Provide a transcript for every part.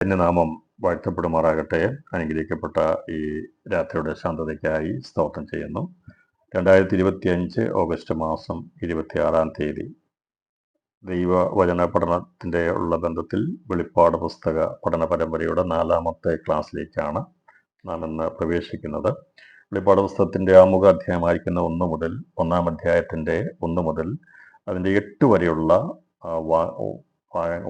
എന്റെ നാമം വാഴ്ത്തപ്പെടുമാറാകട്ടെ. അനുഗ്രഹിക്കപ്പെട്ട ഈ രാത്രിയുടെ ശാന്തതയ്ക്കായി സ്തോത്രം ചെയ്യുന്നു. 2025 ഓഗസ്റ്റ് മാസം 26 ദൈവവചന പഠനത്തിൻ്റെ ഉള്ള ബന്ധത്തിൽ വെളിപ്പാട് പുസ്തക പഠന പരമ്പരയുടെ 4ാമത്തെ ക്ലാസ്സിലേക്കാണ് നാം ഇന്ന് പ്രവേശിക്കുന്നത്. വെളിപ്പാട് പുസ്തകത്തിൻ്റെ ആമുഖ അധ്യായമായിരിക്കുന്ന 1 അധ്യായത്തിൻ്റെ 1 മുതൽ അതിൻ്റെ 8 വരെയുള്ള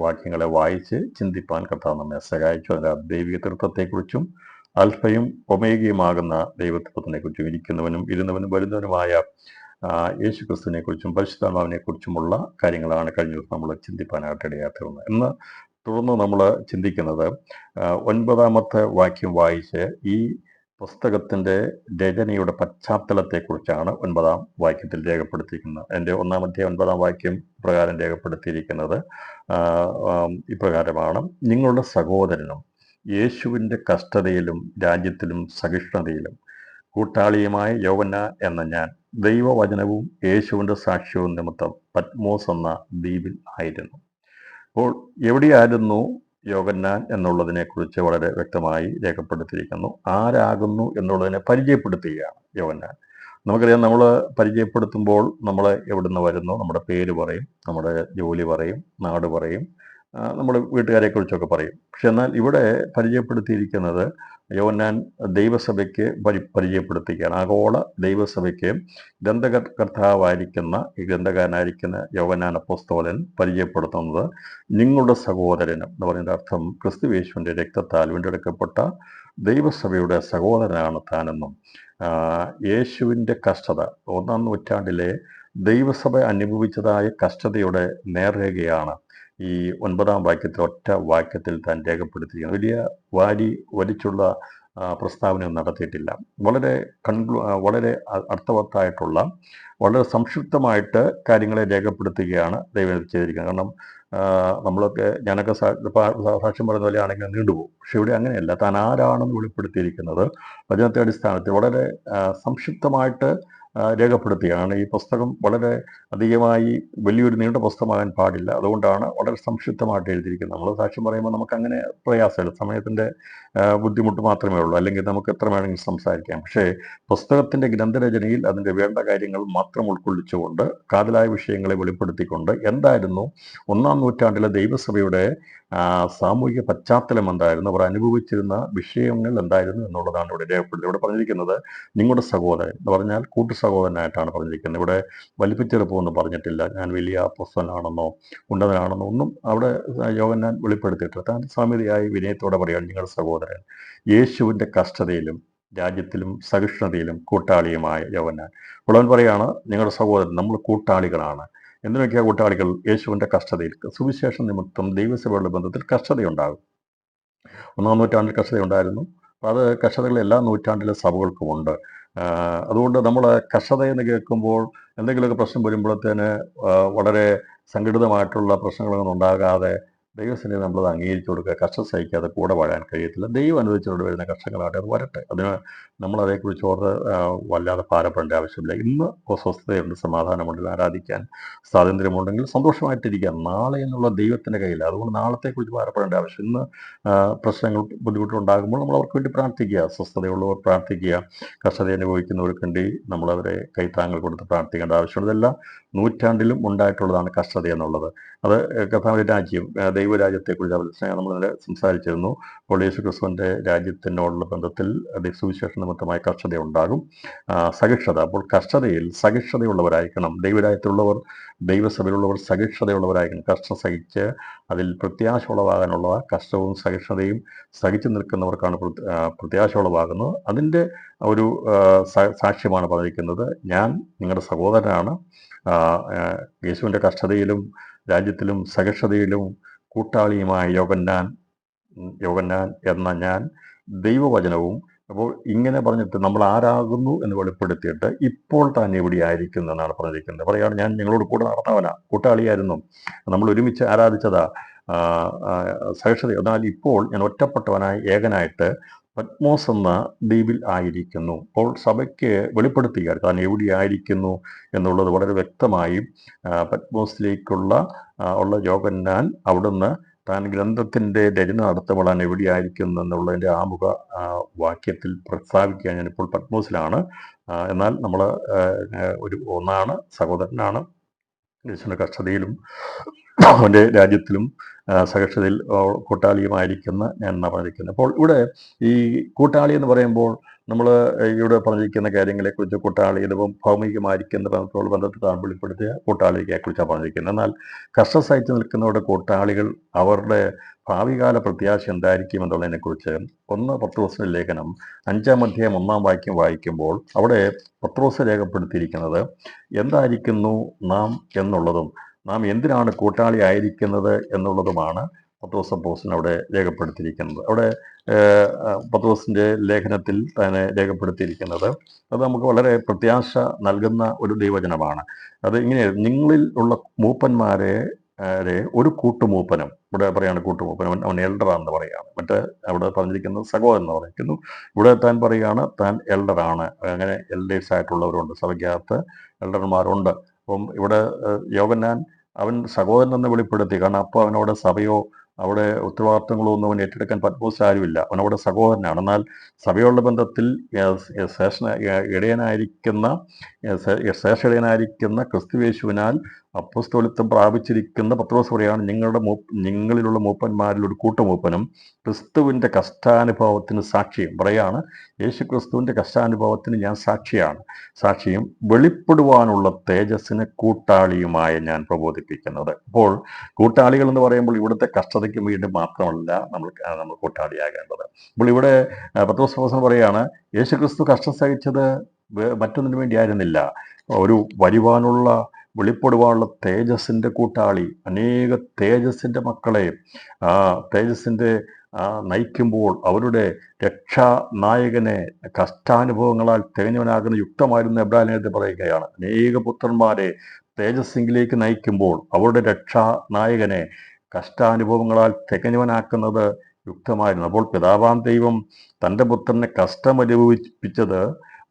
വാക്യങ്ങളെ വായിച്ച് ചിന്തിപ്പാൻ കർത്താവ് നമ്മെ സഹായിച്ചു. അതിൻ്റെ ദൈവിക തൃത്വത്തെക്കുറിച്ചും അൽഫയും ഒമേഗയുമാകുന്ന ദൈവത്വത്തിനെ കുറിച്ചും ഇരിക്കുന്നവനും ഇരുന്നവനും വരുന്നവനുമായ യേശു ക്രിസ്തുവിനെ കുറിച്ചും പരിശുദ്ധാത്മാവിനെ കുറിച്ചുമുള്ള കാര്യങ്ങളാണ് കഴിഞ്ഞ ദിവസം നമ്മൾ ചിന്തിപ്പാനായിട്ട് ഇടയാക്കുന്നത്. ഇന്ന് തുടർന്ന് നമ്മൾ ചിന്തിക്കുന്നത് 9ാമത്തെ വാക്യം വായിച്ച് ഈ പുസ്തകത്തിൻ്റെ രചനയുടെ പശ്ചാത്തലത്തെക്കുറിച്ചാണ് 9ാം വാക്യത്തിൽ രേഖപ്പെടുത്തിയിരിക്കുന്നത്. എൻ്റെ 1-ാം അധ്യായം 9ാം വാക്യം പ്രകാരം രേഖപ്പെടുത്തിയിരിക്കുന്നത് ഇപ്രകാരമാണ്: നിങ്ങളുടെ സഹോദരനും യേശുവിൻ്റെ കഷ്ടതയിലും രാജ്യത്തിലും സഹിഷ്ണുതയിലും കൂട്ടാളിയുമായ യോഹന്നാൻ എന്ന ഞാൻ ദൈവവചനവും യേശുവിൻ്റെ സാക്ഷ്യവും നിമിത്തം പത്മോസ് എന്ന ദ്വീപിൽ ആയിരുന്നു. അപ്പോൾ എവിടെയായിരുന്നു യോഹന്നാൻ എന്നുള്ളതിനെക്കുറിച്ച് വളരെ വ്യക്തമായി രേഖപ്പെടുത്തിയിരിക്കുന്നു. ആരാകുന്നു എന്നുള്ളതിനെ പരിചയപ്പെടുത്തുകയാണ് യോഹന്നാൻ. നമുക്കറിയാം, നമ്മൾ പരിചയപ്പെടുത്തുമ്പോൾ നമ്മൾ എവിടുന്ന് വരുന്നു, നമ്മുടെ പേര് പറയും, നമ്മുടെ ജോലി പറയും, നാട് പറയും, നമ്മൾ വീട്ടുകാരെക്കുറിച്ചൊക്കെ പറയും. പക്ഷെ എന്നാൽ ഇവിടെ പരിചയപ്പെടുത്തിയിരിക്കുന്നത് യോഹന്നാൻ ദൈവസഭയ്ക്ക് പരിചയപ്പെടുത്തുകയാണ്. ആഗോള ദൈവസഭയ്ക്ക് ഗ്രന്ഥകർത്താവായിരിക്കുന്ന ഈ ഗ്രന്ഥകാരനായിരിക്കുന്ന യോഹന്നാൻ അപ്പോസ്തലൻ പരിചയപ്പെടുത്തുന്നത് നിങ്ങളുടെ സഹോദരനും എന്ന് പറയുന്ന അർത്ഥം ക്രിസ്തുയേശുവിൻ്റെ രക്തത്താൽ വീണ്ടെടുക്കപ്പെട്ട ദൈവസഭയുടെ സഹോദരനാണ് താനെന്നും യേശുവിൻ്റെ കഷ്ടത 1-ാം നൂറ്റാണ്ടിലെ ദൈവസഭ അനുഭവിച്ചതായ കഷ്ടതയുടെ നേർരേഖയാണ് ഈ 9ാം വാക്യത്തിൽ ഒറ്റ വാക്യത്തിൽ താൻ രേഖപ്പെടുത്തിയിരിക്കുന്നത്. വലിയ വലിച്ചുള്ള പ്രസ്താവന നടത്തിയിട്ടില്ല. വളരെ അർത്ഥവത്തായിട്ടുള്ള വളരെ സംക്ഷിപ്തമായിട്ട് കാര്യങ്ങളെ രേഖപ്പെടുത്തുകയാണ് ദൈവം ചെയ്തിരിക്കുന്നത്. കാരണം നമ്മളൊക്കെ ഞാനൊക്കെ സാക്ഷ്യം പറയുന്ന പോലെ ആണെങ്കിൽ നീണ്ടുപോകും. പക്ഷെ ഇവിടെ അങ്ങനെയല്ല. താൻ ആരാണെന്ന് വെളിപ്പെടുത്തിയിരിക്കുന്നത് വചനത്തെ അടിസ്ഥാനത്തിൽ വളരെ സംക്ഷിപ്തമായിട്ട് രേഖപ്പെടുത്തുകയാണ്. ഈ പുസ്തകം വളരെ അധികമായി വലിയൊരു നീണ്ട പുസ്തകമാകാൻ പാടില്ല. അതുകൊണ്ടാണ് വളരെ സംക്ഷിപ്തമായിട്ട് എഴുതിയിരിക്കുന്നത്. നമ്മൾ സാക്ഷ്യം പറയുമ്പോൾ നമുക്ക് അങ്ങനെ പ്രയാസമില്ല, സമയത്തിൻ്റെ ബുദ്ധിമുട്ട് മാത്രമേ ഉള്ളൂ, അല്ലെങ്കിൽ നമുക്ക് എത്ര വേണമെങ്കിലും സംസാരിക്കാം. പക്ഷേ പുസ്തകത്തിൻ്റെ ഗ്രന്ഥരചനയിൽ അതിൻ്റെ വേണ്ട കാര്യങ്ങൾ മാത്രം ഉൾക്കൊള്ളിച്ചുകൊണ്ട് കാതലായ വിഷയങ്ങളെ വെളിപ്പെടുത്തിക്കൊണ്ട് എന്തായിരുന്നു 1-ാം നൂറ്റാണ്ടിലെ ദൈവസഭയുടെ സാമൂഹിക പശ്ചാത്തലം എന്തായിരുന്നു, അവർ അനുഭവിച്ചിരുന്ന വിഷയങ്ങൾ എന്തായിരുന്നു എന്നുള്ളതാണ് ഇവിടെ രേഖപ്പെടുത്തി. ഇവിടെ പറഞ്ഞിരിക്കുന്നത് നിങ്ങളുടെ സഹോദരൻ എന്ന് പറഞ്ഞാൽ കൂട്ടു സഹോദരനായിട്ടാണ് പറഞ്ഞിരിക്കുന്നത്. ഇവിടെ വലിപ്പിച്ചെറുപ്പമൊന്നും പറഞ്ഞിട്ടില്ല. ഞാൻ വലിയ അപ്പോസ്തലനാണെന്നോ ഉന്നതനാണെന്നോ ഒന്നും അവിടെ യോഹന്നാൻ വെളിപ്പെടുത്തിയിട്ടില്ല. താൻ സാമ്യതയായി വിനയത്തോടെ പറയുകയാണ് നിങ്ങളുടെ സഹോദരൻ യേശുവിൻ്റെ കഷ്ടതയിലും രാജ്യത്തിലും സഹിഷ്ണുതയിലും കൂട്ടാളിയുമായ യോഹന്നാൻ. അപ്പോൾ അവൻ പറയുകയാണ് നിങ്ങളുടെ സഹോദരൻ, നമ്മൾ കൂട്ടാളികളാണ്. എന്തിനൊക്കെയാണ് കൂട്ടാളികൾ? യേശുവിൻ്റെ കഷ്ടതയിൽ, സുവിശേഷ നിമിത്തം ദൈവസഭയുടെ ബന്ധത്തിൽ കഷ്ടതയുണ്ടാകും. 1-ാം നൂറ്റാണ്ടിൽ കഷ്ടതയുണ്ടായിരുന്നു. അത് കഷ്ടതകൾ എല്ലാ നൂറ്റാണ്ടിലെ സഭകൾക്കുമുണ്ട്. അതുകൊണ്ട് നമ്മൾ കഷ്ടത എന്ന് കേൾക്കുമ്പോൾ എന്തെങ്കിലുമൊക്കെ പ്രശ്നം വരുമ്പോഴത്തേന് വളരെ സംഘടിതമായിട്ടുള്ള പ്രശ്നങ്ങളൊന്നും ഉണ്ടാകാതെ ദൈവസന്നിധി നമ്മളത് അംഗീകരിച്ചു കൊടുക്കുക. കഷ്ടം സഹിക്കാതെ കൂടെ വാഴാൻ കഴിയത്തില്ല. ദൈവം അനുവദിച്ചുകൊണ്ട് വരുന്ന കഷ്ടങ്ങളാട്ടെ, അത് വരട്ടെ. അതിന് നമ്മളതേക്കുറിച്ച് ഓർത്ത് വല്ലാതെ ഭാരപ്പെടേണ്ട ആവശ്യമില്ല. ഇന്ന് സ്വസ്ഥതയുണ്ട്, സമാധാനമുണ്ട്, ആരാധിക്കാൻ സ്വാതന്ത്ര്യമുണ്ടെങ്കിൽ സന്തോഷമായിട്ടിരിക്കുക. നാളെ എന്നുള്ള ദൈവത്തിൻ്റെ കയ്യിൽ. അതുകൊണ്ട് നാളത്തെക്കുറിച്ച് ഭാരപ്പെടേണ്ട ആവശ്യം. ഇന്ന് പ്രശ്നങ്ങൾ ബുദ്ധിമുട്ടുണ്ടാകുമ്പോൾ നമ്മൾ അവർക്ക് വേണ്ടി പ്രാർത്ഥിക്കുക. സ്വസ്ഥതയുള്ളവർ പ്രാർത്ഥിക്കുക. കഷ്ടത അനുഭവിക്കുന്നവർക്ക് വേണ്ടി നമ്മളവരെ കൈത്താങ്ങൾ കൊടുത്ത് പ്രാർത്ഥിക്കേണ്ട ആവശ്യമുണ്ട്. ഇതെല്ലാം നൂറ്റാണ്ടിലും ഉണ്ടായിട്ടുള്ളതാണ് കഷ്ടത എന്നുള്ളത്. അത് കർത്താവിൻ്റെ രാജ്യം, ദൈവരാജ്യത്തെക്കുറിച്ച് നമ്മൾ സംസാരിച്ചിരുന്നു. അപ്പോൾ യേശു ക്രിസ്തുവിൻ്റെ രാജ്യത്തിനോടുള്ള ബന്ധത്തിൽ സുവിശേഷ നിമിത്തമായ കഷ്ടത ഉണ്ടാകും. സഹിഷ്ണുത, അപ്പോൾ കഷ്ടതയിൽ സഹിഷ്ണുതയുള്ളവരായിരിക്കണം. ദൈവരാജ്യത്തിലുള്ളവർ, ദൈവസഭയിലുള്ളവർ സഹിഷ്ണുതയുള്ളവരായിരിക്കണം. കഷ്ടം സഹിച്ച് അതിൽ പ്രത്യാശ ഉളവാകാനുള്ള കഷ്ടവും സഹിഷ്ണുതയും സഹിച്ചു നിൽക്കുന്നവർക്കാണ് പ്രത്യാശ ഉളവാകുന്നത്. അതിൻ്റെ ഒരു സാക്ഷ്യമാണ് പറഞ്ഞിരിക്കുന്നത്. ഞാൻ നിങ്ങളുടെ സഹോദരനാണ്, യേശുവിൻ്റെ കഷ്ടതയിലും രാജ്യത്തിലും സഹിഷ്ണുതയിലും കൂട്ടാളിയുമായ യോഹന്നാൻ എന്ന ഞാൻ ദൈവവചനവും. അപ്പോൾ ഇങ്ങനെ പറഞ്ഞിട്ട് നമ്മൾ ആരാകുന്നു എന്ന് വെളിപ്പെടുത്തിയിട്ട് ഇപ്പോൾ താൻ എവിടെയായിരിക്കുന്നു എന്നാണ് പറഞ്ഞിരിക്കുന്നത്. പറയുകയാണ് ഞാൻ നിങ്ങളോട് കൂടെ നടന്നവനാ, കൂട്ടാളിയായിരുന്നു, നമ്മൾ ഒരുമിച്ച് ആരാധിച്ചതാ, സഹിഷ്ണുത. എന്നാൽ ഇപ്പോൾ ഞാൻ ഒറ്റപ്പെട്ടവനായി ഏകനായിട്ട് പത്മോസ് എന്ന ദ്വീപിൽ ആയിരിക്കുന്നു. അപ്പോൾ സഭയ്ക്ക് വെളിപ്പെടുത്തുക താൻ എവിടെയായിരിക്കുന്നു എന്നുള്ളത് വളരെ വ്യക്തമായും പത്മോസിലേക്കുള്ള യോഹന്നാൻ അവിടുന്ന് താൻ ഗ്രന്ഥത്തിൻ്റെ രചന നടത്തപ്പെടാൻ എവിടെയായിരിക്കുന്നു എന്നുള്ളതിൻ്റെ ആമുഖ വാക്യത്തിൽ പ്രസ്താവിക്കുക. ഞാനിപ്പോൾ പത്മോസിലാണ്. എന്നാൽ നമ്മൾ ഒരു ഒന്നാണ്, സഹോദരനാണ്. യേശുവിൻ്റെ കഷ്ടതയിലും അവൻ്റെ രാജ്യത്തിലും സഹിഷ്ണുതയിൽ കൂട്ടാളിയുമായിരിക്കുന്ന ഞാൻ എന്നാണ് പറഞ്ഞിരിക്കുന്നത്. അപ്പോൾ ഇവിടെ ഈ കൂട്ടാളി എന്ന് പറയുമ്പോൾ നമ്മൾ ഇവിടെ പറഞ്ഞിരിക്കുന്ന കാര്യങ്ങളെക്കുറിച്ച് കൂട്ടാളി ഇതിപ്പം ഭൗമികമായിരിക്കുന്ന ബന്ധത്തെയാണ് വെളിപ്പെടുത്തിയ കൂട്ടാളിയെക്കുറിച്ചാണ് പറഞ്ഞിരിക്കുന്നത്. എന്നാൽ കഷ്ടം സഹിച്ച് നിൽക്കുന്നവരുടെ കൂട്ടാളികൾ അവരുടെ ഭാവികാല പ്രത്യാശ എന്തായിരിക്കും എന്നുള്ളതിനെക്കുറിച്ച് 1 പത്രോസിന്റെ ലേഖനം 5-ാം അധ്യായം 1-ാം വാക്യം വായിക്കുമ്പോൾ അവിടെ പത്രോസ് രേഖപ്പെടുത്തിയിരിക്കുന്നത് എന്തായിരിക്കുന്നു നാം എന്നുള്ളതും നാം എന്തിനാണ് കൂട്ടാളി ആയിരിക്കുന്നത് എന്നുള്ളതുമാണ് പത്രോസ് അപ്പോസ്തലൻ അവിടെ രേഖപ്പെടുത്തിയിരിക്കുന്നത്. അവിടെ പത്രോസിൻ്റെ ലേഖനത്തിൽ തന്നെ രേഖപ്പെടുത്തിയിരിക്കുന്നത് അത് നമുക്ക് വളരെ പ്രത്യാശ നൽകുന്ന ഒരു ദൈവവചനമാണ്. അത് ഇങ്ങനെ, നിങ്ങളിൽ ഉള്ള മൂപ്പന്മാരെ ഒരു കൂട്ടുമൂപ്പനും, ഇവിടെ പറയാണ് കൂട്ടുമൂപ്പനും, അവൻ എൽഡറാണെന്ന് പറയുകയാണ്. മറ്റേ അവിടെ പറഞ്ഞിരിക്കുന്നത് സഹോദരൻ എന്ന് പറഞ്ഞിരിക്കുന്നു. ഇവിടെ താൻ പറയുകയാണ് താൻ എൽഡറാണ്. അങ്ങനെ എൽഡേഴ്സ് ആയിട്ടുള്ളവരുണ്ട്, സഭയ്ക്കകത്ത് എൽഡർമാരുണ്ട്. അപ്പം ഇവിടെ യോഹന്നാൻ അവൻ സഹോദരൻ എന്ന് വെളിപ്പെടുത്തി. കാരണം അപ്പോൾ അവനവിടെ സഭയോ അവിടെ ഉത്തരവാദിത്തങ്ങളോ ഒന്നും അവൻ ഏറ്റെടുക്കാൻ പത്മോസ് ആരുമില്ല. അവനവിടെ സഹോദരനാണ്. എന്നാൽ സഭയുള്ള ബന്ധത്തിൽ ശ്രേഷ്ഠനായിരിക്കുന്ന ക്രിസ്തുയേശുവിനാൽ അപ്പോസ്തലത്വം പ്രാപിച്ചിരിക്കുന്ന പത്രോസ് പറയാണ് നിങ്ങളിലുള്ള മൂപ്പന്മാരിൽ ഒരു കൂട്ടുമൂപ്പനും ക്രിസ്തുവിൻ്റെ കഷ്ടാനുഭവത്തിന് സാക്ഷിയും പറയാണ്. യേശു ക്രിസ്തുവിൻ്റെ കഷ്ടാനുഭവത്തിന് ഞാൻ സാക്ഷിയും വെളിപ്പെടുവാനുള്ള തേജസ്സിന് കൂട്ടാളിയുമായ ഞാൻ പ്രബോധിപ്പിക്കുന്നത്. അപ്പോൾ കൂട്ടാളികൾ എന്ന് പറയുമ്പോൾ ഇവിടുത്തെ കഷ്ടതയ്ക്ക് വേണ്ടി മാത്രമല്ല നമ്മൾ കൂട്ടാളിയാകേണ്ടത്. അപ്പോൾ ഇവിടെ പത്രോസ് അപ്പോസ്തലൻ പറയാണ് യേശു ക്രിസ്തു കഷ്ടം സഹിച്ചത് മറ്റൊന്നിനു വേണ്ടി ആയിരുന്നില്ല, ഒരു വരുവാനുള്ള വെളിപ്പെടുവാനുള്ള തേജസ്സിൻ്റെ കൂട്ടാളി. അനേക തേജസ്സിൻ്റെ മക്കളെ തേജസ്സിൻ്റെ നയിക്കുമ്പോൾ അവരുടെ രക്ഷാനായകനെ കഷ്ടാനുഭവങ്ങളാൽ തികഞ്ഞവനാകുന്ന യുക്തമായിരുന്ന എബ്രായലേഖനത്തിൽ പറയുകയാണ്. അനേക പുത്രന്മാരെ തേജസ്സിലേക്ക് നയിക്കുമ്പോൾ അവരുടെ രക്ഷാനായകനെ കഷ്ടാനുഭവങ്ങളാൽ തികഞ്ഞവനാക്കുന്നത് യുക്തമായിരുന്നു. അപ്പോൾ പിതാവാം ദൈവം തൻ്റെ പുത്രനെ കഷ്ടമനുഭവിപ്പിച്ചത്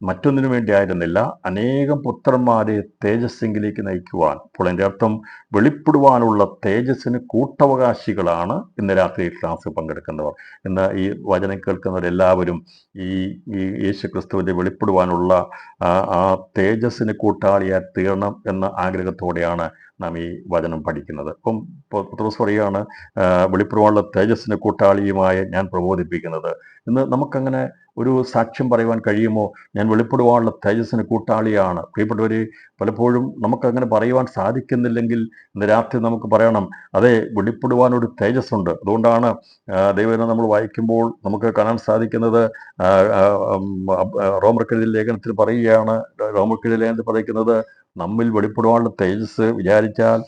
മറ്റൊന്നിനു വേണ്ടി ആയിരുന്നില്ല, അനേകം പുത്രന്മാരെ തേജസ്സിലേക്ക് നയിക്കുവാൻ. അപ്പോൾ എൻ്റെ അർത്ഥം വെളിപ്പെടുവാനുള്ള തേജസ്സിന് കൂട്ടവകാശികളാണ് ഇന്ന് രാത്രി ക്ലാസ് പങ്കെടുക്കുന്നവർ. ഇന്ന് ഈ വചനം കേൾക്കുന്നവരെല്ലാവരും ഈ യേശു ക്രിസ്തുവിൻ്റെ വെളിപ്പെടുവാനുള്ള ആ തേജസ്സിന് കൂട്ടാളിയായി തീരണം എന്ന ആഗ്രഹത്തോടെയാണ് നാം ഈ വചനം പഠിക്കുന്നത്. അപ്പം പത്രോസ് പറയുകയാണ് വെളിപ്പെടുവാനുള്ള തേജസ്സിന് കൂട്ടാളിയുമായ ഞാൻ പ്രബോധിപ്പിക്കുന്നത്. ഇന്ന് നമുക്കങ്ങനെ ഒരു സാക്ഷ്യം പറയുവാൻ കഴിയുമോ? ഞാൻ വെളിപ്പെടുവാനുള്ള തേജസ്സിന് കൂട്ടാളിയാണ്. പ്രിയപ്പെട്ടവർ, പലപ്പോഴും നമുക്കങ്ങനെ പറയുവാൻ സാധിക്കുന്നില്ലെങ്കിൽ ഇന്ന് രാത്രി നമുക്ക് പറയണം, അതെ, വെളിപ്പെടുവാനൊരു തേജസ്സുണ്ട്. അതുകൊണ്ടാണ് ദൈവവചനം നമ്മൾ വായിക്കുമ്പോൾ നമുക്ക് കാണാൻ സാധിക്കുന്നത് റോമർക്കെഴുതിയ ലേഖനത്തിൽ പറയുകയാണ്. റോമർക്കെഴുതിയ ലേഖനത്തിൽ പറയുന്നത് നമ്മിൽ വെളിപ്പെടുവാനുള്ള തേജസ് വിചാരിച്ചാൽ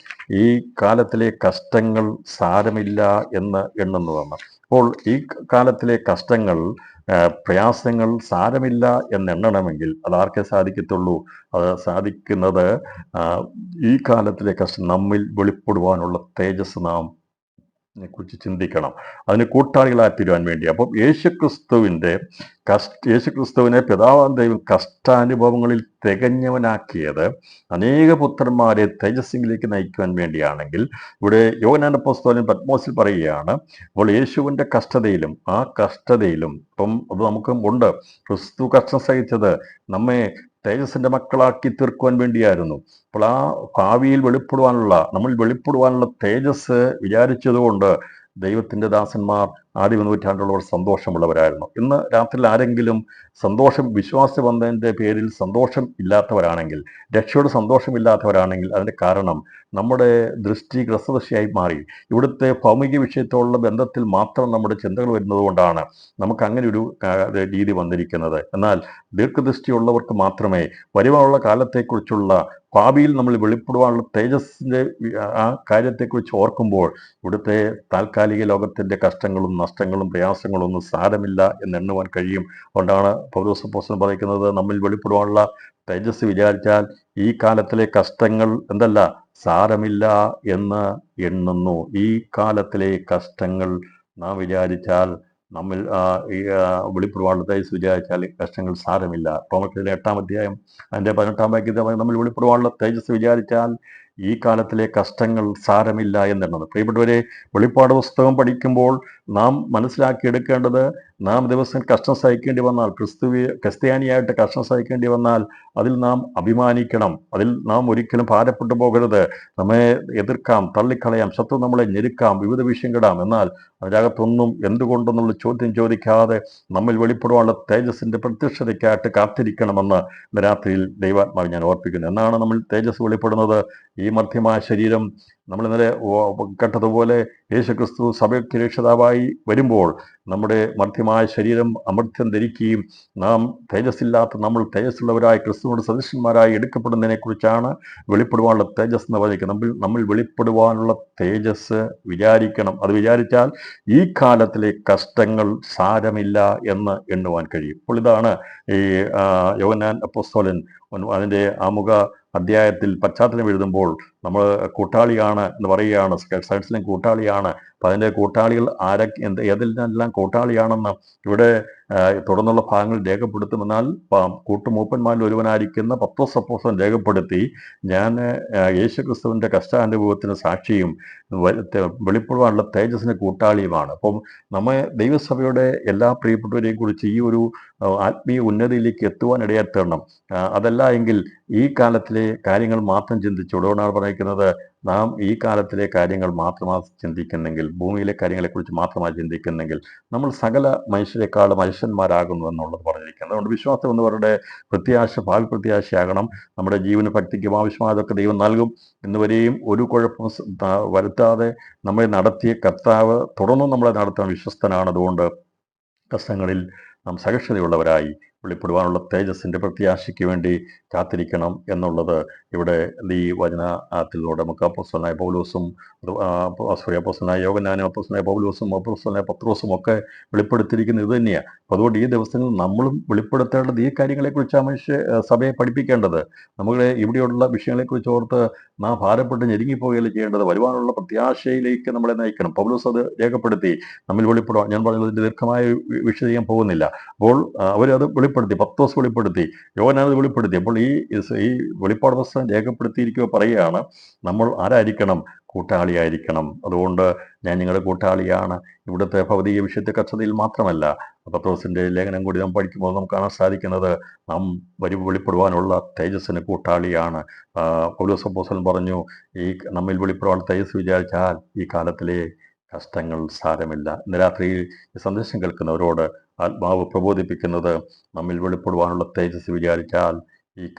ഈ കാലത്തിലെ കഷ്ടങ്ങൾ സാരമില്ല എന്ന് എണ്ണുന്നതാണ്. അപ്പോൾ ഈ കാലത്തിലെ കഷ്ടങ്ങൾ, പ്രയാസങ്ങൾ സാരമില്ല എന്നെണ്ണണമെങ്കിൽ അതാർക്കേ സാധിക്കത്തുള്ളൂ? അത് സാധിക്കുന്നത് ഈ കാലത്തിലെ കഷ്ടം നമ്മിൽ വെളിപ്പെടുവാനുള്ള തേജസ് നാം കുറിച്ച് ചിന്തിക്കണം, അതിന് കൂട്ടാളികളായി തീരുവാൻ വേണ്ടി. അപ്പം യേശുക്രിസ്തുവിനെ പിതാവാം ദൈവം കഷ്ടാനുഭവങ്ങളിൽ തികഞ്ഞവനാക്കിയത് അനേക പുത്രന്മാരെ തേജസ്സിലേക്ക് നയിക്കുവാൻ വേണ്ടിയാണെങ്കിൽ ഇവിടെ യോഹന്നാൻ അപ്പോസ്തലൻ പത്മോസിൽ പറയുകയാണ്, അപ്പോൾ യേശുവിൻ്റെ കഷ്ടതയിലും ഇപ്പം അത് നമുക്കും ഉണ്ട്. ക്രിസ്തു കഷ്ടം സഹിച്ചത് നമ്മെ തേജസ്സിൻ്റെ മക്കളാക്കി തീർക്കുവാൻ വേണ്ടിയായിരുന്നു. അപ്പോൾ ആ ഭാവിയിൽ നമ്മിൽ വെളിപ്പെടുവാനുള്ള തേജസ് വിചാരിച്ചതുകൊണ്ട് ദൈവത്തിൻ്റെ ദാസന്മാർ ആദ്യ നൂറ്റാണ്ടുള്ളവർ സന്തോഷമുള്ളവരായിരുന്നു. ഇന്ന് രാത്രിയിൽ ആരെങ്കിലും വിശ്വാസം വന്നതിൻ്റെ പേരിൽ സന്തോഷം ഇല്ലാത്തവരാണെങ്കിൽ, രക്ഷയോട് സന്തോഷമില്ലാത്തവരാണെങ്കിൽ അതിൻ്റെ കാരണം നമ്മുടെ ദൃഷ്ടി ഹ്രസ്വദൃഷ്ടിയായി മാറി ഇവിടുത്തെ ഭൗമിക വിഷയത്തോടുള്ള ബന്ധത്തിൽ മാത്രം നമ്മുടെ ചിന്തകൾ വരുന്നത് കൊണ്ടാണ് നമുക്ക് അങ്ങനെ ഒരു രീതി വന്നിരിക്കുന്നത്. എന്നാൽ ദീർഘദൃഷ്ടിയുള്ളവർക്ക് മാത്രമേ വരുവാനുള്ള കാലത്തെക്കുറിച്ചുള്ള ഭാവിയിൽ നമ്മൾ വെളിപ്പെടുവാനുള്ള തേജസ്സിൻ്റെ ആ കാര്യത്തെക്കുറിച്ച് ഓർക്കുമ്പോൾ ഇവിടുത്തെ താൽക്കാലിക ലോകത്തിൻ്റെ കഷ്ടങ്ങളും നഷ്ടങ്ങളും പ്രയാസങ്ങളും ഒന്നും സാരമില്ല എന്നെണ്ണുവാൻ കഴിയും. അതുകൊണ്ടാണ് പൗലോസ് അപ്പോസ്തലൻ പറയുന്നത് നമ്മിൽ വെളിപ്പെടുവാനുള്ള തേജസ് വിചാരിച്ചാൽ ഈ കാലത്തിലെ കഷ്ടങ്ങൾ സാരമില്ല എന്ന് എണ്ണുന്നു. ഈ കാലത്തിലെ കഷ്ടങ്ങൾ നാം വിചാരിച്ചാൽ നമ്മിൽ വെളിപ്പെടുവാനുള്ള തേജസ് വിചാരിച്ചാൽ കഷ്ടങ്ങൾ സാരമില്ല. റോമർക്കെഴുതിയ 8-ാം അധ്യായം അതിൻ്റെ 18-ാം വാക്യത്തിൽ നമ്മൾ വെളിപ്പെടുവാനുള്ള തേജസ് വിചാരിച്ചാൽ ഈ കാലത്തിലെ കഷ്ടങ്ങൾ സാരമില്ല എന്നുള്ളത്. പ്രിയപ്പെട്ടവരെ, വെളിപ്പാട് പുസ്തകം പഠിക്കുമ്പോൾ നാം മനസ്സിലാക്കിയെടുക്കേണ്ടത്, നാം ദിവസം കഷ്ടം സഹിക്കേണ്ടി വന്നാൽ, ക്രിസ്ത്യാനിയായിട്ട് കഷ്ടം സഹിക്കേണ്ടി വന്നാൽ അതിൽ നാം അഭിമാനിക്കണം. അതിൽ നാം ഒരിക്കലും ഭാരപ്പെട്ടു പോകരുത്. നമ്മെ എതിർക്കാം, തള്ളിക്കളയാം, ശത്രു നമ്മളെ ഞെരുക്കാം, വിവിധ വിഷയം കിടാം. എന്നാൽ അതിനകത്തൊന്നും എന്തുകൊണ്ടെന്നുള്ള ചോദ്യം ചോദിക്കാതെ നമ്മിൽ വെളിപ്പെടുവാനുള്ള തേജസ്സിന്റെ പ്രത്യക്ഷതയ്ക്കായിട്ട് കാത്തിരിക്കണമെന്ന് ഇന്ന് രാത്രിയിൽ ദൈവാത്മാവ് ഞാൻ ഓർപ്പിക്കുന്നു. എന്നാണ് നമ്മൾ തേജസ് വെളിപ്പെടുന്നത്? ഈ മർത്യമായ ശരീരം, നമ്മൾ ഇന്നലെ കേട്ടതുപോലെ യേശുക്രിസ്തു സഭയ്ക്ക് രക്ഷിതാവായി വരുമ്പോൾ നമ്മുടെ മർത്യമായ ശരീരം അമർത്യം ധരിക്കുകയും നാം തേജസ്സില്ലാത്ത നമ്മൾ തേജസ്സുള്ളവരായി ക്രിസ്തുവിന്റെ സദൃശന്മാരായി എടുക്കപ്പെടുന്നതിനെ കുറിച്ചാണ് വെളിപ്പെടുവാനുള്ള തേജസ് എന്ന് പറയുന്നത്. നമ്മൾ വെളിപ്പെടുവാനുള്ള തേജസ് വിചാരിക്കണം. അത് വിചാരിച്ചാൽ ഈ കാലത്തിലെ കഷ്ടങ്ങൾ സാരമില്ല എന്ന് എണ്ണുവാൻ കഴിയും. അപ്പോൾ ഇതാണ് ഈ യോഹന്നാൻ അപ്പോസ്തലൻ അതിൻ്റെ ആമുഖ അധ്യായത്തിൽ പശ്ചാത്തലം എഴുതുമ്പോൾ നമ്മൾ കൂട്ടാളിയാണ് എന്ന് പറയുകയാണ്. സയൻസിലും കൂട്ടാളിയാണ്. അപ്പം അതിൻ്റെ കൂട്ടാളികൾ ഏതെല്ലാം കൂട്ടാളിയാണെന്ന് ഇവിടെ തുടർന്നുള്ള ഭാഗങ്ങൾ രേഖപ്പെടുത്തുമെന്നാൽ കൂട്ടുമൂപ്പന്മാരിൽ ഒരുവനായിരിക്കുന്ന പത്രോസ് അപ്പോസ്തലൻ രേഖപ്പെടുത്തി, ഞാൻ യേശുക്രിസ്തുവിൻ്റെ കഷ്ടാനുഭവത്തിന് സാക്ഷിയും വെളിപ്പെടുവാനുള്ള തേജസ്സിന് കൂട്ടാളിയുമാണ്. അപ്പം നമ്മെ ദൈവസഭയുടെ എല്ലാ പ്രിയപ്പെട്ടവരെയും കുറിച്ച് ഈ ഒരു ആത്മീയ ഉന്നതിയിലേക്ക് എത്തുവാൻ ഇടയാത്തണം. അതല്ല എങ്കിൽ ഈ കാലത്തിലെ കാര്യങ്ങൾ മാത്രം ചിന്തിച്ചുകൊണ്ടാണ് പറയുന്നത്, നാം ഈ കാലത്തിലെ കാര്യങ്ങൾ മാത്രമാണ് ചിന്തിക്കുന്നെങ്കിൽ, ഭൂമിയിലെ കാര്യങ്ങളെക്കുറിച്ച് മാത്രമാണ് ചിന്തിക്കുന്നെങ്കിൽ നമ്മൾ സകല മനുഷ്യരെക്കാളും മനുഷ്യന്മാരാകുന്നു എന്നുള്ളത് പറഞ്ഞിരിക്കുന്നത്. അതുകൊണ്ട് വിശ്വാസം എന്നവരുടെ പ്രത്യാശ ഭാവി പ്രത്യാശയാകണം. നമ്മുടെ ജീവന് ഭക്തിക്കും ആവശ്യമായതൊക്കെ ദൈവം നൽകും എന്നുവരെയും ഒരു കുഴപ്പം വരുത്താതെ നമ്മെ നടത്തിയ കർത്താവ് തുടർന്നും നമ്മളെ നടത്താൻ വിശ്വസ്തനാണ്. അതുകൊണ്ട് കഷ്ടങ്ങളിൽ നാം സഹിഷ്ണുതയുള്ളവരായി വെളിപ്പെടുവാനുള്ള തേജസ്സിൻ്റെ പ്രത്യാശയ്ക്ക് വേണ്ടി കാത്തിരിക്കണം എന്നുള്ളത് ഇവിടെ ഈ വചനത്തിലൂടെ നമുക്ക് അപ്പോസ്തലനായ പൗലോസും അപ്പോസ്തലനായ യോഹന്നാനും അപ്പോസ്തലനായ പൗലോസും അപ്പോസ്തലനായ പത്രോസും ഒക്കെ വെളിപ്പെടുത്തിയിരിക്കുന്നത് ഇത് തന്നെയാണ്. അപ്പോൾ അതുകൊണ്ട് ഈ ദിവസങ്ങളിൽ നമ്മളും വെളിപ്പെടുത്തേണ്ടത് ഈ കാര്യങ്ങളെക്കുറിച്ചാണ് സഭയെ പഠിപ്പിക്കേണ്ടത്. നമ്മുടെ ഇവിടെയുള്ള വിഷയങ്ങളെക്കുറിച്ച് ഓർത്ത് നാം ഭാരപ്പെട്ട് ഞെരുങ്ങിപ്പോവുകയല്ല ചെയ്യേണ്ടത്. വരുവാനുള്ള പ്രത്യാശയിലേക്ക് നമ്മളെ നയിക്കണം. പൗലോസ് അത് രേഖപ്പെടുത്തി നമ്മിൽ വെളിപ്പെടുവാൻ. ഞാൻ പറഞ്ഞതിൻ്റെ ദീർഘമായ വിഷയം ചെയ്യാൻ പോകുന്നില്ല. അപ്പോൾ അവരത് വെളിപ്പെടുത്തി, പത്രോസ് വെളിപ്പെടുത്തി, യോഹന്നാൻ അത് വെളിപ്പെടുത്തി. അപ്പോൾ ഈ വെളിപ്പാട് പുസ്തകം രേഖപ്പെടുത്തിയിരിക്കുക പറയുകയാണ്, നമ്മൾ ആരായിരിക്കണം? കൂട്ടാളിയായിരിക്കണം. അതുകൊണ്ട് ഞാൻ നിങ്ങളുടെ കൂട്ടാളിയാണ്. ഇവിടുത്തെ ഭൗതിക വിഷയത്തെ കക്ഷതയിൽ മാത്രമല്ല, പത്രോസിൻ്റെ ലേഖനം കൂടി നാം പഠിക്കുമ്പോൾ നമുക്ക് കാണാൻ സാധിക്കുന്നത് നാം വെളിപ്പെടുവാനുള്ള തേജസ്സിന് കൂട്ടാളിയാണ്. പൗലോസ് അപ്പോസ്തലൻ പറഞ്ഞു, ഈ നമ്മിൽ വെളിപ്പെടുവാനുള്ള തേജസ് വിചാരിച്ചാൽ ഈ കാലത്തിലെ കഷ്ടങ്ങൾ സാരമില്ല. ഇന്ന് രാത്രി ഈ സന്ദേശം കേൾക്കുന്നവരോട് ആത്മാവ് പ്രബോധിപ്പിക്കുന്നത്, നമ്മിൽ വെളിപ്പെടുവാനുള്ള തേജസ് വിചാരിച്ചാൽ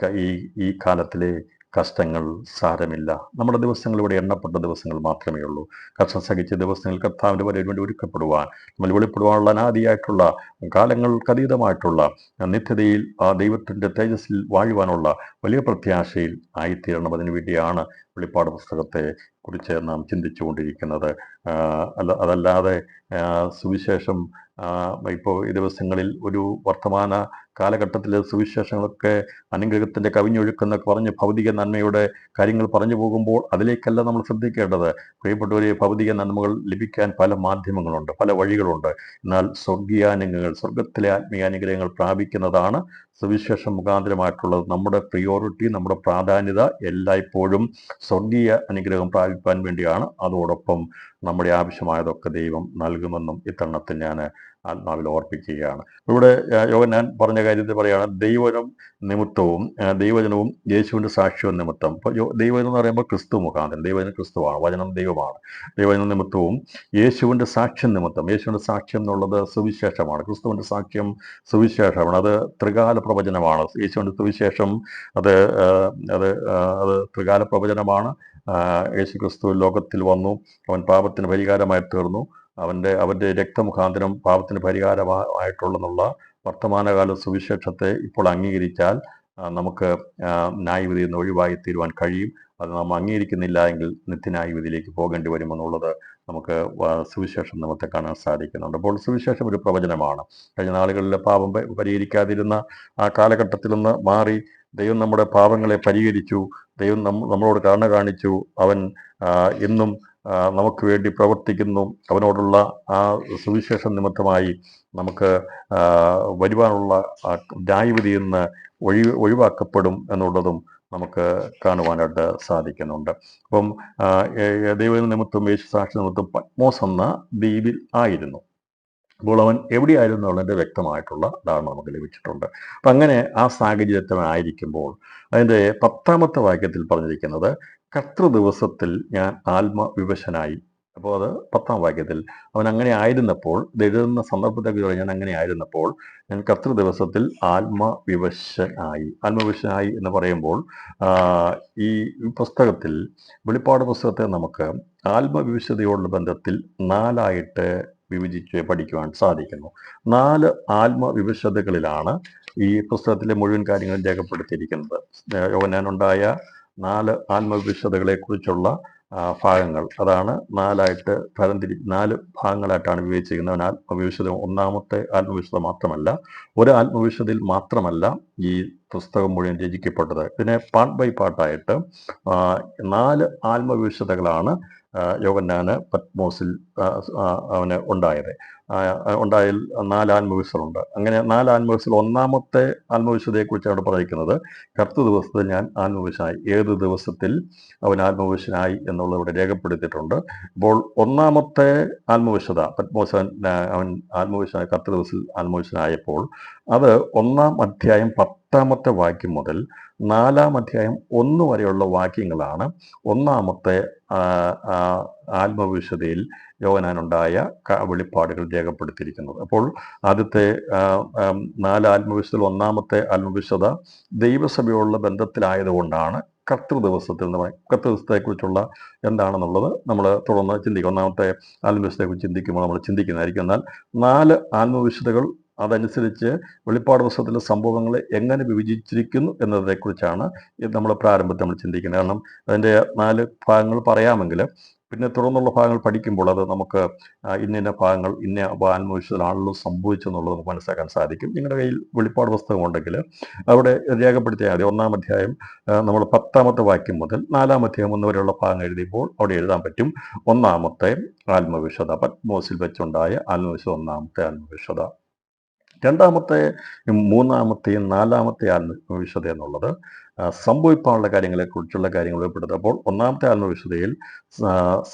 ഈ കാലത്തിലെ കഷ്ടങ്ങൾ സാരമില്ല. നമ്മുടെ ദിവസങ്ങൾ ഇവിടെ എണ്ണപ്പെട്ട ദിവസങ്ങൾ മാത്രമേ ഉള്ളൂ. കഷ്ടം സഹിച്ച ദിവസങ്ങൾ കർത്താവിൻ്റെ വരവിന് വേണ്ടി ഒരുക്കപ്പെടുവാൻ, നമ്മൾ വെളിപ്പെടുവാനുള്ള അനാദിയായിട്ടുള്ള കാലങ്ങൾക്കതീതമായിട്ടുള്ള നിത്യതയിൽ ആ ദൈവത്തിൻ്റെ തേജസ്സിൽ വാഴുവാനുള്ള വലിയ പ്രത്യാശയിൽ ആയിത്തീരണം. അതിനു വേണ്ടിയാണ് വെളിപ്പാട് പുസ്തകത്തെ കുറിച്ച് നാം ചിന്തിച്ചുകൊണ്ടിരിക്കുന്നത്. അതല്ലാതെ സുവിശേഷം ഇപ്പോൾ ഈ ദിവസങ്ങളിൽ ഒരു വർത്തമാന കാലഘട്ടത്തിലെ സുവിശേഷങ്ങളൊക്കെ അനുഗ്രഹത്തിൻ്റെ കവിഞ്ഞൊഴുക്കെന്നൊക്കെ പറഞ്ഞ് ഭൗതിക നന്മയുടെ കാര്യങ്ങൾ പറഞ്ഞു പോകുമ്പോൾ അതിലേക്കല്ല നമ്മൾ ശ്രദ്ധിക്കേണ്ടത്. പ്രിയപ്പെട്ടവരെ, ഭൗതിക നന്മകൾ ലഭിക്കാൻ പല മാധ്യമങ്ങളുണ്ട്, പല വഴികളുണ്ട്. എന്നാൽ സ്വർഗീയാനുഗ്രഹങ്ങൾ, സ്വർഗത്തിലെ ആത്മീയാനുഗ്രഹങ്ങൾ പ്രാപിക്കുന്നതാണ് സുവിശേഷം മുഖാന്തരമായിട്ടുള്ളത്. നമ്മുടെ പ്രിയോറിറ്റി, നമ്മുടെ പ്രാധാന്യത എല്ലായ്പ്പോഴും സ്വർഗീയ അനുഗ്രഹം പ്രാപിക്കാൻ വേണ്ടിയാണ്. അതോടൊപ്പം നമ്മുടെ ആവശ്യമായതൊക്കെ ദൈവം നൽകുമെന്നും ഇത്തരണത്തിൽ ഞാൻ ആത്മാവിൽ ഓർപ്പിക്കുകയാണ്. ഇവിടെ യോഹന്നാൻ പറഞ്ഞ കാര്യത്തിൽ പറയുകയാണ്, ദൈവവചനവും യേശുവിൻ്റെ സാക്ഷ്യവും നിമിത്തം. ഇപ്പോൾ ദൈവവചനം എന്ന് പറയുമ്പോൾ ക്രിസ്തു മുഖാന്തരം, ദൈവവചനം ക്രിസ്തുവാണ്, വചനം ദൈവമാണ്. ദൈവവചന നിമിത്തവും യേശുവിൻ്റെ സാക്ഷ്യം നിമിത്തം. യേശുവിൻ്റെ സാക്ഷ്യം എന്നുള്ളത് സുവിശേഷമാണ്. ക്രിസ്തുവിൻ്റെ സാക്ഷ്യം സുവിശേഷമാണ്. അത് ത്രികാല പ്രവചനമാണ്. യേശുവിൻ്റെ സുവിശേഷം അത് ത്രികാല പ്രവചനമാണ്. യേശു ക്രിസ്തു ലോകത്തിൽ വന്നു, അവൻ പാപത്തിന് പരിഹാരമായി തീർന്നു, അവൻ്റെ രക്തമുഖാന്തരം പാപത്തിന് പരിഹാരമായിട്ടുള്ളെന്നുള്ള വർത്തമാനകാല സുവിശേഷത്തെ ഇപ്പോൾ അംഗീകരിച്ചാൽ നമുക്ക് ന്യായവിധിയിൽ നിന്ന് ഒഴിവായി തീരുവാൻ കഴിയും. അത് നാം അംഗീകരിക്കുന്നില്ല എങ്കിൽ നിത്യന്യായവിധിയിലേക്ക് പോകേണ്ടി വരുമെന്നുള്ളത് നമുക്ക് സുവിശേഷം നമുക്ക് കാണാൻ സാധിക്കുന്നുണ്ട്. അപ്പോൾ സുവിശേഷം ഒരു പ്രവചനമാണ്. കഴിഞ്ഞ നാളുകളിലെ പാപം പരിഹരിക്കാതിരുന്ന ആ കാലഘട്ടത്തിൽ നിന്ന് മാറി ദൈവം നമ്മുടെ പാപങ്ങളെ പരിഹരിച്ചു. ദൈവം നമ്മളോട് കരുണ കാണിച്ചു. അവൻ ഇന്നും നമുക്ക് വേണ്ടി പ്രവർത്തിക്കുന്നു. അവനോടുള്ള ആ സുവിശേഷം നിമിത്തമായി നമുക്ക് വരുവാനുള്ള ന്യായവിധിയിൽ നിന്ന് ഒഴിവാക്കപ്പെടും എന്നുള്ളതും നമുക്ക് കാണുവാനായിട്ട് സാധിക്കുന്നുണ്ട്. അപ്പം ദൈവ നിമിത്തം യേശു സാക്ഷി നിമിത്തം പത്മോസ് എന്ന ദ്വീപിൽ ആയിരുന്നു. അപ്പോൾ അവൻ എവിടെയായിരുന്നു എന്നുള്ളതിൻ്റെ വ്യക്തമായിട്ടുള്ള ധാരണ നമുക്ക് ലഭിച്ചിട്ടുണ്ട്. അപ്പം അങ്ങനെ ആ സാഹചര്യത്തിലായിരിക്കുമ്പോൾ അതിൻ്റെ 10ാമത്തെ വാക്യത്തിൽ പറഞ്ഞിരിക്കുന്നത് കർത്തൃ ദിവസത്തിൽ ഞാൻ ആത്മവിവശനായി. അപ്പോൾ അത് 10ാം വാക്യത്തിൽ അവൻ അങ്ങനെ ആയിരുന്നപ്പോൾ, ഇത് എഴുതുന്ന സന്ദർഭത്തെക്കുറിച്ച് ഞാൻ അങ്ങനെ ആയിരുന്നപ്പോൾ ഞാൻ കർത്തൃ ദിവസത്തിൽ ആത്മവിവശനായി. ആത്മവിവശനായി എന്ന് പറയുമ്പോൾ ഈ പുസ്തകത്തിൽ, വെളിപ്പാട് പുസ്തകത്തെ നമുക്ക് ആത്മവിവശതയോടുള്ള ബന്ധത്തിൽ 4ആയിട്ട് വിഭജിച്ച് പഠിക്കുവാൻ സാധിക്കുന്നു. 4 ആത്മവിവശതകളിലാണ് ഈ പുസ്തകത്തിലെ മുഴുവൻ കാര്യങ്ങളും രേഖപ്പെടുത്തിയിരിക്കുന്നത്. യോഹന്നാനുണ്ടായ 4 ആത്മവിവശതകളെ കുറിച്ചുള്ള ഭാഗങ്ങൾ, അതാണ് 4ആയിട്ട് 4 ഭാഗങ്ങളായിട്ടാണ് വിഭജിച്ചിരിക്കുന്നത്. അവൻ ആത്മവിവശത, ഒന്നാമത്തെ ആത്മവിവശത മാത്രമല്ല, ഒരു ആത്മവിവശതയിൽ മാത്രമല്ല ഈ പുസ്തകം മുഴുവൻ രചിക്കപ്പെട്ടത്. ഇതിനെ പാർട്ട് ബൈ പാർട്ടായിട്ട് 4 ആത്മവിവശതകളാണ് യോഹന്നാന് പത്മോസിൽ അവന് ഉണ്ടായതിൽ 4 ആത്മവിവശതകളുണ്ട്. അങ്ങനെ 4 ആത്മവിവശതകൾ, ഒന്നാമത്തെ ആത്മവിവശതയെക്കുറിച്ച് അവിടെ പറയുന്നത് കർത്തൃ ദിവസത്തിൽ ഞാൻ ആത്മവിവശനായി. ഏത് ദിവസത്തിൽ അവൻ ആത്മവിവശനായി എന്നുള്ളത് ഇവിടെ രേഖപ്പെടുത്തിയിട്ടുണ്ട്. അപ്പോൾ ഒന്നാമത്തെ ആത്മവിവശത, പത്മോസ് അവൻ ആത്മവിവശനായി കർത്തൃ ദിവസത്തിൽ ആത്മവിവശനായപ്പോൾ അത് 1-ാം അധ്യായം 10ാമത്തെ വാക്യം മുതൽ 4-ാം അധ്യായം 1 വരെയുള്ള വാക്യങ്ങളാണ് ഒന്നാമത്തെ ആത്മവിവശതയിൽ യോഹന്നാനുണ്ടായ വെളിപ്പാടുകൾ രേഖപ്പെടുത്തിയിരിക്കുന്നത്. അപ്പോൾ ആദ്യത്തെ 4 ആത്മവിവശതയിൽ ഒന്നാമത്തെ ആത്മവിവശത ദൈവസഭയോടുള്ള ബന്ധത്തിലായതുകൊണ്ടാണ് കർത്തൃ ദിവസത്തിൽ എന്ന് പറയും. കർത്തൃ ദിവസത്തെക്കുറിച്ചുള്ള എന്താണെന്നുള്ളത് നമ്മൾ തുടർന്ന് ചിന്തിക്കും. ഒന്നാമത്തെ ആത്മവിവശതയെക്കുറിച്ച് ചിന്തിക്കുമ്പോൾ നമ്മൾ ചിന്തിക്കുന്നതായിരിക്കും. എന്നാൽ 4 ആത്മവിവശതകൾ അതനുസരിച്ച് വെളിപ്പാട് പുസ്തകത്തിലെ സംഭവങ്ങളെ എങ്ങനെ വിഭജിച്ചിരിക്കുന്നു എന്നതിനെക്കുറിച്ചാണ് നമ്മൾ പ്രാരംഭത്തിൽ നമ്മൾ ചിന്തിക്കുന്നത്. കാരണം അതിൻ്റെ 4 ഭാഗങ്ങൾ പറയാമെങ്കിൽ പിന്നെ തുടർന്നുള്ള ഭാഗങ്ങൾ പഠിക്കുമ്പോൾ അത് നമുക്ക് ഇന്ന ഭാഗങ്ങൾ ഇന്ന ആത്മവിശ്വസിലാണല്ലോ സംഭവിച്ചെന്നുള്ളത് നമുക്ക് മനസ്സിലാക്കാൻ സാധിക്കും. നിങ്ങളുടെ കയ്യിൽ വെളിപ്പാട് പുസ്തകം ഉണ്ടെങ്കിൽ അവിടെ രേഖപ്പെടുത്തിയാൽ മതി. 1-ാം അധ്യായം നമ്മൾ 10ാമത്തെ വാക്യം മുതൽ 4-ാം അധ്യായം 1 വരെയുള്ള ഭാഗം എഴുതിയപ്പോൾ അവിടെ എഴുതാൻ പറ്റും. ഒന്നാമത്തെ ആത്മവിശ്വത, പത്മോസിൽ വെച്ചുണ്ടായ ആത്മവിശ്വത, ഒന്നാമത്തെ ആത്മവിശ്വത. രണ്ടാമത്തെ, 3-ാമത്തെയും 4-ാമത്തെ ആത്മവിശുദ്ധ എന്നുള്ളത് സംഭവിക്കാനുള്ള കാര്യങ്ങളെക്കുറിച്ചുള്ള കാര്യങ്ങൾ വെളിപ്പെടുത്തുക. അപ്പോൾ 1-ാമത്തെ ആത്മവിശുദ്ധയിൽ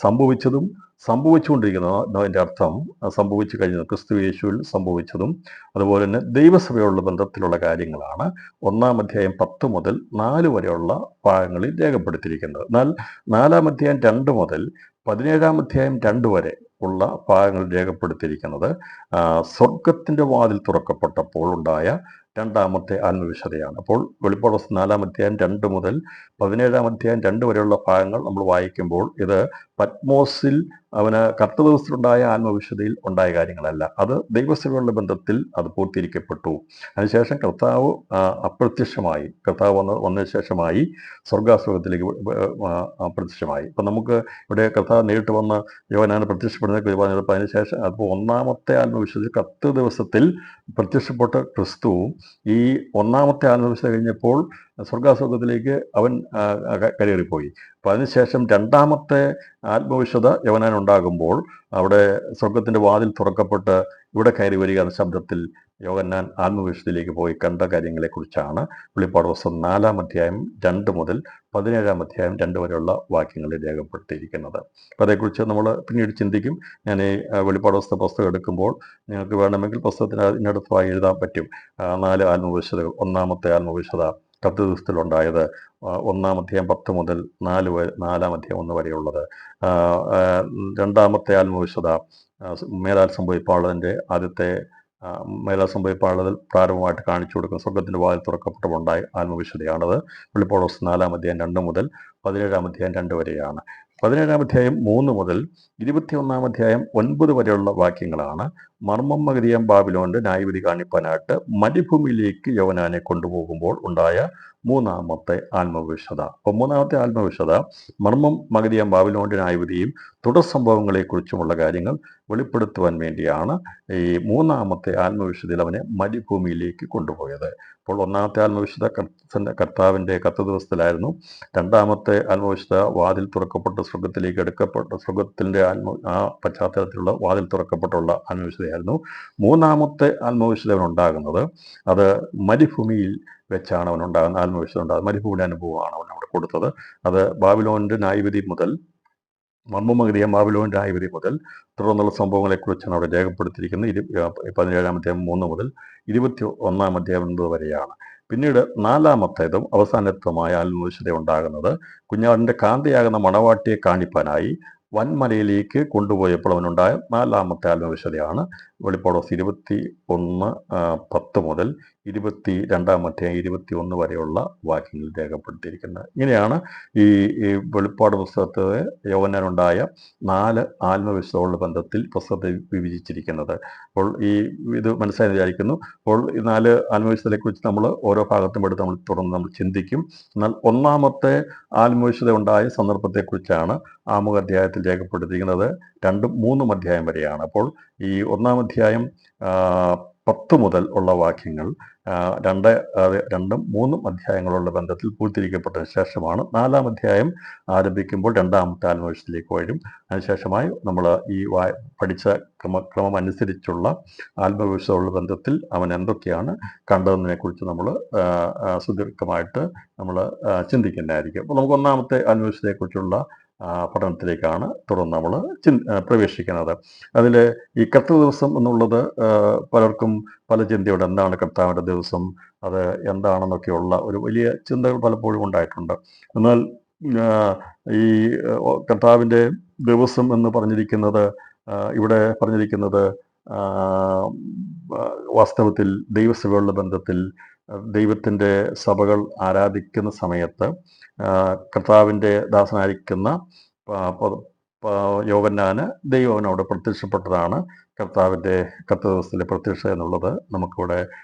സംഭവിച്ചതും സംഭവിച്ചുകൊണ്ടിരിക്കുന്നതിൻ്റെ അർത്ഥം സംഭവിച്ചു കഴിഞ്ഞത് ക്രിസ്തു യേശുവിൽ സംഭവിച്ചതും അതുപോലെ തന്നെ ദൈവസഭയോടുള്ള ബന്ധത്തിലുള്ള കാര്യങ്ങളാണ് 1-ാം അധ്യായം 10 മുതൽ 4 വരെയുള്ള ഭാഗങ്ങളിൽ രേഖപ്പെടുത്തിയിരിക്കുന്നത്. എന്നാൽ 4-ാം അധ്യായം 2 മുതൽ 17-ാം അധ്യായം 2 വരെ ഉള്ള ഭാഗങ്ങൾ രേഖപ്പെടുത്തിയിരിക്കുന്നത് സ്വർഗത്തിൻ്റെ വാതിൽ തുറക്കപ്പെട്ടപ്പോൾ ഉണ്ടായ 2-ാമത്തെ ആത്മവിശുദ്ധയാണ്. അപ്പോൾ വെളിപ്പാട് പുസ്തകം 4-ാം അധ്യായം 2 മുതൽ 17-ാം അധ്യായം 2 വരെയുള്ള ഭാഗങ്ങൾ നമ്മൾ വായിക്കുമ്പോൾ ഇത് പത്മോസിൽ അവന് കർത്തൃ ദിവസത്തിലുണ്ടായ ആത്മവിശുദ്ധയിൽ ഉണ്ടായ കാര്യങ്ങളല്ല, അത് ദൈവസഭയുള്ള ബന്ധത്തിൽ അത് പൂർത്തീകരിക്കപ്പെട്ടു. അതിനുശേഷം കർത്താവ് അപ്രത്യക്ഷമായി, കർത്താവ് വന്നതിന് ശേഷമായി സ്വർഗാസുഖത്തിലേക്ക് അപ്രത്യക്ഷമായി. അപ്പം നമുക്ക് ഇവിടെ കർത്താവ് നേരിട്ട് വന്ന് യോഹന്നാന് പ്രത്യക്ഷപ്പെടുന്ന പറഞ്ഞപ്പോൾ അതിനുശേഷം അപ്പോൾ 1-ാമത്തെ ആത്മവിശുദ്ധി കർത്തൃ ദിവസത്തിൽ പ്രത്യക്ഷപ്പെട്ട ക്രിസ്തു ഈ 1-ാമത്തെ ആത്മവിശുദ്ധ കഴിഞ്ഞപ്പോൾ സ്വർഗാസുഖത്തിലേക്ക് അവൻ കയറിപ്പോയി. അപ്പോൾ അതിനുശേഷം 2-ാമത്തെ ആത്മവിശുദ്ധ യോഹന്നാൻ ഉണ്ടാകുമ്പോൾ അവിടെ സ്വർഗത്തിൻ്റെ വാതിൽ തുറക്കപ്പെട്ട് ഇവിടെ കയറി വരിക എന്ന ശബ്ദത്തിൽ യോഹന്നാൻ ആത്മവിശുദ്ധിയിലേക്ക് പോയി കണ്ട കാര്യങ്ങളെക്കുറിച്ചാണ് വെളിപ്പാട് പുസ്തകം 4-ാം അധ്യായം 2 മുതൽ 17-ാം അധ്യായം 2 വരെയുള്ള വാക്യങ്ങളിൽ രേഖപ്പെടുത്തിയിരിക്കുന്നത്. അപ്പോൾ അതേക്കുറിച്ച് നമ്മൾ പിന്നീട് ചിന്തിക്കും. ഞാൻ ഈ വെളിപ്പാട് പുസ്തകം എടുക്കുമ്പോൾ നിങ്ങൾക്ക് വേണമെങ്കിൽ പുസ്തകത്തിന് ഇതിനടുത്തായി എഴുതാൻ പറ്റും. 4 ആത്മവിശുദ്ധകൾ. 1-ാമത്തെ ആത്മവിശുദ്ധ കർത്തൃ ദിവസത്തിലുണ്ടായത് 1-ാം അധ്യായം 10 മുതൽ 4-ാം അധ്യായം 1 വരെയുള്ളത്. 2-ാമത്തെ ആത്മവിശുദ്ധ മേലാൽ സംഭവിപ്പാളതിൻ്റെ ആദ്യത്തെ മേലാൽ സംഭവിപ്പാളതിൽ പ്രാരംഭമായിട്ട് കാണിച്ചു കൊടുക്കുന്ന സ്വർഗത്തിൻ്റെ വാതിൽ തുറക്കപ്പെട്ടവുണ്ടായ ആത്മവിശുദ്ധയാണത്. വെളിപ്പാട് പുസ്തകം 4-ാം അധ്യായം 2 മുതൽ 17-ാം അധ്യായം 2 വരെയാണ്. 17-ാം അധ്യായം 3 മുതൽ 21-ാം അധ്യായം 9 വരെയുള്ള വാക്യങ്ങളാണ് മർമ്മം മകതിയാം ബാബിലോണിന്റെ ന്യായവിധി കാണിപ്പാനായിട്ട് മരുഭൂമിയിലേക്ക് യോഹന്നാനെ കൊണ്ടുപോകുമ്പോൾ ഉണ്ടായ 3-ാമത്തെ ആത്മവിശുദ്ധ. അപ്പോൾ 3-ാമത്തെ ആത്മവിശുദ്ധ മർമ്മം മകതിയാം ബാബിലോണിന്റെ ന്യായവിധിയും തുടർ സംഭവങ്ങളെക്കുറിച്ചുമുള്ള കാര്യങ്ങൾ വെളിപ്പെടുത്തുവാൻ വേണ്ടിയാണ് ഈ 3-ാമത്തെ ആത്മവിശുദ്ധയിൽ അവനെ മരുഭൂമിയിലേക്ക് കൊണ്ടുപോയത്. അപ്പോൾ 1-ാമത്തെ ആത്മവിശുദ്ധ കർത്താവിൻ്റെ കർത്തൃ ദിവസത്തിലായിരുന്നു. 2-ാമത്തെ ആത്മവിശുദ്ധ വാതിൽ തുറക്കപ്പെട്ട് സ്വർഗത്തിലേക്ക് എടുക്കപ്പെട്ട സ്വർഗത്തിൻ്റെ ആ പശ്ചാത്തലത്തിലുള്ള വാതിൽ തുറക്കപ്പെട്ടുള്ള ആത്മവിശുദ്ധ ആത്മവിശുദ്ധയായിരുന്നു. മൂന്നാമത്തെ ആത്മവിശുദ്ധ അവനുണ്ടാകുന്നത് അത് മരുഭൂമിയിൽ വെച്ചാണ് അവനുണ്ടാകുന്ന ആത്മവിശുദ്ധ ഉണ്ടാകുന്നത്. മരുഭൂമിയുടെ അനുഭവമാണ് അവൻ അവിടെ കൊടുത്തത്. അത് ബാബിലോണിൻ്റെ ന്യായവിധി മുതൽ മർമ്മമഗതിയ ബാബിലോണിൻ്റെ ന്യായവിധി മുതൽ തുടർന്നുള്ള സംഭവങ്ങളെക്കുറിച്ചാണ് അവിടെ രേഖപ്പെടുത്തിയിരിക്കുന്നത്. 17-ാം അധ്യായം 3 മുതൽ 21-ാം അധ്യായം 9 വരെയാണ്. പിന്നീട് നാലാമത്തേതും അവസാനത്തുമായ ആത്മവിശുദ്ധ ഉണ്ടാകുന്നത് കുഞ്ഞാടിൻ്റെ കാന്തയാകുന്ന മണവാട്ടിയെ കാണിപ്പാനായി വൻമലയിലേക്ക് കൊണ്ടുപോയപ്പോൾ അവനുണ്ടായ നാലാമത്തെ ആത്മവിശുദ്ധയാണ് വെളിപ്പാട് 21:10 മുതൽ 22-ാം അധ്യായം 21 വരെയുള്ള വാക്യങ്ങളിൽ രേഖപ്പെടുത്തിയിരിക്കുന്നത്. ഇങ്ങനെയാണ് ഈ വെളിപ്പാട് പുസ്തകത്തെ യോഹന്നാനുണ്ടായ 4 ആത്മവിശുദ്ധങ്ങളുടെ ബന്ധത്തിൽ പുസ്തകത്തെ വിഭജിച്ചിരിക്കുന്നത്. അപ്പോൾ ഇത് മനസ്സിലായി വിചാരിക്കുന്നു. അപ്പോൾ ഈ 4 ആത്മവിശുദ്ധതയെക്കുറിച്ച് നമ്മൾ ഓരോ ഭാഗത്തും എടുത്ത് നമ്മൾ തുടർന്ന് നമ്മൾ ചിന്തിക്കും. എന്നാൽ ഒന്നാമത്തെ ആത്മവിശുദ്ധ ഉണ്ടായ സന്ദർഭത്തെക്കുറിച്ചാണ് ആമുഖ അധ്യായത്തിൽ രേഖപ്പെടുത്തിയിരിക്കുന്നത്. 2-3 അധ്യായം വരെയാണ്. അപ്പോൾ ഈ 1-ാം അധ്യായം 10 മുതൽ ഉള്ള വാക്യങ്ങൾ 2-3 അധ്യായങ്ങളുള്ള ബന്ധത്തിൽ പൂർത്തീകരിക്കപ്പെട്ടതിന് ശേഷമാണ് 4-ാം അധ്യായം ആരംഭിക്കുമ്പോൾ 2-ാമത്തെ ആത്മവിശുദ്ധയിലേക്ക് വരും. അതിനുശേഷമായി നമ്മൾ ഈ പഠിച്ച ക്രമം അനുസരിച്ചുള്ള ആത്മവിശുദ്ധമുള്ള ബന്ധത്തിൽ അവൻ എന്തൊക്കെയാണ് കണ്ടതിനെക്കുറിച്ച് നമ്മൾ സുദീർഘമായിട്ട് നമ്മൾ ചിന്തിക്കുന്നതായിരിക്കും. അപ്പോൾ നമുക്ക് 1-ാമത്തെ ആത്മവിശുദ്ധയെക്കുറിച്ചുള്ള പഠനത്തിലേക്കാണ് തുടർന്ന് നമ്മൾ പ്രവേശിക്കുന്നത്. അതിൽ ഈ കർത്തൃ ദിവസം എന്നുള്ളത് പലർക്കും പല ചിന്തയുണ്ട്. എന്താണ് കർത്താവിൻ്റെ ദിവസം, അത് എന്താണെന്നൊക്കെയുള്ള ഒരു വലിയ ചിന്തകൾ പലപ്പോഴും ഉണ്ടായിട്ടുണ്ട്. എന്നാൽ ഈ കർത്താവിൻ്റെ ദിവസം എന്ന് പറഞ്ഞിരിക്കുന്നത് ഇവിടെ പറഞ്ഞിരിക്കുന്നത് വാസ്തവത്തിൽ ദൈവസഭയുള്ള ബന്ധത്തിൽ ദൈവത്തിൻ്റെ സഭകൾ ആരാധിക്കുന്ന സമയത്ത് കർത്താവിൻ്റെ ദാസനായിരിക്കുന്ന യോഹന്നാന് ദൈവം അവനവിടെ പ്രത്യക്ഷപ്പെട്ടതാണ് കർത്താവിൻ്റെ കർത്തൃദിവസത്തിലെ പ്രത്യക്ഷ എന്നുള്ളത് നമുക്കിവിടെ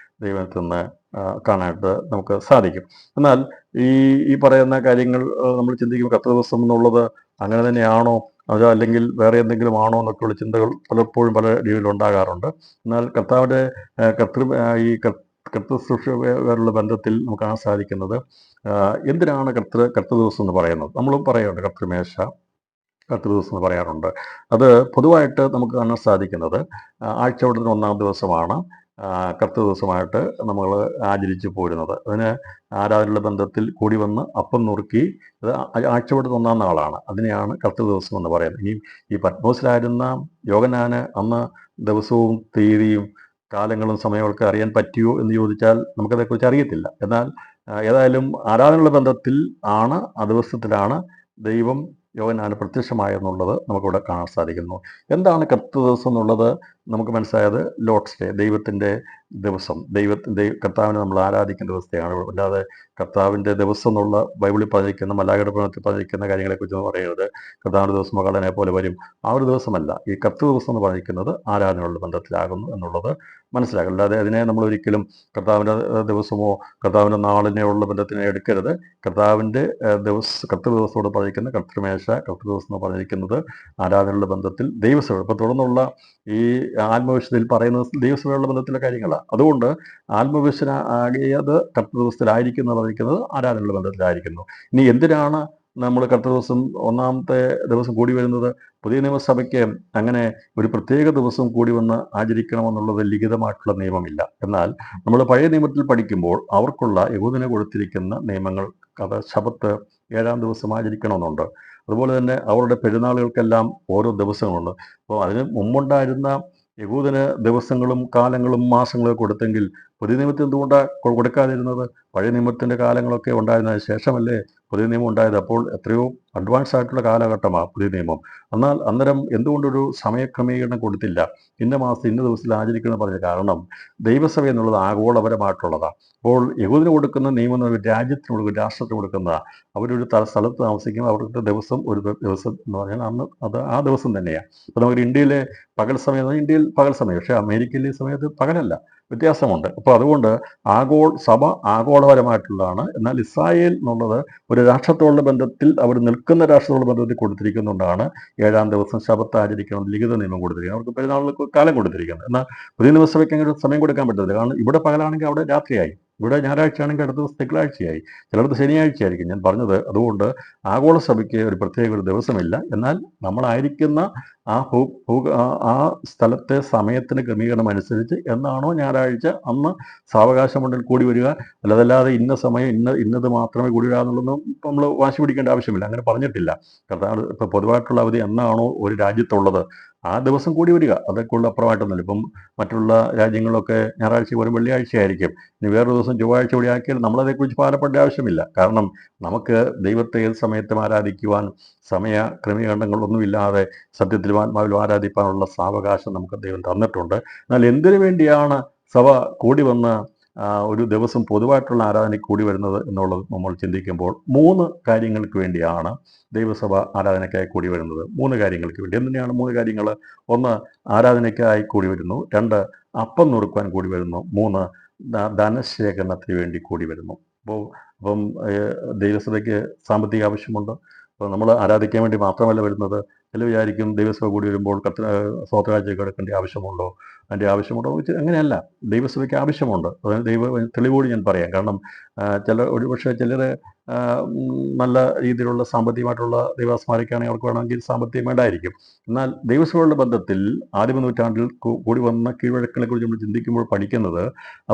ദൈവത്തിൽ നിന്ന് കാണാനായിട്ട് നമുക്ക് സാധിക്കും. എന്നാൽ ഈ പറയുന്ന കാര്യങ്ങൾ നമ്മൾ ചിന്തിക്കുമ്പോൾ കർത്തൃദിവസം എന്നുള്ളത് അങ്ങനെ തന്നെയാണോ, അത് അല്ലെങ്കിൽ വേറെ എന്തെങ്കിലും ആണോ എന്നൊക്കെയുള്ള ചിന്തകൾ പലപ്പോഴും പല രീതിയിൽ ഉണ്ടാകാറുണ്ട്. എന്നാൽ കർത്താവിൻ്റെ ഈ കർത്തൃശുശ്രൂഷയുള്ള ബന്ധത്തിൽ നമുക്ക് കാണാൻ സാധിക്കുന്നത് എന്തിനാണ് കർത്തൃദിവസം എന്ന് പറയുന്നത്. നമ്മളും പറയാറുണ്ട് കർത്തൃമേശ, കർത്തൃദിവസം എന്ന് പറയാറുണ്ട്. അത് പൊതുവായിട്ട് നമുക്ക് കാണാൻ സാധിക്കുന്നത് ആഴ്ചവട്ടത്തിന് 1-ാം ദിവസമാണ് കർത്തൃദിവസമായിട്ട് നമ്മൾ ആചരിച്ചു പോരുന്നത്. അതിന് ആരാധനയുള്ള ബന്ധത്തിൽ കൂടി വന്ന് അപ്പം നുറുക്കി അത് ആഴ്ചവട്ടത്തിന് 1-ാം നാളാണ്. അതിനെയാണ് കർത്തൃദിവസം എന്ന് പറയുന്നത്. ഈ പത്മോസിലായിരുന്ന യോഹന്നാന് അന്ന് ദിവസവും തീയതിയും കാലങ്ങളും സമയമൊക്കെ അറിയാൻ പറ്റിയോ എന്ന് ചോദിച്ചാൽ നമുക്കതേക്കുറിച്ച് അറിയത്തില്ല. എന്നാൽ ഏതായാലും ആരാധനയുള്ള ബന്ധത്തിൽ ആണ്, ആ ദിവസത്തിലാണ് ദൈവം യോഹന്നാന് പ്രത്യക്ഷമായെന്നുള്ളത് നമുക്കിവിടെ കാണാൻ സാധിക്കുന്നു. എന്താണ് കർത്തൃദിവസം എന്നുള്ളത് നമുക്ക് മനസ്സിലായത് ലോർഡ്സ് ഡേ, ദൈവത്തിൻ്റെ ദിവസം, കർത്താവിനെ നമ്മൾ ആരാധിക്കുന്ന ദിവസത്തെയാണ്. അല്ലാതെ കർത്താവിൻ്റെ ദിവസം എന്നുള്ള ബൈബിളിൽ പറഞ്ഞിരിക്കുന്ന മലാഖയുടെ പുസ്തകത്തിൽ പറഞ്ഞിരിക്കുന്ന കാര്യങ്ങളെക്കുറിച്ച് പറയുന്നത് കർത്താവിൻ്റെ ദിവസം മകളനെ പോലെ വരും, ആ ഒരു ദിവസമല്ല. ഈ കർത്തൃദിവസം എന്ന് പറഞ്ഞിരിക്കുന്നത് ആരാധനയുള്ള ബന്ധത്തിലാകുന്നു എന്നുള്ളത് മനസ്സിലാക്കുക. അല്ലാതെ അതിനെ നമ്മൾ ഒരിക്കലും കർത്താവിൻ്റെ ദിവസമോ കർത്താവിൻ്റെ നാളിനെയുള്ള ബന്ധത്തിനെ എടുക്കരുത്. കർത്താവിൻ്റെ കർത്തൃദിവസത്തോട് പറഞ്ഞിരിക്കുന്ന കർത്തൃമേശ, കർത്തൃദിവസം എന്ന് പറഞ്ഞിരിക്കുന്നത് ആരാധനയുള്ള ബന്ധത്തിൽ ദൈവസഭ. ഇപ്പോൾ തുടർന്നുള്ള ഈ ആത്മവിശുദ്ധയിൽ പറയുന്നത് ദൈവസഭയുള്ള ബന്ധത്തിലെ കാര്യങ്ങളാണ്. അതുകൊണ്ട് ആത്മവിശുദ്ധ ആകിയത് കർത്തൃദിവസത്തിലായിരിക്കും എന്ന് പറഞ്ഞിരിക്കുന്നത് ആരാധനയുള്ള ബന്ധത്തിലായിരിക്കുന്നു. ഇനി എന്തിനാണ് നമ്മൾ കർത്തൃദിവസം 1-ാമത്തെ ദിവസം കൂടി വരുന്നത്? പുതിയ നിയമസഭയ്ക്ക് അങ്ങനെ ഒരു പ്രത്യേക ദിവസം കൂടി വന്ന് ആചരിക്കണമെന്നുള്ളത് ലിഖിതമായിട്ടുള്ള നിയമമില്ല. എന്നാൽ നമ്മൾ പഴയ നിയമത്തിൽ പഠിക്കുമ്പോൾ അവർക്കുള്ള യഹൂദന് കൊടുത്തിരിക്കുന്ന നിയമങ്ങൾ, അത് ശബത്ത് 7-ാം ദിവസം ആചരിക്കണമെന്നുണ്ട്. അതുപോലെ തന്നെ അവരുടെ പെരുന്നാളുകൾക്കെല്ലാം ഓരോ ദിവസങ്ങളുണ്ട്. അപ്പോൾ അതിന് മുമ്പുണ്ടായിരുന്ന യഹൂദന് ദിവസങ്ങളും കാലങ്ങളും മാസങ്ങളും കൊടുത്തെങ്കിൽ പുതിയ നിയമത്തിൽ എന്തുകൊണ്ടാണ് കൊടുക്കാതിരുന്നത്? പഴയ നിയമത്തിൻ്റെ കാലങ്ങളൊക്കെ ഉണ്ടായിരുന്നതിന് ശേഷമല്ലേ പുതിയ നിയമം ഉണ്ടായത്. അപ്പോൾ എത്രയോ അഡ്വാൻസ് ആയിട്ടുള്ള കാലഘട്ടമാണ് പുതിയ നിയമം. എന്നാൽ അന്നേരം എന്തുകൊണ്ടൊരു സമയക്രമീകരണം കൊടുത്തില്ല? ഇന്ന മാസം ഇന്ന ദിവസത്തിൽ ആചരിക്കണം പറഞ്ഞ കാരണം ദൈവസഭ എന്നുള്ളത് ആഗോളപരമായിട്ടുള്ളതാണ്. അപ്പോൾ യഹൂദന് കൊടുക്കുന്ന നിയമം എന്ന് രാജ്യത്തിന് കൊടുക്കുന്ന, രാഷ്ട്രത്തിന് കൊടുക്കുന്നതാണ്. അവരൊരു സ്ഥലത്ത് താമസിക്കുമ്പോൾ അവർക്ക് ദിവസം ഒരു ദിവസം എന്ന് പറഞ്ഞാൽ അന്ന് അത് ആ ദിവസം തന്നെയാണ്. ഇപ്പോൾ നമുക്ക് ഇന്ത്യയിലെ പകൽ സമയം, ഇന്ത്യയിൽ പകൽ സമയം, പക്ഷേ അമേരിക്കയിലെ സമയത്ത് പകലല്ല, വ്യത്യാസമുണ്ട്. അപ്പോൾ അതുകൊണ്ട് സഭ ആഗോളപരമായിട്ടുള്ളതാണ്. എന്നാൽ ഇസ്രായേൽ എന്നുള്ളത് ഒരു രാഷ്ട്രത്തോടുള്ള ബന്ധത്തിൽ, അവർ നിൽക്കുന്ന രാഷ്ട്രത്തോടുള്ള ബന്ധത്തിൽ കൊടുത്തിരിക്കുന്നതുകൊണ്ടാണ് 7-ാം ദിവസം ശബത്ത് ആചരിക്കണം ലിഖിത നിയമം കൊടുത്തിരിക്കുന്നത്. അവർക്ക് പെരുന്നാളുകൾക്ക് കാലം കൊടുത്തിരിക്കുന്നത്. എന്നാൽ പുതിയ നിയമസഭയ്ക്ക് അങ്ങനെ സമയം കൊടുക്കാൻ പറ്റത്തില്ല. കാരണം ഇവിടെ പകലാണെങ്കിൽ അവിടെ രാത്രിയായി, ഇവിടെ ഞായറാഴ്ച ആണെങ്കിൽ അടുത്ത ദിവസം തിങ്കളാഴ്ചയായി, ചിലടത്ത് ശനിയാഴ്ച ആയിരിക്കും. ഞാൻ പറഞ്ഞത് അതുകൊണ്ട് ആഗോള സഭയ്ക്ക് ഒരു പ്രത്യേക ഒരു ദിവസമില്ല. എന്നാൽ നമ്മളായിരിക്കുന്ന ആ സ്ഥലത്തെ സമയത്തിന് ക്രമീകരണം അനുസരിച്ച് എന്നാണോ ഞായറാഴ്ച അന്ന് സാവകാശമുണ്ടെങ്കിൽ കൂടി വരിക. അല്ലാതെ ഇന്ന സമയം ഇന്നത് മാത്രമേ കൂടി വരിക എന്നുള്ളതൊന്നും നമ്മൾ വാശി പിടിക്കേണ്ട ആവശ്യമില്ല. അങ്ങനെ പറഞ്ഞിട്ടില്ല. കർത്താവ് ഇപ്പോൾ പൊതുവായിട്ടുള്ള അവധി എന്നാണോ ഒരു രാജ്യത്തുള്ളത് ആ ദിവസം കൂടി വരിക. അതൊക്കെയുള്ള അപ്പുറമായിട്ടൊന്നുമില്ല. ഇപ്പം മറ്റുള്ള രാജ്യങ്ങളിലൊക്കെ ഞായറാഴ്ച പോലും വെള്ളിയാഴ്ച ആയിരിക്കും. ഇനി വേറൊരു ദിവസം ചൊവ്വാഴ്ച കൂടി ആക്കിയാൽ നമ്മളതേക്കുറിച്ച് ഭാരപ്പെടേണ്ട ആവശ്യമില്ല. കാരണം നമുക്ക് ദൈവത്തെ ഏത് സമയത്തും ആരാധിക്കുവാൻ സമയ ക്രമീകരണങ്ങളൊന്നുമില്ലാതെ സത്യത്തിലും ആത്മാവിലും ആരാധിക്കാനുള്ള സാവകാശം നമുക്ക് ദൈവം തന്നിട്ടുണ്ട്. എന്നാൽ എന്തിനു വേണ്ടിയാണ് സഭ കൂടി വന്ന് ഒരു ദിവസം പൊതുവായിട്ടുള്ള ആരാധനയ്ക്ക് കൂടി വരുന്നത് എന്നുള്ളത് നമ്മൾ ചിന്തിക്കുമ്പോൾ 3 കാര്യങ്ങൾക്ക് വേണ്ടിയാണ് ദൈവസഭ ആരാധനയ്ക്കായി കൂടി വരുന്നത്. 3 കാര്യങ്ങൾക്ക് വേണ്ടി. എന്തിനാണ് 3 കാര്യങ്ങൾ? 1 ആരാധനയ്ക്കായി കൂടി വരുന്നു. 2 അപ്പം നുറുക്കുവാൻ കൂടി വരുന്നു. 3 ധനശേഖരണത്തിന് വേണ്ടി കൂടി വരുന്നു. അപ്പം ദൈവസഭയ്ക്ക് സാമ്പത്തിക ആവശ്യമുണ്ട്. അപ്പോൾ നമ്മൾ ആരാധിക്കാൻ വേണ്ടി മാത്രമല്ല വരുന്നത്. ചില വിചാരിക്കും ദൈവസഭ കൂടി വരുമ്പോൾ സ്വോത്രകാഴ്ചയ്ക്ക് കിടക്കേണ്ട ആവശ്യമുണ്ടോ, അതിൻ്റെ ആവശ്യമുണ്ടോ? അങ്ങനെയല്ല. ദൈവസഭയ്ക്ക് ആവശ്യമുണ്ട്. അതായത് തെളിവോട് ഞാൻ പറയാം. കാരണം ഒരുപക്ഷെ ചിലർ നല്ല രീതിയിലുള്ള സാമ്പത്തികമായിട്ടുള്ള ദൈവസ്മാരൊക്കെയാണെങ്കിൽ അവർക്ക് വേണമെങ്കിൽ സാമ്പത്തികം വേണ്ടായിരിക്കും. എന്നാൽ ദൈവസഭകളുടെ ബന്ധത്തിൽ ആദിമ നൂറ്റാണ്ടിൽ കൂടി വന്ന കീഴ്വഴക്കങ്ങളെ കുറിച്ച് നമ്മൾ ചിന്തിക്കുമ്പോൾ പഠിക്കുന്നത്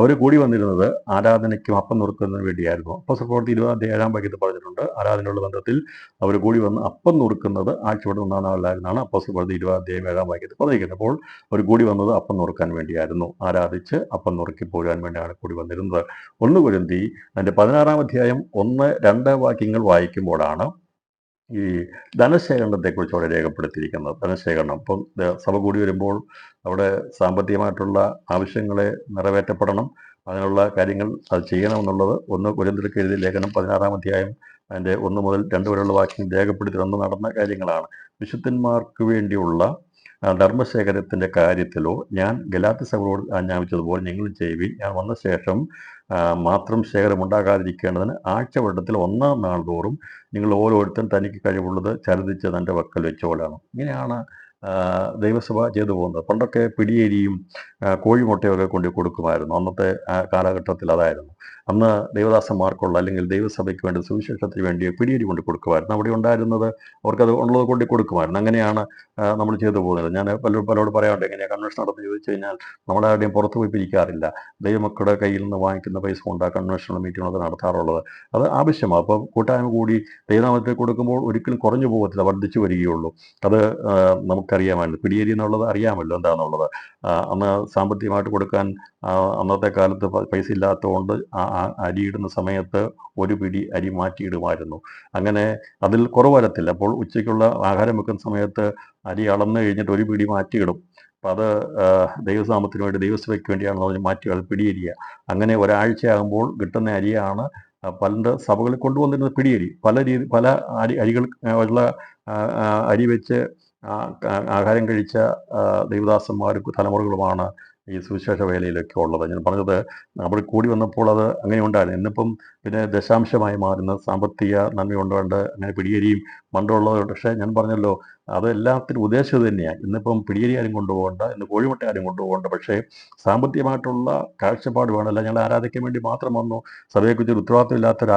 അവർ കൂടി വന്നിരുന്നത് ആരാധനയ്ക്കും അപ്പം നുറുക്കുന്നതിന് വേണ്ടിയായിരുന്നു. അപ്പോസ്തല പ്രവൃത്തി 27 വാക്യത്തിൽ പറഞ്ഞിട്ടുണ്ട്, ആരാധനയുള്ള ബന്ധത്തിൽ അവർ കൂടി വന്ന് അപ്പം നുറുക്കുന്നത് ആഴ്ചയുടെ 1-ാം നാളിലായിരുന്നാണ് അപ്പോസ്തല പ്രവൃത്തി 27 വാക്യത്തിൽ പറഞ്ഞിരിക്കുന്നത്. അപ്പോൾ അവർ കൂടി വന്നത് അപ്പം നുറുക്കാൻ വേണ്ടിയായിരുന്നു. ആരാധിച്ച് അപ്പം നുറുക്കി പോരാൻ വേണ്ടിയാണ് കൂടി വന്നിരുന്നത്. 1 കൊരിന്തി അതിൻ്റെ 16-ാം അധ്യായം 1-2 വാക്യങ്ങൾ വായിക്കുമ്പോഴാണ് ഈ ധനശേഖരണത്തെക്കുറിച്ച് അവിടെ രേഖപ്പെടുത്തിയിരിക്കുന്നത്. ധനശേഖരണം ഇപ്പം സഭ കൂടി വരുമ്പോൾ അവിടെ സാമ്പത്തികമായിട്ടുള്ള ആവശ്യങ്ങളെ നിറവേറ്റപ്പെടണം. അതിനുള്ള കാര്യങ്ങൾ അത് ചെയ്യണമെന്നുള്ളത് 1 കൊരിന്ത്യർക്ക് എഴുതിയ ലേഖനം 16-ാം അധ്യായം അതിൻ്റെ 1 മുതൽ 2 വരെയുള്ള വാക്യം രേഖപ്പെടുത്തി നടന്ന കാര്യങ്ങളാണ്. വിശുദ്ധന്മാർക്ക് വേണ്ടിയുള്ള ധർമ്മശേഖരത്തിൻ്റെ കാര്യത്തിലോ ഞാൻ ഗലാത്യ സഭയോട് ആജ്ഞാപിച്ചതുപോലെ നിങ്ങളും ചെയ്യുവിൻ. ഞാൻ വന്ന ശേഷം മാത്രം ശേഖരം ഉണ്ടാകാതിരിക്കേണ്ടതിന് ആഴ്ചവട്ടത്തിൽ 1-ാം നാൾ തോറും നിങ്ങൾ ഓരോരുത്തരും തനിക്ക് കഴിവുള്ളത് ചരിതിച്ച് തൻ്റെ വക്കൽ വെച്ചോലാണ്. ഇങ്ങനെയാണ് ദൈവസഭ ചെയ്തു പോകുന്നത്. പണ്ടൊക്കെ പിടിയേരിയും കോഴിമുട്ടയൊക്കെ കൊണ്ട് കൊടുക്കുമായിരുന്നു. അന്നത്തെ കാലഘട്ടത്തിൽ അതായിരുന്നു. അന്ന് ദൈവദാസന്മാർക്കുള്ള അല്ലെങ്കിൽ ദൈവസഭയ്ക്ക് വേണ്ടി സുവിശേഷത്തിന് വേണ്ടി പിടിയേരി കൊണ്ട് കൊടുക്കുമായിരുന്നു. അവിടെ ഉണ്ടായിരുന്നത് അവർക്കത് ഉള്ളത് കൊണ്ട് കൊടുക്കുമായിരുന്നു. അങ്ങനെയാണ് നമ്മൾ ചെയ്തു പോകുന്നത്. ഞാൻ പലരോട് പറയാറുണ്ട്, എങ്ങനെയാണ് കൺവെൻഷൻ നടത്തുന്നത് ചോദിച്ചു കഴിഞ്ഞാൽ നമ്മളാരുടെയും പുറത്ത് പോയി പിരിക്കാറില്ല. ദൈവമക്കളുടെ കയ്യിൽ നിന്ന് വാങ്ങിക്കുന്ന പൈസ കൊണ്ടാണ് കൺവെൻഷണൽ മീറ്റിങ്ങുകളൊക്കെ നടത്താറുള്ളത്. അത് ആവശ്യമാണ്. അപ്പം കൂട്ടായ്മ കൂടി ദൈവനാമത്തിൽ കൊടുക്കുമ്പോൾ ഒരിക്കലും കുറഞ്ഞു പോകത്തില്ല, വർദ്ധിച്ചു വരികയുള്ളൂ. അത് നമുക്കറിയാമല്ലോ. പിടിയേരി എന്നുള്ളത് അറിയാമല്ലോ എന്താണെന്നുള്ളത്. അന്ന് സാമ്പത്തികമായിട്ട് കൊടുക്കാൻ അന്നത്തെ കാലത്ത് പൈസ ഇല്ലാത്തതുകൊണ്ട് അരിയിടുന്ന സമയത്ത് ഒരു പിടി അരി മാറ്റിയിടുമായിരുന്നു. അങ്ങനെ അതിൽ കുറവ് വരത്തില്ല. അപ്പോൾ ഉച്ചയ്ക്കുള്ള ആഹാരം വെക്കുന്ന സമയത്ത് അരി അളന്ന് കഴിഞ്ഞിട്ട് ഒരു പിടി മാറ്റിയിടും. അപ്പം അത് ദൈവനാമത്തിന് വേണ്ടി ദൈവസഭയ്ക്ക് വേണ്ടിയാണ് പറഞ്ഞ് മാറ്റി അത് പിടിയരിയ. അങ്ങനെ ഒരാഴ്ചയാകുമ്പോൾ കിട്ടുന്ന അരിയാണ് പല സഭകളിൽ കൊണ്ടുവന്നിരുന്നത് പിടിയരി. പല അരികൾ ഉള്ള അരി വെച്ച് ആഹാരം കഴിച്ച ദൈവദാസന്മാരും തലമുറകളുമാണ് ഈ സുവിശേഷ വേലയിലൊക്കെ ഉള്ളത്. ഞാൻ പറഞ്ഞത് നമ്മൾ കൂടി വന്നപ്പോൾ അത് അങ്ങനെ ഉണ്ടായിരുന്നു. ഇന്നിപ്പം പിന്നെ ദശാംശമായി മാറുന്ന സാമ്പത്തിക നന്മ കൊണ്ടുകൊണ്ട് അങ്ങനെ പിടിയരിയും മണ്ടുള്ളത്. പക്ഷേ ഞാൻ പറഞ്ഞല്ലോ, അത് എല്ലാത്തിനും ഉദ്ദേശം തന്നെയാണ്. ഇന്നിപ്പം പിടിയരി ആരും കൊണ്ടുപോകണ്ട, ഇന്ന് കോഴിമുട്ട ആരും കൊണ്ടുപോകണ്ട. പക്ഷേ സാമ്പത്തികമായിട്ടുള്ള കാഴ്ചപ്പാട് വേണമല്ല. ഞങ്ങൾ ആരാധിക്കാൻ വേണ്ടി മാത്രം വന്നു, സഭയെക്കുറിച്ച് ഉത്തരവാദിത്തമില്ലാത്തൊരു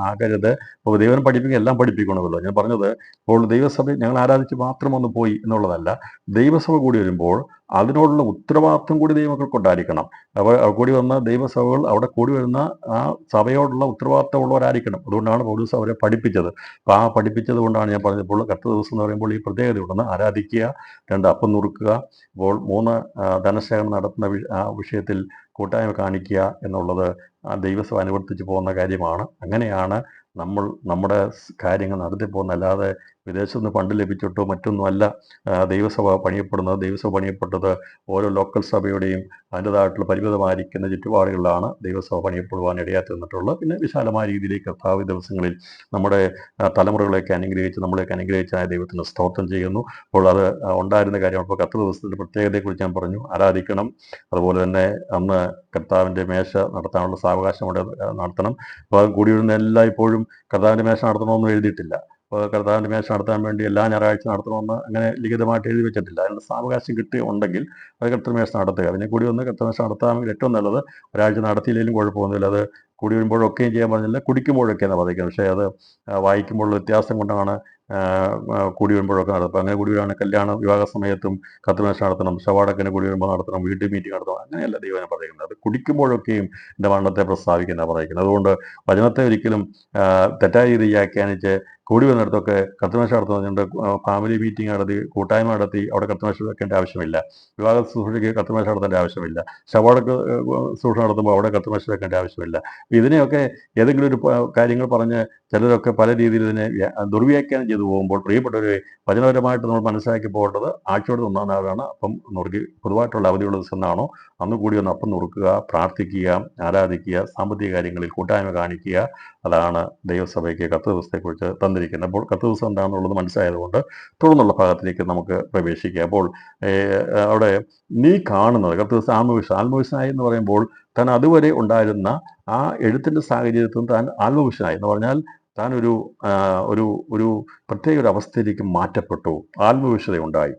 ആകരുത്. ഇപ്പോൾ ദൈവം പഠിപ്പിക്കുക എല്ലാം പഠിപ്പിക്കണമല്ലോ. ഞാൻ പറഞ്ഞത് ഇപ്പോൾ ദൈവസഭ ഞങ്ങൾ ആരാധിച്ച് മാത്രം ഒന്ന് പോയി എന്നുള്ളതല്ല. ദൈവസഭ കൂടി വരുമ്പോൾ അതിനോടുള്ള ഉത്തരവാദിത്വം കൂടി ദൈവമക്കൾക്കുണ്ടായിരിക്കണം. അപ്പോൾ കൂടി വന്ന ദൈവസഭകൾ അവിടെ കൂടി വരുന്ന ആ സഭയോടുള്ള ഉത്തരവാദിത്വം ഉള്ളവരായിരിക്കണം. അതുകൊണ്ടാണ് പൗലോസ് അവരെ പഠിപ്പിച്ചത്. അപ്പോൾ ആ പഠിപ്പിച്ചത് കൊണ്ടാണ് ഞാൻ പറഞ്ഞപ്പോൾ കർത്തൃ ദിവസം എന്ന് പറയുമ്പോൾ ഈ പ്രത്യേകതയുണ്ടെന്ന് ആരാധിക്കുക, 2 അപ്പം നുറുക്കുക, ഇപ്പോൾ 3 ധനശേഖരണം നടത്തുന്ന വിഷയത്തിൽ കൂട്ടായ്മ കാണിക്കുക എന്നുള്ളത് ദൈവസഭ അനുവർത്തിച്ച് പോകുന്ന കാര്യമാണ്. അങ്ങനെയാണ് നമ്മൾ നമ്മുടെ കാര്യങ്ങൾ നടത്തി പോകുന്നത്. അല്ലാതെ വിദേശത്ത് നിന്ന് ഫണ്ട് ലഭിച്ചിട്ടോ മറ്റൊന്നുമല്ല ദൈവസഭ പണിയപ്പെടുന്നത്. ദൈവസഭ പണിയപ്പെട്ടത് ഓരോ ലോക്കൽ സഭയുടെയും അതിൻ്റെതായിട്ടുള്ള പരിമിതമായിരിക്കുന്ന ചുറ്റുപാടുകളിലാണ് ദൈവസഭ പണിയപ്പെടുവാൻ ഇടയായി തീർന്നിട്ടുള്ളത്. പിന്നെ വിശാലമായ രീതിയിലേക്ക് കർത്താവ് ദിവസങ്ങളിൽ നമ്മുടെ തലമുറകളെയൊക്കെ അനുഗ്രഹിച്ച് നമ്മളെയൊക്കെ അനുഗ്രഹിച്ചായ ദൈവത്തിന് സ്തോത്രം ചെയ്യുന്നു. അപ്പോൾ അത് ഉണ്ടായിരുന്ന കാര്യമാണ്. ഇപ്പോൾ കർത്തൃ ദിവസത്തിൻ്റെ പ്രത്യേകതയെക്കുറിച്ച് ഞാൻ പറഞ്ഞു. ആരാധിക്കണം, അതുപോലെ തന്നെ അന്ന് കർത്താവിൻ്റെ മേശ നടത്താനുള്ള സാവകാശം അവിടെ നടത്തണം. അപ്പോൾ അത് കൂടി വരുന്ന എല്ലായ്പ്പോഴും കർത്താവിൻ്റെ മേശ നടത്തണമെന്നും എഴുതിയിട്ടില്ല. അപ്പോൾ കർത്താവിൻ്റെ മേശ നടത്താൻ വേണ്ടി എല്ലാ ഞായറാഴ്ച നടത്തണമെന്ന് അങ്ങനെ ലിഖിതമായിട്ട് എഴുതി വെച്ചിട്ടില്ല. അതിനുള്ള സാവകാശം കിട്ടുകയുണ്ടെങ്കിൽ അത് കർത്തൃമേശ നടത്തുക. പിന്നെ കൂടി വന്ന് കർത്തൃമേശ നടത്താമെങ്കിൽ ഏറ്റവും നല്ലത്. ഒരാഴ്ച നടത്തിയില്ലെങ്കിലും കുഴപ്പമൊന്നുമില്ല. അത് കൂടി വരുമ്പോഴൊക്കെയും ചെയ്യാൻ പറഞ്ഞില്ല, കുടിക്കുമ്പോഴൊക്കെയാണ് പറയുന്നത്. പക്ഷേ അത് വായിക്കുമ്പോഴുള്ള വ്യത്യാസം കൊണ്ടാണ് കൂടി വരുമ്പോഴൊക്കെ നടത്തും. അങ്ങനെ കൂടി വരുവാണ് കല്യാണ വിവാഹ സമയത്തും കത്തുമേശ നടത്തണം, ശവാടക്കന് കൂടി വരുമ്പോൾ നടത്തണം, വീട്ടിൽ മീറ്റിംഗ് നടത്തണം. അങ്ങനെയല്ല ദൈവം പറയുന്നത്. അത് കുടിക്കുമ്പോഴൊക്കെയും എൻ്റെ മരണത്തെ പ്രസ്താവിക്കുന്ന പറയുന്നത്. അതുകൊണ്ട് വചനത്തെ ഒരിക്കലും തെറ്റായ രീതിയിൽ വ്യാഖ്യാനിച്ച് കൂടി വന്നിടത്തൊക്കെ കത്തുമേശ നടത്തുന്നുണ്ട്. ഫാമിലി മീറ്റിംഗ് നടത്തി, കൂട്ടായ്മ നടത്തി അവിടെ കത്തുമേശ വെക്കേണ്ട ആവശ്യമില്ല. വിവാഹ ശുശ്രൂഷയ്ക്ക് കത്തുമേശ നടത്തേണ്ട ആവശ്യമില്ല. ശവാടക്ക് ശുശ്രൂഷ നടത്തുമ്പോൾ അവിടെ കത്തുമേശ വെക്കേണ്ട ആവശ്യമില്ല. ഇതിനെയൊക്കെ ഏതെങ്കിലും ഒരു കാര്യങ്ങൾ പറഞ്ഞ് ചിലരൊക്കെ പല രീതിയിൽ ഇതിനെ ദുർവ്യാഖ്യാനം ചെയ്തു പോകുമ്പോൾ, പ്രിയപ്പെട്ടവരെ, വചനപരമായിട്ട് നമ്മൾ മനസ്സിലാക്കി പോകേണ്ടത് ആഴ്ചയോട് 1-ാം നാളാണ് അപ്പം നുറുക്കി പൊതുവായിട്ടുള്ള അവധിയുള്ള ദിവസം എന്നാണോ അന്ന് കൂടി ഒന്ന് അപ്പം നുറുക്കുക, പ്രാർത്ഥിക്കുക, ആരാധിക്കുക, സാമ്പത്തിക കാര്യങ്ങളിൽ കൂട്ടായ്മ കാണിക്കുക. അതാണ് ദൈവസഭയ്ക്ക് കത്ത് ദിവസത്തെക്കുറിച്ച് തന്നിരിക്കുന്നത്. അപ്പോൾ കത്ത് ദിവസം എന്താണെന്നുള്ളത് മനസ്സിലായതുകൊണ്ട് തുടർന്നുള്ള ഭാഗത്തിലേക്ക് നമുക്ക് പ്രവേശിക്കുക. അപ്പോൾ അവിടെ നീ കാണുന്നത് കത്ത് ദിവസം ആത്മവിശ്വാസമായി എന്ന് പറയുമ്പോൾ താൻ അതുവരെ ഉണ്ടായിരുന്ന ആ എഴുത്തിൻ്റെ സാഹചര്യത്തിൽ നിന്ന് താൻ ആത്മവിശ്വാസമായി എന്ന് പറഞ്ഞാൽ താൻ ഒരു ഒരു പ്രത്യേക ഒരു അവസ്ഥയിലേക്ക് മാറ്റപ്പെട്ടു, ആത്മവിശ്വത ഉണ്ടായി.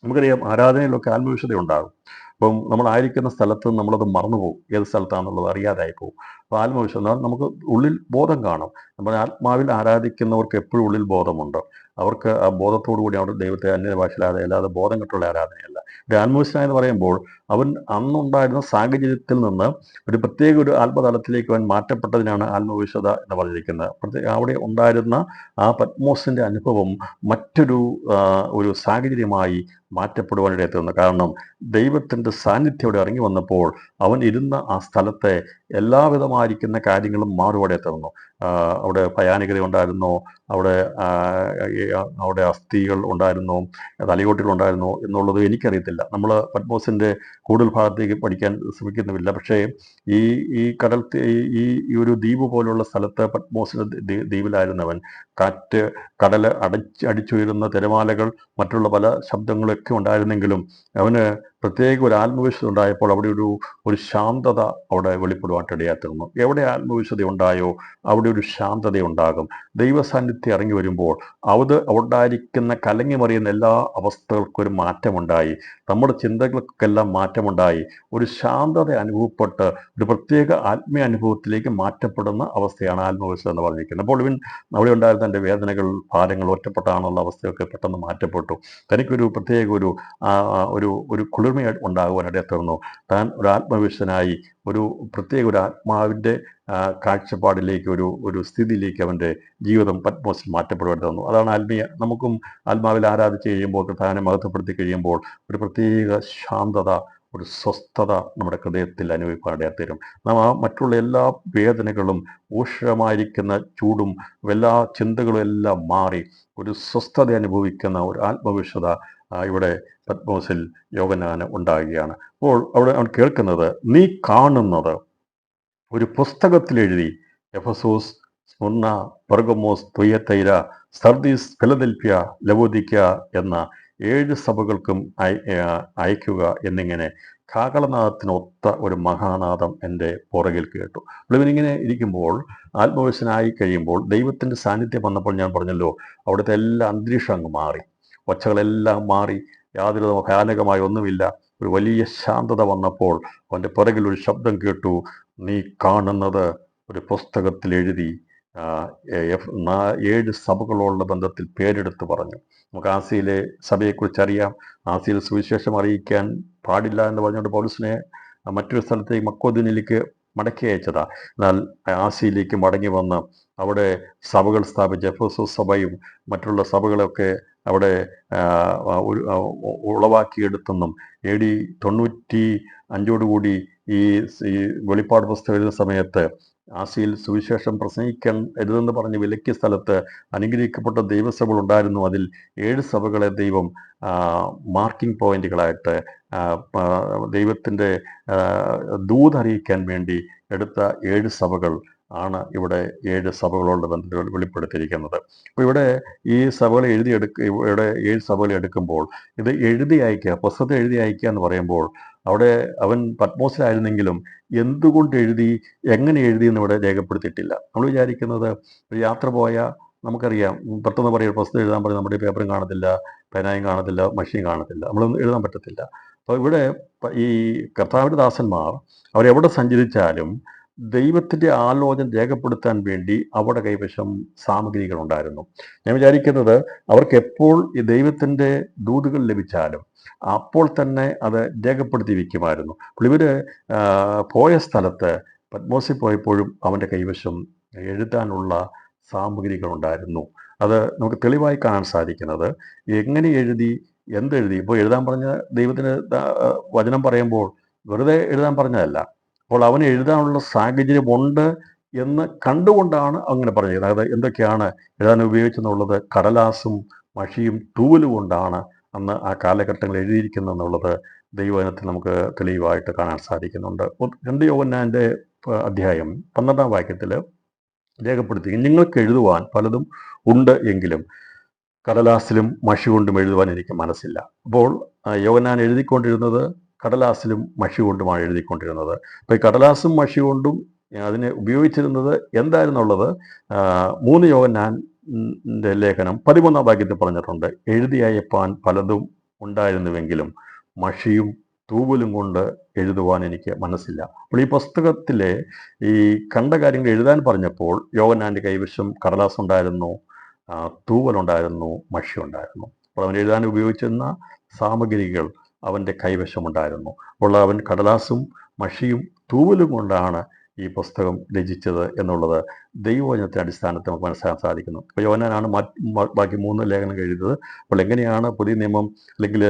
നമുക്കറിയാം ആരാധനയിലൊക്കെ ആത്മവിശ്വത ഉണ്ടാകും. അപ്പം നമ്മളായിരിക്കുന്ന സ്ഥലത്ത് നമ്മളത് മറന്നുപോകും, ഏത് സ്ഥലത്താണെന്നുള്ളത് അറിയാതായി പോകും. അപ്പോൾ ആത്മവിശ്വാസം നമുക്ക് ഉള്ളിൽ ബോധം കാണും. നമ്മുടെ ആത്മാവിൽ ആരാധിക്കുന്നവർക്ക് എപ്പോഴും ഉള്ളിൽ ബോധമുണ്ട്. അവർക്ക് ആ ബോധത്തോടു കൂടി അവർ ദൈവത്തെ അന്യഭാഷയിലാതെ അല്ലാതെ ബോധം കെട്ടുള്ള ആരാധനയല്ല. ഒരു ആത്മവിശ്വാസം എന്ന് പറയുമ്പോൾ അവൻ അന്നുണ്ടായിരുന്ന സാഹചര്യത്തിൽ നിന്ന് ഒരു പ്രത്യേക ഒരു ആത്മതലത്തിലേക്ക് അവൻ മാറ്റപ്പെട്ടതിനാണ് ആത്മവിശ്വത എന്ന് പറഞ്ഞിരിക്കുന്നത്. അവിടെ ഉണ്ടായിരുന്ന ആ പത്മോസിന്റെ അനുഭവം മറ്റൊരു ഒരു സാഹചര്യമായി മാറ്റപ്പെടുവാനിടയിൽ തീർന്നു. കാരണം ദൈവത്തിൻ്റെ സാന്നിധ്യം അവിടെ ഇറങ്ങി വന്നപ്പോൾ അവൻ ഇരുന്ന ആ സ്ഥലത്തെ എല്ലാവിധമായിരിക്കുന്ന കാര്യങ്ങളും മാറുപാടെ തീർന്നു. അവിടെ ഭയാനകത ഉണ്ടായിരുന്നോ, അവിടെ അസ്ഥികൾ ഉണ്ടായിരുന്നോ, തലയോട്ടികൾ ഉണ്ടായിരുന്നോ എന്നുള്ളത് എനിക്കറിയത്തില്ല. നമ്മൾ പത്മോസിൻ്റെ കൂടുതൽ ഭാഗത്തേക്ക് പഠിക്കാൻ ശ്രമിക്കുന്നുമില്ല. പക്ഷേ ഈ കടൽ ഈ ഒരു ദ്വീപ് പോലുള്ള സ്ഥലത്ത് പത്മോസിൻ്റെ ദ്വീപിലായിരുന്നവൻ കാറ്റ്, കടൽ അടിച്ചുയരുന്ന തിരമാലകൾ, മറ്റുള്ള പല ശബ്ദങ്ങളൊക്കെ ഉണ്ടായിരുന്നെങ്കിലും അവന് പ്രത്യേക ഒരു ആത്മവിശ്വസം ഉണ്ടായപ്പോൾ അവിടെ ഒരു ശാന്തത അവിടെ വെളിപ്പെടുവാനിടയായി തീർന്നു. എവിടെ ആത്മവിശ്വത ഉണ്ടായോ അവിടെ ഒരു ശാന്തത ഉണ്ടാകും. ദൈവസാന്നിധ്യം ഇറങ്ങി വരുമ്പോൾ ഉണ്ടായിരിക്കുന്ന കലങ്ങി മറിയുന്ന എല്ലാ അവസ്ഥകൾക്കും ഒരു മാറ്റമുണ്ടായി. നമ്മുടെ ചിന്തകൾക്കെല്ലാം മാറ്റമുണ്ടായി. ഒരു ശാന്തത അനുഭവപ്പെട്ട് ഒരു പ്രത്യേക ആത്മീയ അനുഭവത്തിലേക്ക് മാറ്റപ്പെടുന്ന അവസ്ഥയാണ് ആത്മവിശ്വസം എന്ന് പറഞ്ഞിരിക്കുന്നത്. അപ്പോൾ ഇവൻ അവിടെ ഉണ്ടായിരുന്ന തൻ്റെ വേദനകൾ, ഭാരങ്ങൾ, ഒറ്റപ്പെട്ടാണെന്നുള്ള അവസ്ഥയൊക്കെ പെട്ടെന്ന് മാറ്റപ്പെട്ടു. തനിക്കൊരു പ്രത്യേക ഒരു കുളിർമ ഉണ്ടാകുവാനിടയിൽ തീർന്നു. താൻ ഒരു ആത്മവിശ്വനായി ഒരു പ്രത്യേക ഒരു ആത്മാവിൻ്റെ കാഴ്ചപ്പാടിലേക്ക് ഒരു സ്ഥിതിയിലേക്ക് അവൻ്റെ ജീവിതം പത്മോസിൽ മാറ്റപ്പെടുവാൻ തന്നു. അതാണ് നമുക്കും ആത്മാവിൽ ആരാധിച്ച് കഴിയുമ്പോൾ, താനെ മഹത്വപ്പെടുത്തി കഴിയുമ്പോൾ ഒരു പ്രത്യേക ശാന്തത, ഒരു സ്വസ്ഥത നമ്മുടെ ഹൃദയത്തിൽ അനുഭവിക്കാനിടയായി തീരും. നാം മറ്റുള്ള എല്ലാ വേദനകളും, ഊഷ്മമായിരിക്കുന്ന ചൂടും, എല്ലാ ചിന്തകളും എല്ലാം മാറി ഒരു സ്വസ്ഥത അനുഭവിക്കുന്ന ഒരു ആത്മവിശ്വത ഇവിടെ പത്മോസിൽ യോഹന്നാന് ഉണ്ടാകുകയാണ്. അപ്പോൾ അവിടെ അവൻ കേൾക്കുന്നത്, നീ കാണുന്നത് ഒരു പുസ്തകത്തിൽ എഴുതി എഫെസോസ്, സ്മുർന, പെർഗമോസ്, തുയത്തൈര, സർദീസ്, ഫിലദൽഫ്യ, ലവോദിക്ക എന്ന 7 സഭകൾക്കും അയക്കുക എന്നിങ്ങനെ കാഹളനാദത്തിനൊത്ത ഒരു മഹാനാദം എൻ്റെ പുറകിൽ കേട്ടു. ഇവനിങ്ങനെ ഇരിക്കുമ്പോൾ, ആത്മവിശ്വനായി കഴിയുമ്പോൾ, ദൈവത്തിൻ്റെ സാന്നിധ്യം വന്നപ്പോൾ ഞാൻ പറഞ്ഞല്ലോ, അവിടുത്തെ എല്ലാ അന്തരീക്ഷം അങ്ങ് മാറി, ഒച്ചകളെല്ലാം മാറി, യാതൊരു ഭയാനകമായ ഒന്നുമില്ല. ഒരു വലിയ ശാന്തത വന്നപ്പോൾ അവൻ്റെ പുറകിൽ ഒരു ശബ്ദം കേട്ടു, നീ കാണുന്നത് ഒരു പുസ്തകത്തിൽ എഴുതി 7 സഭകളോടുള്ള ബന്ധത്തിൽ പേരെടുത്ത് പറഞ്ഞു. നമുക്ക് ആസിയിലെ സഭയെക്കുറിച്ച് അറിയാം. ആസിയിൽ സുവിശേഷം അറിയിക്കാൻ പാടില്ല എന്ന് പറഞ്ഞുകൊണ്ട് പൗലോസിനെ മറ്റൊരു സ്ഥലത്തേക്ക് മക്കോദോന്യയിലേക്ക് മടക്കി അയച്ചതാ. എന്നാൽ ആസിയിലേക്ക് മടങ്ങി വന്ന് അവിടെ സഭകൾ സ്ഥാപിച്ച എഫെസോസ് സഭയും മറ്റുള്ള സഭകളൊക്കെ അവിടെ ഉളവാക്കിയെടുത്തെന്നും AD 95 ഈ വെളിപ്പാട് പുസ്തകം എഴുതുന്ന സമയത്ത് ആസിയിൽ സുവിശേഷം പ്രസംഗിക്കാൻ എഴുതെന്ന് പറഞ്ഞ് വിലക്കിയ സ്ഥലത്ത് അനുഗ്രഹിക്കപ്പെട്ട ദൈവസഭകൾ ഉണ്ടായിരുന്നു. അതിൽ 7 സഭകളെ ദൈവം മാർക്കിംഗ് പോയിന്റുകളായിട്ട് ദൈവത്തിൻ്റെ ദൂതറിയിക്കാൻ വേണ്ടി എടുത്ത 7 സഭകൾ ആണ് ഇവിടെ 7 സഭകളോട് ബന്ധത്തിൽ വെളിപ്പെടുത്തിയിരിക്കുന്നത്. അപ്പോൾ ഇവിടെ ഈ സഭകളെ ഇവിടെ 7 സഭകളെ എടുക്കുമ്പോൾ ഇത് എഴുതി അയക്കുക, പുസ്തകത്തെ എഴുതി അയക്കുക എന്ന് പറയുമ്പോൾ അവിടെ അവൻ പത്മോസിലായിരുന്നെങ്കിലും എന്തുകൊണ്ട് എഴുതി, എങ്ങനെ എഴുതി എന്ന് ഇവിടെ രേഖപ്പെടുത്തിയിട്ടില്ല. നമ്മൾ വിചാരിക്കുന്നത് ഒരു യാത്ര പോയ നമുക്കറിയാം, പെട്ടെന്ന് പറയുക പുസ്തകം എഴുതാൻ പറയും, നമ്മുടെ പേപ്പറും കാണത്തില്ല, പേനായും കാണത്തില്ല, മഷിയും കാണത്തില്ല, നമ്മളൊന്നും എഴുതാൻ പറ്റത്തില്ല. അപ്പോൾ ഇവിടെ ഈ കർത്താവിൻ്റെ ദാസന്മാർ അവരെവിടെ സഞ്ചരിച്ചാലും ദൈവത്തിൻ്റെ ആലോചന രേഖപ്പെടുത്താൻ വേണ്ടി അവിടെ കൈവശം സാമഗ്രികളുണ്ടായിരുന്നു. ഞാൻ വിചാരിക്കുന്നത് അവർക്ക് എപ്പോൾ ഈ ദൈവത്തിൻ്റെ ദൂതുകൾ ലഭിച്ചാലും അപ്പോൾ തന്നെ അത് രേഖപ്പെടുത്തി വയ്ക്കുമായിരുന്നു. അപ്പോൾ ഇവർ പോയ സ്ഥലത്ത് പത്മോസിൽ പോയപ്പോഴും അവൻ്റെ കൈവശം എഴുതാനുള്ള സാമഗ്രികളുണ്ടായിരുന്നു. അത് നമുക്ക് തെളിവായി കാണാൻ സാധിക്കുന്നത് എങ്ങനെ എഴുതി, എന്തെഴുതി. ഇപ്പോൾ എഴുതാൻ പറഞ്ഞ ദൈവത്തിന് വചനം പറയുമ്പോൾ വെറുതെ എഴുതാൻ പറഞ്ഞതല്ല. അപ്പോൾ അവന് എഴുതാനുള്ള സാഹചര്യമുണ്ട് എന്ന് കണ്ടുകൊണ്ടാണ് അങ്ങനെ പറഞ്ഞത്. അതായത് എന്തൊക്കെയാണ് എഴുതാൻ ഉപയോഗിച്ചെന്നുള്ളത് കടലാസും മഷിയും തൂവലും കൊണ്ടാണ് അന്ന് ആ കാലഘട്ടങ്ങളിൽ എഴുതിയിരിക്കുന്നതെന്നുള്ളത് ദൈവവചനത്തിൽ നമുക്ക് തെളിവായിട്ട് കാണാൻ സാധിക്കുന്നുണ്ട്. 2 യോഹന്നാൻ്റെ അധ്യായം 12-ാം വാക്യത്തിൽ രേഖപ്പെടുത്തി, നിങ്ങൾക്ക് എഴുതുവാൻ പലതും ഉണ്ട് എങ്കിലും കടലാസിലും മഷി കൊണ്ടും എഴുതുവാൻ എനിക്ക് മനസ്സില്ല. അപ്പോൾ യോഹന്നാൻ എഴുതിക്കൊണ്ടിരുന്നത് കടലാസിലും മഷി കൊണ്ടുമാണ് എഴുതിക്കൊണ്ടിരുന്നത്. അപ്പോൾ ഈ കടലാസും മഷി കൊണ്ടും അതിനെ ഉപയോഗിച്ചിരുന്നത് എന്തായിരുന്നുള്ളത് 3 യോഹന്നാൻ്റെ ലേഖനം 13-ാം വാക്യത്തിൽ പറഞ്ഞിട്ടുണ്ട്. എഴുതി അയപ്പാൻ പലതും ഉണ്ടായിരുന്നുവെങ്കിലും മഷിയും തൂവലും കൊണ്ട് എഴുതുവാൻ എനിക്ക് മനസ്സില്ല. അപ്പോൾ ഈ പുസ്തകത്തിലെ ഈ കണ്ട കാര്യങ്ങൾ എഴുതാൻ പറഞ്ഞപ്പോൾ യോഹന്നാൻ്റെ കൈവശം കടലാസ് ഉണ്ടായിരുന്നു, തൂവലുണ്ടായിരുന്നു, മഷി ഉണ്ടായിരുന്നു. അപ്പോൾ അവൻ എഴുതാൻ ഉപയോഗിച്ചിരുന്ന സാമഗ്രികൾ അവൻ്റെ കൈവശമുണ്ടായിരുന്നു. അപ്പോൾ അവൻ കടലാസും മഷിയും തൂവലും കൊണ്ടാണ് ഈ പുസ്തകം രചിച്ചത് എന്നുള്ളത് ദൈവവചനത്തിൻ്റെ അടിസ്ഥാനത്തിൽ നമുക്ക് മനസ്സിലാക്കാൻ സാധിക്കുന്നു. അപ്പോൾ യോഹന്നാനാണ് ബാക്കി 3 ലേഖനങ്ങൾ എഴുതിയത്. അപ്പോൾ എങ്ങനെയാണ് പുതിയ നിയമം അല്ലെങ്കിൽ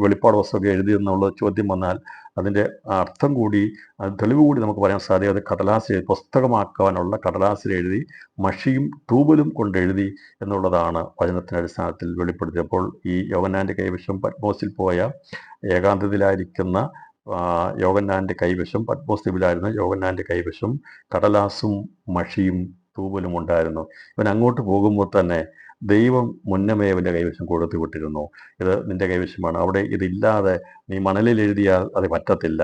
വെളിപ്പാട് പുസ്തകം എഴുതിയെന്നുള്ള ചോദ്യം വന്നാൽ അതിൻ്റെ അർത്ഥം കൂടി, അത് തെളിവ് കൂടി നമുക്ക് പറയാൻ സാധിക്കും. അത് കടലാസിൽ പുസ്തകമാക്കാനുള്ള കടലാസിൽ എഴുതി, മഷിയും തൂവലും കൊണ്ട് എഴുതി എന്നുള്ളതാണ് വചനത്തിൻ്റെ അടിസ്ഥാനത്തിൽ വെളിപ്പെടുത്തിയത്. അപ്പോൾ ഈ യോഹന്നാൻ്റെ കൈവശം പത്മോസിൽ പോയ ഏകാന്തതയിലായിരിക്കുന്ന യോഹന്നാൻ്റെ കൈവശം, പത്മോസ് ദ്വീപിലായിരുന്ന യോഹന്നാൻ്റെ കൈവശം കടലാസും മഷിയും തൂവലും ഉണ്ടായിരുന്നു. ഇവൻ അങ്ങോട്ട് പോകുമ്പോൾ തന്നെ ദൈവം മുന്നമേ അവൻ്റെ കൈവശം കൊടുത്തു വിട്ടിരുന്നു. ഇത് നിൻ്റെ കൈവശമാണ്, അവിടെ ഇതില്ലാതെ നീ മണലിൽ എഴുതിയാൽ അത് പറ്റത്തില്ല.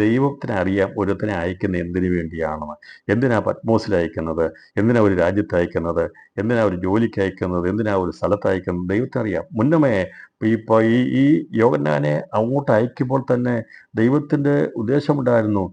ദൈവത്തിനെ അറിയാം ഒരുത്തനെ അയക്കുന്ന എന്തിനു വേണ്ടിയാണെന്ന്. എന്തിനാ പത്മോസിൽ അയക്കുന്നത്, എന്തിനാ ഒരു രാജ്യത്ത് അയക്കുന്നത്, എന്തിനാ ഒരു ജോലിക്ക് അയക്കുന്നത്, എന്തിനാ ഒരു സ്ഥലത്ത് അയക്കുന്നത്, ദൈവത്തിനറിയാം. മുന്നമേ ഇപ്പോൾ ഈ യോഹന്നാനെ അങ്ങോട്ട് അയക്കുമ്പോൾ തന്നെ ദൈവത്തിൻ്റെ ഉദ്ദേശമുണ്ടായിരുന്നു.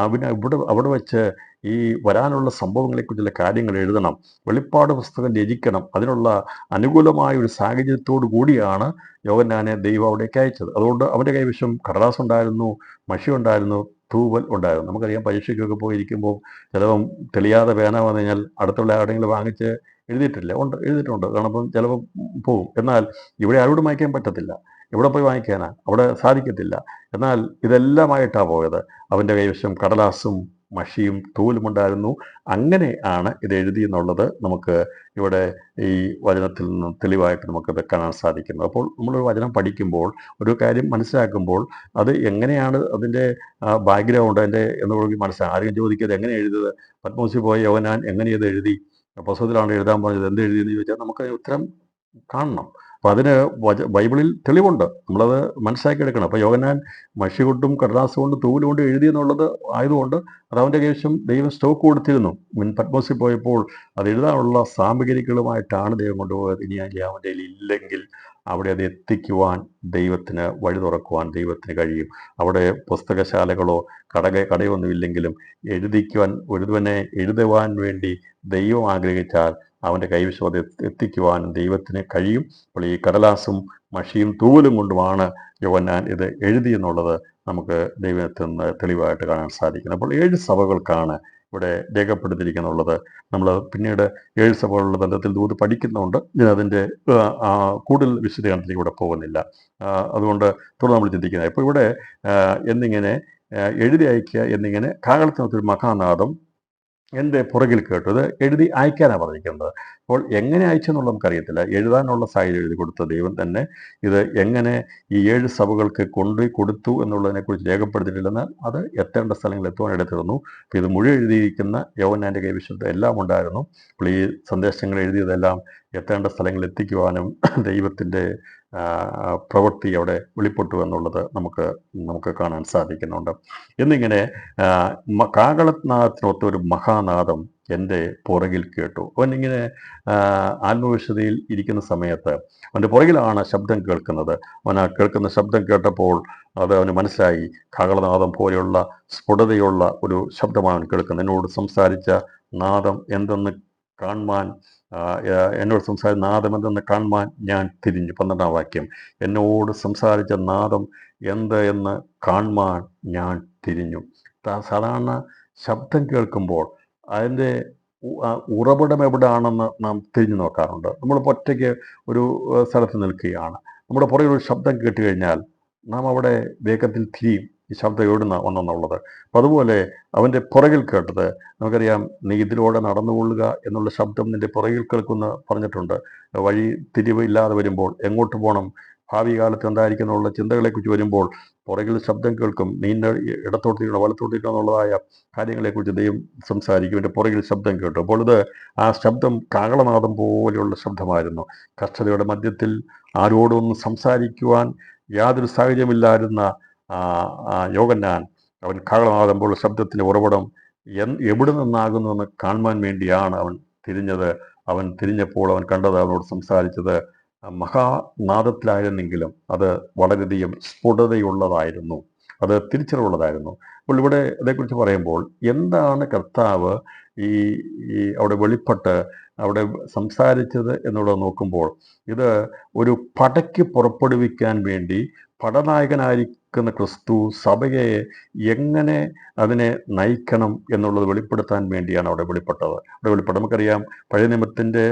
അവന് അവിടെ വെച്ച് ഈ വരാനുള്ള സംഭവങ്ങളെക്കുറിച്ചുള്ള കാര്യങ്ങൾ എഴുതണം, വെളിപ്പാട് പുസ്തകം രചിക്കണം. അതിനുള്ള അനുകൂലമായ ഒരു സാഹചര്യത്തോടു കൂടിയാണ് യോഹന്നാനെ ദൈവം അവിടേക്ക് അയച്ചത്. അതുകൊണ്ട് അവൻ്റെ കൈവശം കടലാസ് ഉണ്ടായിരുന്നു, മഷി ഉണ്ടായിരുന്നു, തൂവൽ ഉണ്ടായിരുന്നു. നമുക്കറിയാം, പരീക്ഷയ്ക്കൊക്കെ പോയിരിക്കുമ്പോൾ ചിലപ്പം തെളിയാതെ പേന വന്നു കഴിഞ്ഞാൽ അടുത്തുള്ള എവിടെയെങ്കിലും വാങ്ങിച്ച് എഴുതിയിട്ടുണ്ട്. കാരണം ചിലപ്പം പോവും. എന്നാൽ ഇവിടെ ആരോടും വായിക്കാൻ പറ്റത്തില്ല. എവിടെ പോയി വാങ്ങിക്കാനാ? അവിടെ സാധിക്കത്തില്ല. എന്നാൽ ഇതെല്ലാമായിട്ടാണ് പോയത്. അവൻ്റെ കൈവശം കടലാസും മഷിയും തൂവലുമുണ്ടായിരുന്നു. അങ്ങനെ ആണ് ഇത് എഴുതി എന്നുള്ളത് നമുക്ക് ഇവിടെ ഈ വചനത്തിൽ നിന്നും തെളിവായിട്ട് നമുക്കത് കാണാൻ സാധിക്കുന്നത്. അപ്പോൾ നമ്മളൊരു വചനം പഠിക്കുമ്പോൾ, ഒരു കാര്യം മനസ്സിലാക്കുമ്പോൾ അത് എങ്ങനെയാണ് അതിൻ്റെ ബാക്ക്ഗ്രൗണ്ട് എന്നുള്ളത് മനസ്സിലാകും. ആരെങ്കിലും ചോദിക്കുന്നത് എങ്ങനെ എഴുതിയത്, പത്മോസിൽ പോയ യോഹന്നാൻ എങ്ങനെ ഇത് എഴുതി, പുസ്തകത്തിലാണ് എഴുതാൻ പറഞ്ഞത്, എന്ത് എഴുതിയെന്ന് ചോദിച്ചാൽ നമുക്ക് ഉത്തരം കാണണം. അപ്പോൾ അതിന് ബൈബിളിൽ തെളിവുണ്ട്, നമ്മളത് മനസ്സിലാക്കിയെടുക്കണം. അപ്പോൾ യോഹന്നാൻ മഷി കൊണ്ടും കടലാസ് കൊണ്ടും തൂവൽ കൊണ്ടും എഴുതി എന്നുള്ളത് ആയതുകൊണ്ട് അത് അവൻ്റെ കൈവശം ദൈവം സ്റ്റോക്ക് കൊടുത്തിരുന്നു. പത്മോസിൽ പോയപ്പോൾ അത് എഴുതാനുള്ള സാമഗ്രികളുമായിട്ടാണ് ദൈവം കൊണ്ടുപോയത്. ഇനി അവൻ്റെ ഇല്ലെങ്കിൽ അവിടെ അത് എത്തിക്കുവാൻ ദൈവത്തിന് വഴി തുറക്കുവാൻ ദൈവത്തിന് കഴിയും. അവിടെ പുസ്തകശാലകളോ കടയൊന്നും ഇല്ലെങ്കിലും ഒരുവനെ എഴുതുവാൻ വേണ്ടി ദൈവം ആഗ്രഹിച്ചാൽ അവൻ്റെ കൈവശം അത് എത്തിക്കുവാൻ ദൈവത്തിന് കഴിയും. അപ്പോൾ ഈ കടലാസും മഷിയും തൂവലും കൊണ്ടുമാണ് യോഹന്നാൻ ഇത് എഴുതി എന്നുള്ളത് നമുക്ക് ദൈവത്തിൽ നിന്ന് തെളിവായിട്ട് കാണാൻ സാധിക്കുന്നത്. അപ്പോൾ 7 സഭകൾക്കാണ് ഇവിടെ രേഖപ്പെടുത്തിയിരിക്കുന്നുള്ളത്. നമ്മൾ പിന്നീട് 7 സഭകളുടെ ബന്ധത്തിൽ ദൂത് പഠിക്കുന്നുണ്ട്. ഇതിനതിൻ്റെ കൂടുതൽ വിശദീകരണത്തിലേക്ക് ഇവിടെ പോകുന്നില്ല. അതുകൊണ്ട് തുടർന്ന് നമ്മൾ ചിന്തിക്കുന്നത്, ഇപ്പോൾ ഇവിടെ എന്നിങ്ങനെ എഴുതി അയക്കുക എന്നിങ്ങനെ കാഹളത്തിനൊത്തൊരു മഹാനാദം എൻ്റെ പുറകിൽ കേട്ടു. ഇത് എഴുതി അയക്കാനാണ് പറഞ്ഞിരിക്കുന്നത്. അപ്പോൾ എങ്ങനെ അയച്ചെന്നുള്ളത് നമുക്കറിയത്തില്ല. എഴുതാനുള്ള സാഹചര്യം എഴുതി കൊടുത്ത ദൈവം തന്നെ ഇത് എങ്ങനെ ഈ 7 സഭകൾക്ക് കൊണ്ടുപോയി കൊടുത്തു എന്നുള്ളതിനെക്കുറിച്ച് രേഖപ്പെടുത്തിയിട്ടില്ലെന്ന് അത് എത്തേണ്ട സ്ഥലങ്ങളിൽ എത്തുവാൻ ഇടതീർന്നു. അപ്പോൾ ഇത് മുഴുവൻ എഴുതിയിരിക്കുന്ന യോഹന്നാൻ്റെ കൈവശത്ത് എല്ലാം ഉണ്ടായിരുന്നു. അപ്പോൾ ഈ സന്ദേശങ്ങൾ എഴുതിയതെല്ലാം എത്തേണ്ട സ്ഥലങ്ങളിൽ എത്തിക്കുവാനും ദൈവത്തിൻ്റെ പ്രവൃത്തി അവിടെ വെളിപ്പെട്ടു എന്നുള്ളത് നമുക്ക് കാണാൻ സാധിക്കുന്നുണ്ട്. എന്നിങ്ങനെ കാഹളനാദത്തിനൊത്ത ഒരു മഹാനാദം എൻ്റെ പുറകിൽ കേട്ടു. അവൻ ഇങ്ങനെ ആത്മവിശുദ്ധിയിൽ ഇരിക്കുന്ന സമയത്ത് അവൻ്റെ പുറകിലാണ് ശബ്ദം കേൾക്കുന്നത്. അവൻ ആ കേൾക്കുന്ന ശബ്ദം കേട്ടപ്പോൾ അത് അവന് മനസ്സിലായി, കാഹളനാദം പോലെയുള്ള സ്ഫുടതയുള്ള ഒരു ശബ്ദമാണ് കേൾക്കുന്നത്. എന്നോട് സംസാരിച്ച നാദം എന്തെന്ന് കാണുവാൻ എന്നോട് സംസാരിച്ച നാദം എന്തെന്ന് കാണുവാൻ ഞാൻ തിരിഞ്ഞു. 12-ാം വാക്യം, എന്നോട് സംസാരിച്ച നാദം എന്ത് എന്ന് കാണുവാൻ ഞാൻ തിരിഞ്ഞു. സാധാരണ ശബ്ദം കേൾക്കുമ്പോൾ അതിൻ്റെ ഉറവിടം എവിടെയാണെന്ന് നാം തിരിഞ്ഞു നോക്കാറുണ്ട്. നമ്മളിപ്പോൾ ഒറ്റയ്ക്ക് ഒരു സ്ഥലത്ത് നിൽക്കുകയാണ്, നമ്മുടെ പുറകിൽ ഒരു ശബ്ദം കേട്ട് കഴിഞ്ഞാൽ നാം അവിടെ വേഗത്തിൽ തിരിയും, ഈ ശബ്ദം എവിടുന്ന വന്നെന്നുള്ളത്. അപ്പം അതുപോലെ അവൻ്റെ പുറകിൽ കേട്ടത്, നമുക്കറിയാം, നീ ഇതിലൂടെ നടന്നുകൊള്ളുക എന്നുള്ള ശബ്ദം നിൻ്റെ പുറകിൽ കേൾക്കുന്ന പറഞ്ഞിട്ടുണ്ട്. വഴി തിരിവ് ഇല്ലാതെ വരുമ്പോൾ എങ്ങോട്ട് പോകണം, ഭാവി കാലത്ത് എന്തായിരിക്കും എന്നുള്ള ചിന്തകളെക്കുറിച്ച് വരുമ്പോൾ പുറകിൽ ശബ്ദം കേൾക്കും. നീണ്ട ഇടത്തോട്ടിരിക്കണോ വലത്തോട്ടിരിക്കണോ എന്നുള്ളതായ കാര്യങ്ങളെക്കുറിച്ച് ദൈവം സംസാരിക്കും. എൻ്റെ പുറകിൽ ശബ്ദം കേട്ടു. അപ്പോൾ ഇത് ആ ശബ്ദം കാഹളനാദം പോലെയുള്ള ശബ്ദമായിരുന്നു. കഷ്ടതയുടെ മധ്യത്തിൽ ആരോടൊന്നും സംസാരിക്കുവാൻ യാതൊരു സാഹചര്യമില്ലായിരുന്ന യോഹന്നാൻ, അവൻ കാഹളനാദം പോലുള്ള ശബ്ദത്തിൻ്റെ ഉറവിടം എവിടെ നിന്നാകുന്നുവെന്ന് കാണുവാൻ വേണ്ടിയാണ് അവൻ തിരിഞ്ഞത്. അവൻ തിരിഞ്ഞപ്പോൾ അവൻ കണ്ടത്, അവനോട് സംസാരിച്ചത് മഹാനാദത്തിലായിരുന്നെങ്കിലും അത് വളരെയധികം സ്ഫുടതയുള്ളതായിരുന്നു, അത് തിരിച്ചറിവുള്ളതായിരുന്നു. അപ്പോൾ ഇവിടെ അതേക്കുറിച്ച് പറയുമ്പോൾ എന്താണ് കർത്താവ് ഈ അവിടെ വെളിപ്പെട്ട് അവിടെ സംസാരിച്ചത് എന്നുള്ളത് നോക്കുമ്പോൾ, ഇത് ഒരു പടയ്ക്ക് പുറപ്പെടുവിക്കാൻ വേണ്ടി പടനായകനായിരിക്കുന്ന ക്രിസ്തു സഭയെ എങ്ങനെ അതിനെ നയിക്കണം എന്നുള്ളത് വെളിപ്പെടുത്താൻ വേണ്ടിയാണ് അവിടെ വെളിപ്പെട്ടത്. നമുക്കറിയാം, പഴയ നിയമത്തിൻ്റെ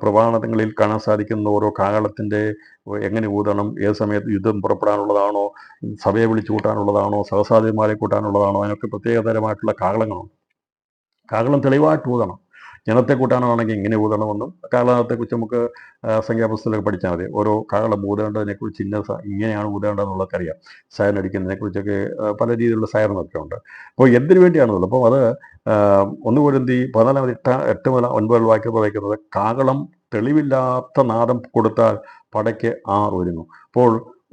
പ്രമാണങ്ങളിൽ കാണാൻ സാധിക്കുന്ന ഓരോ കാഹളത്തിൻ്റെ എങ്ങനെ ഊതണം, ഏത് സമയത്ത് യുദ്ധം പുറപ്പെടാനുള്ളതാണോ, സഭയെ വിളിച്ചു കൂട്ടാനുള്ളതാണോ, സഹസാധിമാരെ കൂട്ടാനുള്ളതാണോ, അതിനൊക്കെ പ്രത്യേകതരമായിട്ടുള്ള കാഹളങ്ങളുണ്ട്. കാഹളം തെളിവായിട്ട് ഊതണം. ജനത്തെ കൂട്ടാനാണെങ്കിൽ ഇങ്ങനെ ഊതണമെന്നും, കാഹളത്തെക്കുറിച്ച് നമുക്ക് സംഖ്യാപുസ്തകമൊക്കെ പഠിച്ചാൽ മതി. ഓരോ കാഹളം ഊതേണ്ടതിനെക്കുറിച്ച് ഇങ്ങനെയാണ് ഊതേണ്ടതെന്നുള്ളതൊക്കെ അറിയാം. സൈറൻ അടിക്കുന്നതിനെക്കുറിച്ചൊക്കെ പല രീതിയിലുള്ള സൈറനൊക്കെ ഉണ്ട്. അപ്പോൾ എന്തിനു വേണ്ടിയാണെന്നുള്ളത്, അപ്പോൾ അത് 1 കൊരിന്ത്യർ 14:8-9 വായിക്കുന്നത്, കാഹളം തെളിവില്ലാത്ത നാദം കൊടുത്താൽ പടയ്ക്ക് ഒരുങ്ങും. അപ്പോൾ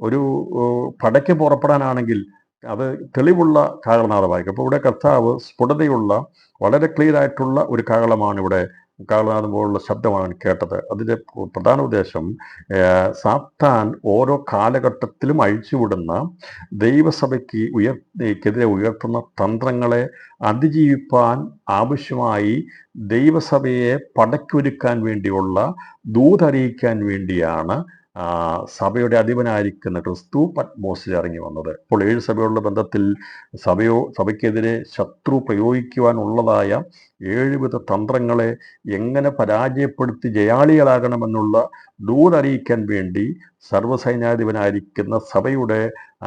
ഒരു പടയ്ക്ക് പുറപ്പെടാനാണെങ്കിൽ അത് തെളിവുള്ള കാഹളനാദമായിരിക്കും. അപ്പോൾ ഇവിടെ കർത്താവ് സ്ഫുടതയുള്ള വളരെ ക്ലിയർ ആയിട്ടുള്ള ഒരു കാഹളമാണ് ഇവിടെ, കാഹളനാദം പോലുള്ള ശബ്ദമാണ് കേട്ടത്. അതിൻ്റെ പ്രധാന ഉദ്ദേശം സാത്താൻ ഓരോ കാലഘട്ടത്തിലും അഴിച്ചുവിടുന്ന ദൈവസഭയ്ക്കെതിരെ ഉയർത്തുന്ന തന്ത്രങ്ങളെ അതിജീവിപ്പാൻ ആവശ്യമായി ദൈവസഭയെ പടയ്ക്കൊരുക്കാൻ വേണ്ടിയുള്ള ദൂതറിയിക്കാൻ വേണ്ടിയാണ് സഭയുടെ അധിപനായിരിക്കുന്ന ക്രിസ്തു പത്മോസിൽ ഇറങ്ങി വന്നത്. അപ്പോൾ 7 സഭയുള്ള ബന്ധത്തിൽ സഭയ്ക്കെതിരെ ശത്രു പ്രയോഗിക്കുവാനുള്ളതായ 7 വിധ തന്ത്രങ്ങളെ എങ്ങനെ പരാജയപ്പെടുത്തി ജയാളികളാകണമെന്നുള്ള ദൂതറിയിക്കാൻ വേണ്ടി സർവ്വസൈന്യാധിപനായിരിക്കുന്ന സഭയുടെ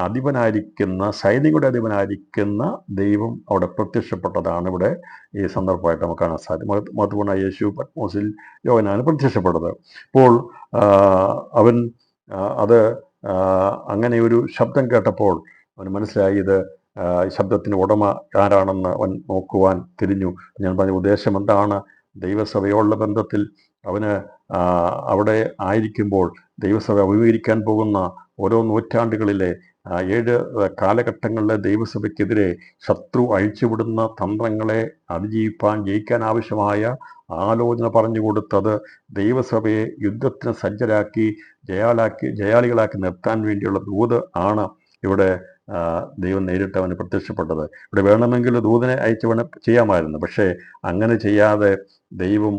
അധിപനായിരിക്കുന്ന സൈനികരുടെ അധിപനായിരിക്കുന്ന ദൈവം അവിടെ പ്രത്യക്ഷപ്പെട്ടതാണ് ഇവിടെ ഈ സന്ദർഭമായിട്ട് നമുക്ക് കാണാൻ സാധിക്കും. മഹത്വപൂർണ്ണ യേശു പത്മോസിൽ യോഹന്നാന് പ്രത്യക്ഷപ്പെട്ടത്. അപ്പോൾ അവൻ അത് അങ്ങനെ ഒരു ശബ്ദം കേട്ടപ്പോൾ അവന് മനസ്സിലായി, ഇത് ശബ്ദത്തിന് ഉടമ ആരാണെന്ന് അവൻ നോക്കുവാൻ തിരിഞ്ഞു. ഞാൻ പറഞ്ഞ ഉദ്ദേശം എന്താണ്, ദൈവസഭയോടുള്ള ബന്ധത്തിൽ അവന് അവിടെ ആയിരിക്കുമ്പോൾ ദൈവസഭ അഭിമുഖീകരിക്കാൻ പോകുന്ന ഓരോ നൂറ്റാണ്ടുകളിലെ 7 കാലഘട്ടങ്ങളിലെ ദൈവസഭയ്ക്കെതിരെ ശത്രു അഴിച്ചുവിടുന്ന തന്ത്രങ്ങളെ അതിജീവിപ്പാൻ ജയിക്കാൻ ആവശ്യമായ ആലോചന പറഞ്ഞു കൊടുത്തത് ദൈവസഭയെ യുദ്ധത്തിന് സജ്ജരാക്കി ജയാളികളാക്കി നിർത്താൻ വേണ്ടിയുള്ള ദൂത് ആണ് ഇവിടെ ദൈവം നേരിട്ട് അവന് പ്രത്യക്ഷപ്പെട്ടത്. ഇവിടെ വേണമെങ്കിൽ ദൂതനെ അയച്ചു ചെയ്യാമായിരുന്നു, പക്ഷേ അങ്ങനെ ചെയ്യാതെ ദൈവം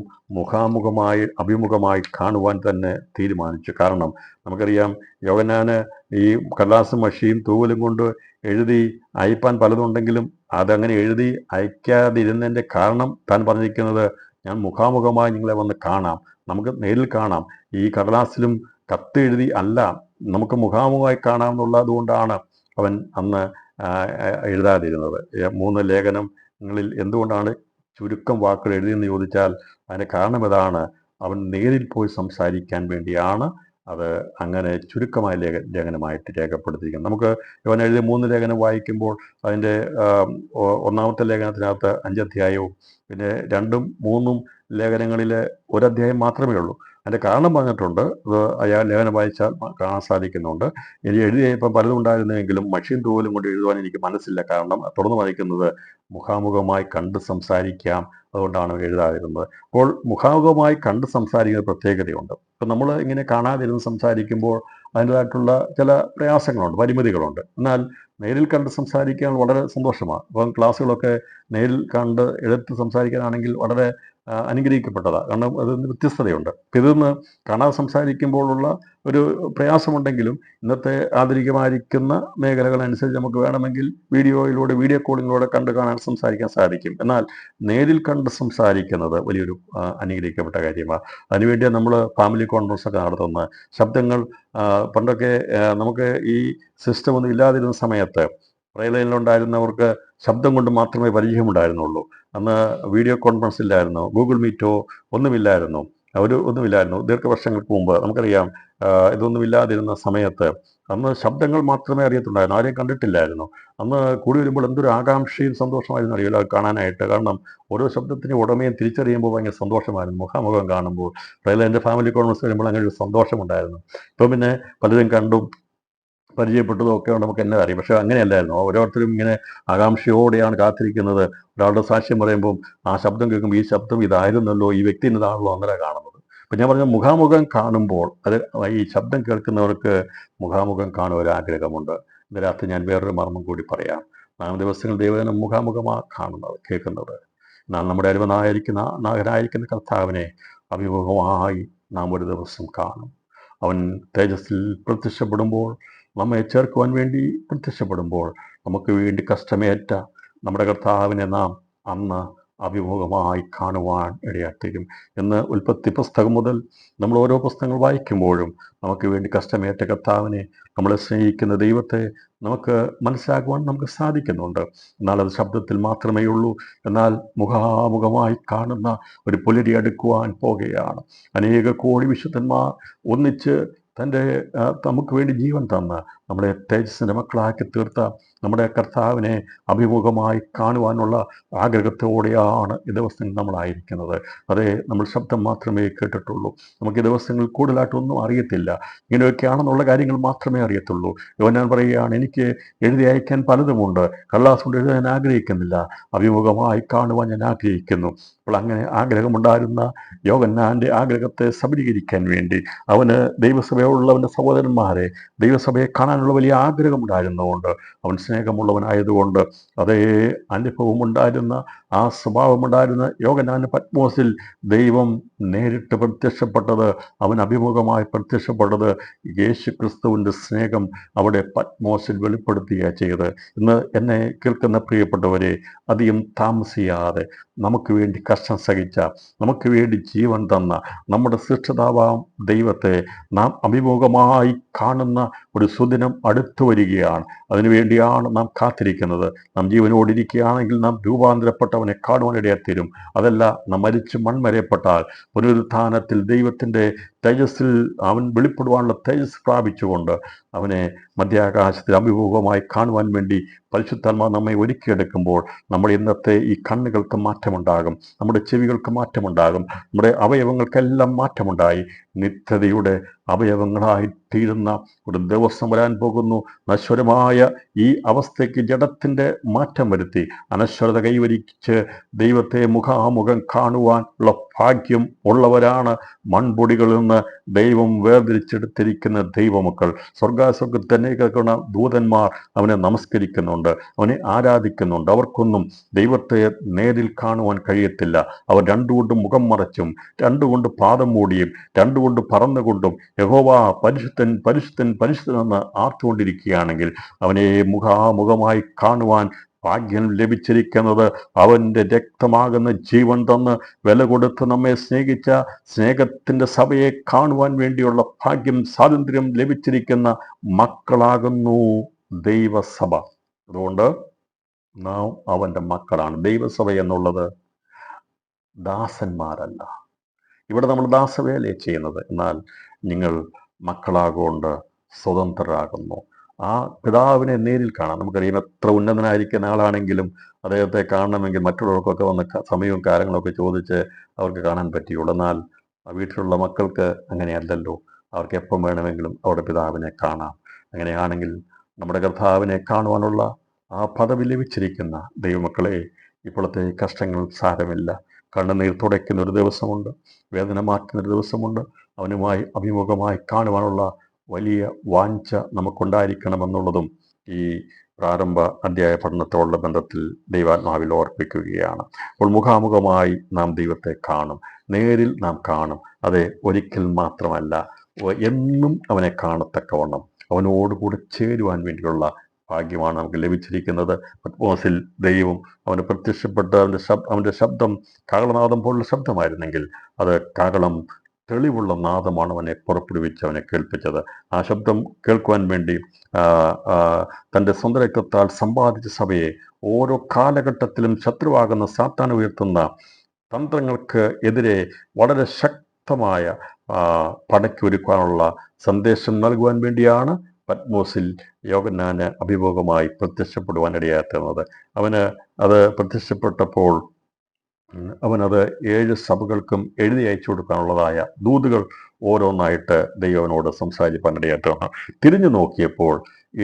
അഭിമുഖമായി കാണുവാൻ തന്നെ തീരുമാനിച്ചു. കാരണം നമുക്കറിയാം, യോഹന്നാന് ഈ കടലാസും മഷിയും തൂവലും കൊണ്ട് എഴുതി അയപ്പാൻ പലതുണ്ടെങ്കിലും അതങ്ങനെ എഴുതി അയക്കാതിരുന്നതിൻ്റെ കാരണം താൻ പറഞ്ഞിരിക്കുന്നത്, ഞാൻ മുഖാമുഖമായി നിങ്ങളെ വന്ന് കാണാം, നമുക്ക് നേരിൽ കാണാം. ഈ കടലാസിലും കത്തെഴുതി അല്ല, നമുക്ക് മുഖാമുഖമായി കാണാമെന്നുള്ളത് കൊണ്ടാണ് അവൻ അന്ന് എഴുതാതിരുന്നത്. 3 ലേഖനങ്ങളിൽ എന്തുകൊണ്ടാണ് ചുരുക്കം വാക്കുകൾ എഴുതിയെന്ന് ചോദിച്ചാൽ അതിൻ്റെ കാരണം ഇതാണ്, അവൻ നേരിൽ പോയി സംസാരിക്കാൻ വേണ്ടിയാണ് അത് അങ്ങനെ ചുരുക്കമായ ലേഖനമായിട്ട് രേഖപ്പെടുത്തിയിരിക്കുന്നത്. നമുക്ക് ഇവൻ എഴുതിയ 3 ലേഖനം വായിക്കുമ്പോൾ അതിൻ്റെ 1-ാമത്തെ ലേഖനത്തിനകത്ത് 5 അധ്യായവും പിന്നെ 2ഉം 3ഉം ലേഖനങ്ങളിലെ ഒരധ്യായം മാത്രമേ ഉള്ളൂ. അതിൻ്റെ കാരണം പറഞ്ഞിട്ടുണ്ട്. അത് അയാൾ ലേഖനം വായിച്ചാൽ കാണാൻ സാധിക്കുന്നുണ്ട്. ഇനി എഴുതിയ ഇപ്പം പലതും ഉണ്ടായിരുന്നെങ്കിലും മഷീൻ തൂവലും കൊണ്ട് എഴുതുവാൻ എനിക്ക് മനസ്സില്ല. കാരണം തുടർന്ന് വായിക്കുന്നത് മുഖാമുഖമായി കണ്ട് സംസാരിക്കാം, അതുകൊണ്ടാണ് എഴുതാതിരുന്നത്. അപ്പോൾ മുഖാമുഖമായി കണ്ട് സംസാരിക്കുന്ന പ്രത്യേകതയുണ്ട്. ഇപ്പം നമ്മൾ ഇങ്ങനെ കാണാതിരുന്ന് സംസാരിക്കുമ്പോൾ അതിൻ്റെതായിട്ടുള്ള ചില പ്രയാസങ്ങളുണ്ട്, പരിമിതികളുണ്ട്. എന്നാൽ നേരിൽ കണ്ട് സംസാരിക്കാൻ വളരെ സന്തോഷമാണ്. അപ്പം ക്ലാസ്സുകളൊക്കെ നേരിൽ കണ്ട് എടുത്ത് സംസാരിക്കാനാണെങ്കിൽ വളരെ അനുഗ്രഹിക്കപ്പെട്ടതാണ്. കാരണം അതിന് വ്യത്യസ്തതയുണ്ട്. ഇപ്പം ഇതൊന്ന് കാണാതെ സംസാരിക്കുമ്പോഴുള്ള ഒരു പ്രയാസമുണ്ടെങ്കിലും ഇന്നത്തെ ആധുനികമായിരിക്കുന്ന മേഖലകളനുസരിച്ച് നമുക്ക് വേണമെങ്കിൽ വീഡിയോ കോളിങ്ങിലൂടെ കണ്ട് കാണാൻ സംസാരിക്കാൻ സാധിക്കും. എന്നാൽ നേരിൽ കണ്ട് സംസാരിക്കുന്നത് വലിയൊരു അനുഗ്രഹിക്കപ്പെട്ട കാര്യമാണ്. അതിനുവേണ്ടി നമ്മൾ ഫാമിലി കോൺഫറൻസ് ഒക്കെ നടത്തുന്നത്. ശബ്ദങ്ങൾ പണ്ടൊക്കെ നമുക്ക് ഈ സിസ്റ്റം ഒന്നും ഇല്ലാതിരുന്ന സമയത്ത് പ്രയലൈനിലുണ്ടായിരുന്നവർക്ക് ശബ്ദം കൊണ്ട് മാത്രമേ പരിചയമുണ്ടായിരുന്നുള്ളൂ. അന്ന് വീഡിയോ കോൺഫറൻസ് ഇല്ലായിരുന്നു, ഗൂഗിൾ മീറ്റോ ഒന്നുമില്ലായിരുന്നു, ഒന്നുമില്ലായിരുന്നു. ദീർഘവർഷങ്ങൾക്ക് മുമ്പ് നമുക്കറിയാം. ഇതൊന്നുമില്ലാതിരുന്ന സമയത്ത് അന്ന് ശബ്ദങ്ങൾ മാത്രമേ അറിയത്തുണ്ടായിരുന്നു, ആരെയും കണ്ടിട്ടില്ലായിരുന്നു. അന്ന് കൂടി വരുമ്പോൾ എന്തൊരു ആകാംക്ഷയും സന്തോഷമായിരുന്നു അറിയില്ല കാണാനായിട്ട്. കാരണം ഓരോ ശബ്ദത്തിൻ്റെ ഉടമയും തിരിച്ചറിയുമ്പോൾ ഭയങ്കര സന്തോഷമായിരുന്നു മുഖാമുഖം കാണുമ്പോൾ. അതായത് എൻ്റെ ഫാമിലി കോൺഫറൻസ് വരുമ്പോൾ അങ്ങനെ ഒരു സന്തോഷമുണ്ടായിരുന്നു. ഇപ്പം പിന്നെ പലരും കണ്ടും പരിചയപ്പെട്ടതും ഒക്കെ നമുക്ക് എന്നെ അറിയാം. പക്ഷെ അങ്ങനെയല്ലായിരുന്നു. ഓരോരുത്തരും ഇങ്ങനെ ആകാംക്ഷയോടെയാണ് കാത്തിരിക്കുന്നത്. ഒരാളുടെ സാക്ഷ്യം പറയുമ്പോൾ ആ ശബ്ദം കേൾക്കുമ്പോൾ ഈ ശബ്ദം ഇതായിരുന്നല്ലോ, ഈ വ്യക്തി ഇതാണല്ലോ അങ്ങനെ കാണുന്നത്. അപ്പം ഞാൻ പറഞ്ഞ മുഖാമുഖം കാണുമ്പോൾ അത് ഈ ശബ്ദം കേൾക്കുന്നവർക്ക് മുഖാമുഖം കാണുവാൻ ഒരു ആഗ്രഹമുണ്ട്. ഇതിനകത്ത് ഞാൻ വേറൊരു മർമ്മം കൂടി പറയാം. 4 ദിവസങ്ങൾ ദൈവജനം മുഖാമുഖമാണ് കേൾക്കുന്നത്. എന്നാൽ നമ്മുടെ നായകനായിരിക്കുന്ന കർത്താവിനെ അഭിമുഖമായി നാം ഒരു ദിവസം കാണും. അവൻ തേജസ്സിൽ പ്രത്യക്ഷപ്പെടുമ്പോൾ, നമ്മെ ചേർക്കുവാൻ വേണ്ടി പ്രത്യക്ഷപ്പെടുമ്പോൾ, നമുക്ക് വേണ്ടി കഷ്ടമേറ്റ നമ്മുടെ കർത്താവിനെ നാം അന്ന് അഭിമുഖമായി കാണുവാൻ ഇടയാത്തരും എന്ന് ഉൽപ്പത്തി പുസ്തകം മുതൽ നമ്മൾ ഓരോ പുസ്തകങ്ങൾ വായിക്കുമ്പോഴും നമുക്ക് വേണ്ടി കഷ്ടമേറ്റ കർത്താവിനെ, നമ്മളെ സ്നേഹിക്കുന്ന ദൈവത്തെ നമുക്ക് മനസ്സിലാക്കുവാൻ നമുക്ക് സാധിക്കുന്നുണ്ട്. എന്നാൽ അത് ശബ്ദത്തിൽ മാത്രമേ ഉള്ളൂ. എന്നാൽ മുഖാമുഖമായി കാണുന്ന ഒരു പുലരി അടുക്കുവാൻ പോകുകയാണ്. അനേക കോടി വിശുദ്ധന്മാർ ഒന്നിച്ച് നമുക്ക് വേണ്ടി ജീവൻ തന്ന് നമ്മളെ തേജസ്സിൻ്റെ മക്കളാക്കി തീർത്ത നമ്മുടെ കർത്താവിനെ അഭിമുഖമായി കാണുവാനുള്ള ആഗ്രഹത്തോടെയാണ് ഈ ദിവസങ്ങൾ നമ്മളായിരിക്കുന്നത്. അതേ, നമ്മൾ ശബ്ദം മാത്രമേ കേട്ടിട്ടുള്ളൂ. നമുക്ക് ഈ ദിവസങ്ങളിൽ കൂടുതലായിട്ടൊന്നും അറിയത്തില്ല. ഇങ്ങനെയൊക്കെയാണെന്നുള്ള കാര്യങ്ങൾ മാത്രമേ അറിയത്തുള്ളൂ. യോഹന്നാൻ പറയുകയാണ്, എനിക്ക് എഴുതി അയക്കാൻ പലതുമുണ്ട്, കടലാസ് കൊണ്ട് എഴുതാൻ ആഗ്രഹിക്കുന്നില്ല, അഭിമുഖമായി കാണുവാൻ ഞാൻ ആഗ്രഹിക്കുന്നു. അപ്പോൾ അങ്ങനെ ആഗ്രഹമുണ്ടായിരുന്ന യോഹന്നാൻ്റെ ആഗ്രഹത്തെ സബലീകരിക്കാൻ വേണ്ടി അവന് ദൈവസഭയോടുള്ളവൻ്റെ സഹോദരന്മാരെ, ദൈവസഭയെ കാണാനുള്ള വലിയ ആഗ്രഹമുണ്ടായിരുന്നതുകൊണ്ട്, അവൻ സ്നേഹമുള്ളവനായതുകൊണ്ട്, അതേ അനുഭവമുണ്ടായിരുന്ന ആ സ്വഭാവമുണ്ടായിരുന്ന യോഹന്നാന് പത്മോസിൽ ദൈവം നേരിട്ട് പ്രത്യക്ഷപ്പെട്ടത്, അവൻ അഭിമുഖമായി പ്രത്യക്ഷപ്പെട്ടത് യേശു ക്രിസ്തുവിൻ്റെ സ്നേഹം അവിടെ പത്മോസിൽ വെളിപ്പെടുത്തുകയാണ് ചെയ്തത്. ഇന്ന് എന്നെ കേൾക്കുന്ന പ്രിയപ്പെട്ടവരെ, അധികം താമസിയാതെ നമുക്ക് വേണ്ടി കഷ്ടം സഹിച്ച, നമുക്ക് വേണ്ടി ജീവൻ തന്ന നമ്മുടെ സൃഷ്ടിതാവാം ദൈവത്തെ നാം അഭിമുഖമായി കാണുന്ന ഒരു സുദിനം അടുത്തു വരികയാണ്. അതിനുവേണ്ടിയാണ് നാം കാത്തിരിക്കുന്നത്. നാം ജീവനോടിരിക്കുകയാണെങ്കിൽ നാം രൂപാന്തരപ്പെട്ടവനെ കാണുവാനിടയാത്തീരും. അതല്ല, നാം മരിച്ച് മൺമരയപ്പെട്ടാൽ പുനരുത്ഥാനത്തിൽ ദൈവത്തിൻ്റെ തേജസ്സിൽ അവൻ വെളിപ്പെടുവാനുള്ള തേജസ് പ്രാപിച്ചുകൊണ്ട് അവനെ മധ്യാകാശത്തിൽ അഭിമുഖമായി കാണുവാൻ വേണ്ടി പരിശുദ്ധാത്മാവ് നമ്മെ ഒരുക്കിയെടുക്കുമ്പോൾ നമ്മുടെ ഇന്നത്തെ ഈ കണ്ണുകൾക്ക് മാറ്റമുണ്ടാകും, നമ്മുടെ ചെവികൾക്ക് മാറ്റമുണ്ടാകും, നമ്മുടെ അവയവങ്ങൾക്കെല്ലാം മാറ്റമുണ്ടായി നിത്യതയുടെ അവയവങ്ങളായി തീരുന്ന ഒരു ദിവസം വരാൻ പോകുന്നു. നശ്വരമായ ഈ അവസ്ഥയ്ക്ക് ജഡത്തിൻ്റെ മാറ്റം വരുത്തി അനശ്വരത കൈവരിച്ച് ദൈവത്തെ മുഖാമുഖം കാണുവാൻ ഉള്ള ഭാഗ്യം ഉള്ളവരാണ് മൺപൊടികളിൽ നിന്ന് ദൈവം വേർതിരിച്ചെടുത്തിരിക്കുന്ന ദൈവമക്കൾ. സ്വർഗാസ്വർഗത്തന്നെ കേൾക്കുന്ന ദൂതന്മാർ അവനെ നമസ്കരിക്കുന്നുണ്ട്, അവനെ ആരാധിക്കുന്നുണ്ട്. അവർക്കൊന്നും ദൈവത്തെ നേരിൽ കാണുവാൻ കഴിയത്തില്ല. അവർ രണ്ടുകൊണ്ടും മുഖം മറച്ചും, രണ്ടുകൊണ്ട് പാദം മൂടിയും, രണ്ടുകൊണ്ട് പറന്നുകൊണ്ടും യഹോവ പരിശുദ്ധൻ പരിശുദ്ധൻ പരിശുദ്ധൻ എന്ന് ആർത്തുകൊണ്ടിരിക്കുകയാണെങ്കിൽ അവനെ മുഖാമുഖമായി കാണുവാൻ ഭാഗ്യം ലഭിച്ചിരിക്കുന്നത് അവൻ്റെ രക്തമാകുന്ന ജീവൻ തന്ന് വില കൊടുത്ത് നമ്മെ സ്നേഹിച്ച സ്നേഹത്തിൻ്റെ സഭയെ കാണുവാൻ വേണ്ടിയുള്ള ഭാഗ്യം, സ്വാതന്ത്ര്യം ലഭിച്ചിരിക്കുന്ന മക്കളാകുന്നു ദൈവസഭ. അതുകൊണ്ട് നാം അവൻ്റെ മക്കളാണ്. ദൈവസഭ എന്നുള്ളത് ദാസന്മാരല്ല. ഇവിടെ നമ്മൾ ദാസവേലയെ ചെയ്യുന്നത്. എന്നാൽ നിങ്ങൾ മക്കളാകൊണ്ട് സ്വതന്ത്രരാകുന്നു. ആ പിതാവിനെ നേരിൽ കാണാം. നമുക്കറിയാം, എത്ര ഉന്നതനായിരിക്കുന്ന ആളാണെങ്കിലും അദ്ദേഹത്തെ കാണണമെങ്കിൽ മറ്റുള്ളവർക്കൊക്കെ വന്ന് സമയവും കാര്യങ്ങളൊക്കെ ചോദിച്ച് അവർക്ക് കാണാൻ പറ്റുകയുള്ളൂ. എന്നാൽ വീട്ടിലുള്ള മക്കൾക്ക് അങ്ങനെയല്ലല്ലോ. അവർക്ക് എപ്പം വേണമെങ്കിലും അവരുടെ പിതാവിനെ കാണാം. അങ്ങനെയാണെങ്കിൽ നമ്മുടെ കർത്താവിനെ കാണുവാനുള്ള ആ പദവി ലഭിച്ചിരിക്കുന്ന ദൈവമക്കളെ, ഇപ്പോഴത്തെ കഷ്ടങ്ങൾ സാരമില്ല. കണ്ണുനീർ തുടയ്ക്കുന്ന ഒരു ദിവസമുണ്ട്, വേദന മാറ്റുന്ന ഒരു ദിവസമുണ്ട്. അവനുമായി അഭിമുഖമായി കാണുവാനുള്ള വലിയ വാഞ്ച നമുക്കുണ്ടായിരിക്കണമെന്നുള്ളതും ഈ പ്രാരംഭ അധ്യായ പഠനത്തോടുള്ള ബന്ധത്തിൽ ദൈവാത്മാവിൽ ഓർപ്പിക്കുകയാണ്. അപ്പോൾ മുഖാമുഖമായി നാം ദൈവത്തെ കാണും, നേരിൽ നാം കാണും. അതെ, ഒരിക്കൽ മാത്രമല്ല, എന്നും അവനെ കാണത്തക്കവണ്ണം അവനോടുകൂടെ ചേരുവാൻ വേണ്ടിയുള്ള ഭാഗ്യമാണ് നമുക്ക് ലഭിച്ചിരിക്കുന്നത്. പത്മോസിൽ ദൈവം അവന് പ്രത്യക്ഷപ്പെട്ട അവൻ്റെ ശബ്ദം കാഹളനാദം പോലുള്ള ശബ്ദമായിരുന്നെങ്കിൽ അത് കാഹളം തെളിവുള്ള നാദമാണ് അവനെ പുറപ്പെടുവിച്ച് അവനെ കേൾപ്പിച്ചത്. ആ ശബ്ദം കേൾക്കുവാൻ വേണ്ടി തൻ്റെ സ്വന്തം രക്തത്താൽ സമ്പാദിച്ച സഭയെ ഓരോ കാലഘട്ടത്തിലും ശത്രുവാകുന്ന സാത്താൻ ഉയർത്തുന്ന തന്ത്രങ്ങൾക്ക് എതിരെ വളരെ ശക്തമായ പടയ്ക്കൊരുക്കാനുള്ള സന്ദേശം നൽകുവാൻ വേണ്ടിയാണ് പത്മോസിൽ യോഹന്നാന് അഭിമുഖമായി പ്രത്യക്ഷപ്പെടുവാനിടയായിരുന്നത്. അവന് അത് പ്രത്യക്ഷപ്പെട്ടപ്പോൾ അവനത് 7 സഭകൾക്കും എഴുതി അയച്ചു കൊടുക്കാനുള്ളതായ ദൂതുകൾ ഓരോന്നായിട്ട് ദൈവനോട് സംസാരിക്കാനിടയായിട്ടാണ്. തിരിഞ്ഞു നോക്കിയപ്പോൾ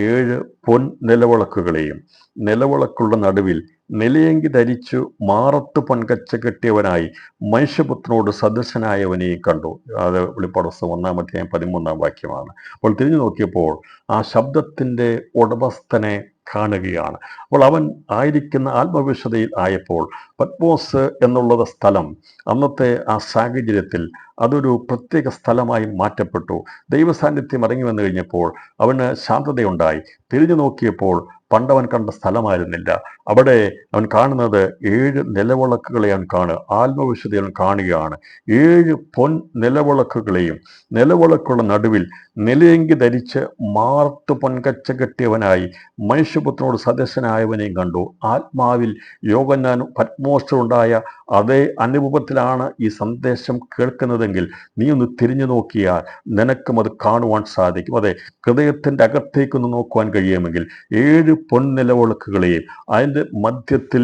7 പൊൻ നിലവിളക്കുകളെയും നിലവിളക്കുള്ള നടുവിൽ നിലയെങ്കി ധരിച്ചു മാറത്ത് പൊൻകച്ച കെട്ടിയവനായി മനുഷ്യപുത്രനോട് സദൃശനായവനെയും കണ്ടു. അത് വെളിപ്പാട് പുസ്തകം 1-ാം അധ്യായം 13-ാം വാക്യമാണ്. അപ്പോൾ തിരിഞ്ഞു നോക്കിയപ്പോൾ ആ ശബ്ദത്തിൻ്റെ ഉടമസ്ഥനെ കാണുകയാണ്. അപ്പോൾ അവൻ ആയിരിക്കുന്ന ആത്മവിശുദ്ധയിൽ ആയപ്പോൾ പത്മോസ് എന്നുള്ളത് സ്ഥലം അന്നത്തെ ആ സാഹചര്യത്തിൽ അതൊരു പ്രത്യേക സ്ഥലമായി മാറ്റപ്പെട്ടു. ദൈവസാന്നിധ്യം ഇറങ്ങി വന്നു കഴിഞ്ഞപ്പോൾ അവന് ശാന്തതയുണ്ടായി. തിരിഞ്ഞു നോക്കിയപ്പോൾ പണ്ടവൻ കണ്ട സ്ഥലമായിരുന്നില്ല. അവിടെ അവൻ കാണുന്നത് 7 നിലവിളക്കുകളെ അവൻ ആത്മവിശുദ്ധി അവൻ കാണുകയാണ്. 7 പൊൻ നിലവിളക്കുകളെയും നിലവിളക്കുള്ള നടുവിൽ നിലയെങ്കി ധരിച്ച് മാർത്ത് പൊൻകച്ച കെട്ടിയവനായി മനുഷ്യപുത്രനോട് സദസ്യനായവനെയും കണ്ടു. ആത്മാവിൽ യോഹന്നാനും പത്മോസിലുണ്ടായ അതേ അനുഭവത്തിലാണ് ഈ സന്ദേശം കേൾക്കുന്നതെങ്കിൽ നീ ഒന്ന് തിരിഞ്ഞു നോക്കിയാൽ നിനക്കും അത് കാണുവാൻ സാധിക്കും. അതെ, ഹൃദയത്തിൻ്റെ അകത്തേക്കൊന്ന് നോക്കുവാൻ കഴിയുമെങ്കിൽ 7 പൊൻനിലവിളക്കുകളെയും അതിൻ്റെ മധ്യത്തിൽ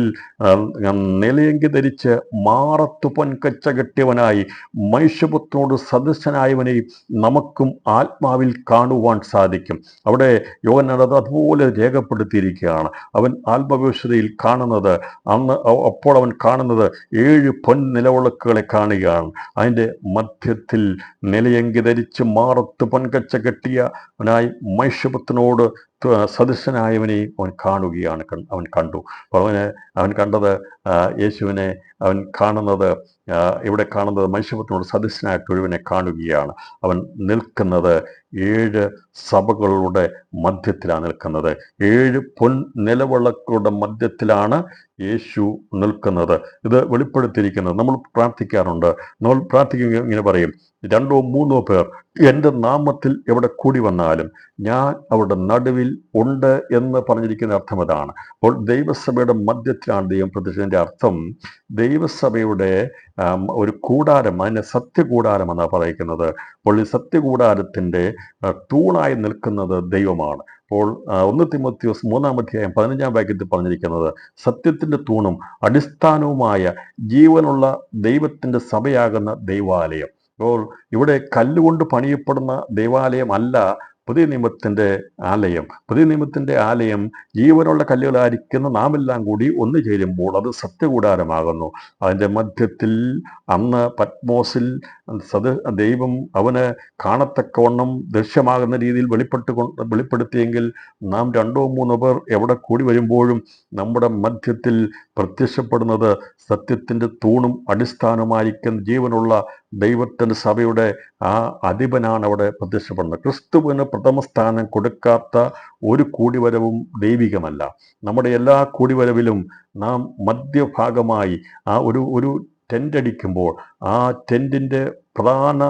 നിലയെങ്കി ധരിച്ച് മാറത്ത് പൊൻകച്ച കെട്ടിയവനായി മനുഷ്യപുത്രനോട് സദസ്യനായവനെയും നമുക്കും ആത്മാവിൽ കാണുവാൻ സാധിക്കും. അവിടെ യോഹന്നാൻ അതുപോലെ രേഖപ്പെടുത്തിയിരിക്കുകയാണ്. അവൻ ആത്മവിശുദ്ധയിൽ കാണുന്നത് അപ്പോൾ അവൻ കാണുന്നത് 7 പൊൻനിലവിളക്കുകളെ കാണുകയാണ്. അതിൻ്റെ മധ്യത്തിൽ നിലയെങ്കി ധരിച്ച് മാറത്ത് പൊൻകച്ച കെട്ടിയവനായി മനുഷ്യപുത്രനോട് സദൃശനായവനെയും അവൻ കാണുകയാണ്. അവൻ കണ്ടു. അപ്പോൾ അവൻ കണ്ടത് യേശുവിനെ അവൻ കാണുന്നത് ഇവിടെ കാണുന്നത് മനുഷ്യപുത്രനോട് സദൃശനായിട്ട് ഒരുവനെ കാണുകയാണ്. അവൻ നിൽക്കുന്നത് 7 സഭകളുടെ മധ്യത്തിലാണ് നിൽക്കുന്നത്. 7 പൊൻ നിലവിളക്കുകളുടെ മധ്യത്തിലാണ് യേശു നിൽക്കുന്നത്. ഇത് വെളിപ്പെടുത്തിയിരിക്കുന്നത്. നമ്മൾ പ്രാർത്ഥിക്കാറുണ്ട്. നമ്മൾ പ്രാർത്ഥിക്കുക ഇങ്ങനെ പറയും, 2-3 പേർ എൻ്റെ നാമത്തിൽ എവിടെ കൂടി വന്നാലും ഞാൻ അവരുടെ നടുവിൽ ഉണ്ട് എന്ന് പറഞ്ഞിരിക്കുന്ന അർത്ഥം അതാണ്. അപ്പോൾ ദൈവസഭയുടെ മധ്യത്തിലാണ് ദൈവം പ്രത്യക്ഷത്തിൻ്റെ അർത്ഥം. ദൈവസഭയുടെ ഒരു കൂടാരം, അതിനെ സത്യകൂടാരം എന്നാണ് പറയുന്നത്. അപ്പോൾ ഈ സത്യകൂടാരത്തിൻ്റെ തൂണായി നിൽക്കുന്നത് ദൈവമാണ്. അപ്പോൾ 1 തിമോത്തിയോസ് 3-ാം അധ്യായം 15-ാം വാക്യത്തിൽ പറഞ്ഞിരിക്കുന്നത് സത്യത്തിൻ്റെ തൂണും അടിസ്ഥാനവുമായ ജീവനുള്ള ദൈവത്തിൻ്റെ സഭയാകുന്ന ദൈവാലയം. അപ്പോൾ ഇവിടെ കല്ലുകൊണ്ട് പണിയപ്പെടുന്ന ദൈവാലയം അല്ല പുതിയ നിയമത്തിൻ്റെ ആലയം. പുതിയ നിയമത്തിൻ്റെ ആലയം ജീവനുള്ള കല്ലുകളായിരിക്കുന്ന നാമെല്ലാം കൂടി ഒന്നു ചേരുമ്പോൾ അത് സത്യകൂടാരമാകുന്നു. അതിൻ്റെ മധ്യത്തിൽ അന്ന് പത്മോസിൽ ദൈവം അവന് കാണത്തക്കവണ്ണം ദൃശ്യമാകുന്ന രീതിയിൽ വെളിപ്പെടുത്തിയെങ്കിൽ നാം 2-3 പേർ എവിടെ കൂടി വരുമ്പോഴും നമ്മുടെ മധ്യത്തിൽ പ്രത്യക്ഷപ്പെടുന്നത് സത്യത്തിൻ്റെ തൂണും അടിസ്ഥാനമായിരിക്കുന്ന ജീവനുള്ള ദൈവത്തിൻ്റെ സഭയുടെ ആ അധിപനാണ് അവിടെ പ്രത്യക്ഷപ്പെടുന്നത്. ക്രിസ്തുവിന് പ്രഥമ സ്ഥാനം കൊടുക്കാത്ത ഒരു കൂടിവരവും ദൈവികമല്ല. നമ്മുടെ എല്ലാ കൂടിവരവിലും നാം മധ്യഭാഗമായി ആ ഒരു ടെൻ്റ് അടിക്കുമ്പോൾ ആ ടെൻറ്റിൻ്റെ പ്രധാന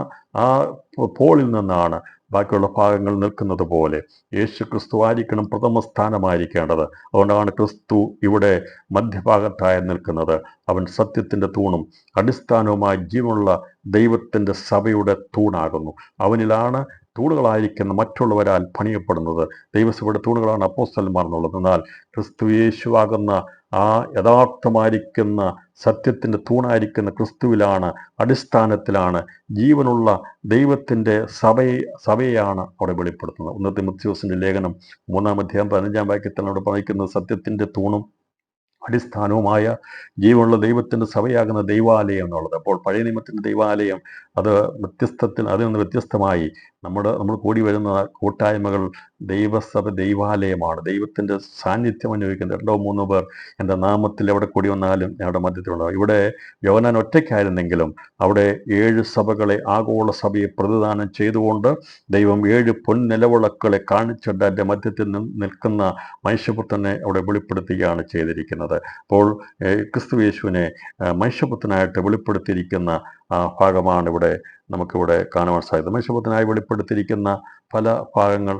ആ പോളിൽ നിന്നാണ് ബാക്കിയുള്ള ഭാഗങ്ങൾ നിൽക്കുന്നത് പോലെ യേശു ക്രിസ്തു ആയിരിക്കണം പ്രഥമ സ്ഥാനമായിരിക്കേണ്ടത്. അതുകൊണ്ടാണ് ക്രിസ്തു ഇവിടെ മധ്യഭാഗത്തായി നിൽക്കുന്നത്. അവൻ സത്യത്തിൻ്റെ തൂണും അടിസ്ഥാനവുമായി ജീവനുള്ള ദൈവത്തിൻ്റെ സഭയുടെ തൂണാകുന്നു. അവനിലാണ് തൂണുകളായിരിക്കുന്ന മറ്റുള്ളവരാൽ പണിയപ്പെടുന്നത്. ദൈവസഭയുടെ തൂണുകളാണ് അപ്പോസ്തലന്മാർ എന്നുള്ളത്. എന്നാൽ ക്രിസ്തു യേശുവാകുന്ന ആ യഥാർത്ഥമായിരിക്കുന്ന സത്യത്തിൻ്റെ തൂണായിരിക്കുന്ന ക്രിസ്തുവിലാണ്, അടിസ്ഥാനത്തിലാണ് ജീവനുള്ള ദൈവത്തിൻ്റെ സഭയെയാണ് അവിടെ വെളിപ്പെടുത്തുന്നത്. 1 തിമോഥെയോസിൻ്റെ ലേഖനം 3-ാം അധ്യായം 15-ാം വാക്യത്തിൽ അവിടെ പറയുന്നത് സത്യത്തിൻ്റെ തൂണും അടിസ്ഥാനവുമായ ജീവനുള്ള ദൈവത്തിൻ്റെ സഭയാകുന്ന ദൈവാലയം എന്നുള്ളത്. അപ്പോൾ പഴയ നിയമത്തിൻ്റെ ദൈവാലയം അത് അതിൽ നിന്ന് വ്യത്യസ്തമായി നമ്മൾ കൂടി വരുന്ന കൂട്ടായ്മകൾ ദൈവസഭ ദൈവാലയമാണ്. ദൈവത്തിൻ്റെ സാന്നിധ്യം അനുഭവിക്കുന്നത് 2-3 പേർ എൻ്റെ നാമത്തിൽ എവിടെ കൂടി വന്നാലും ഞങ്ങളുടെ മധ്യത്തിലുണ്ടാവും. ഇവിടെ യോഹന്നാൻ ഒറ്റയ്ക്കായിരുന്നെങ്കിലും അവിടെ 7 സഭകളെ, ആഗോള സഭയെ പ്രതിദാനം ചെയ്തുകൊണ്ട് ദൈവം 7 പൊൻനിലവിളക്കുകളെ കാണിച്ചിട്ട് എൻ്റെ മധ്യത്തിൽ നിൽക്കുന്ന മനുഷ്യപുത്രനെ അവിടെ വെളിപ്പെടുത്തുകയാണ് ചെയ്തിരിക്കുന്നത്. അപ്പോൾ ക്രിസ്തു യേശുവിനെ മനുഷ്യപുത്രനായിട്ട് വെളിപ്പെടുത്തിയിരിക്കുന്ന ഭാഗമാണ് നമുക്കിവിടെ കാണുവാൻ സാധിക്കുന്നത്. മനുഷ്യപുത്രനായി വെളിപ്പെടുത്തിയിരിക്കുന്ന പല ഭാഗങ്ങൾ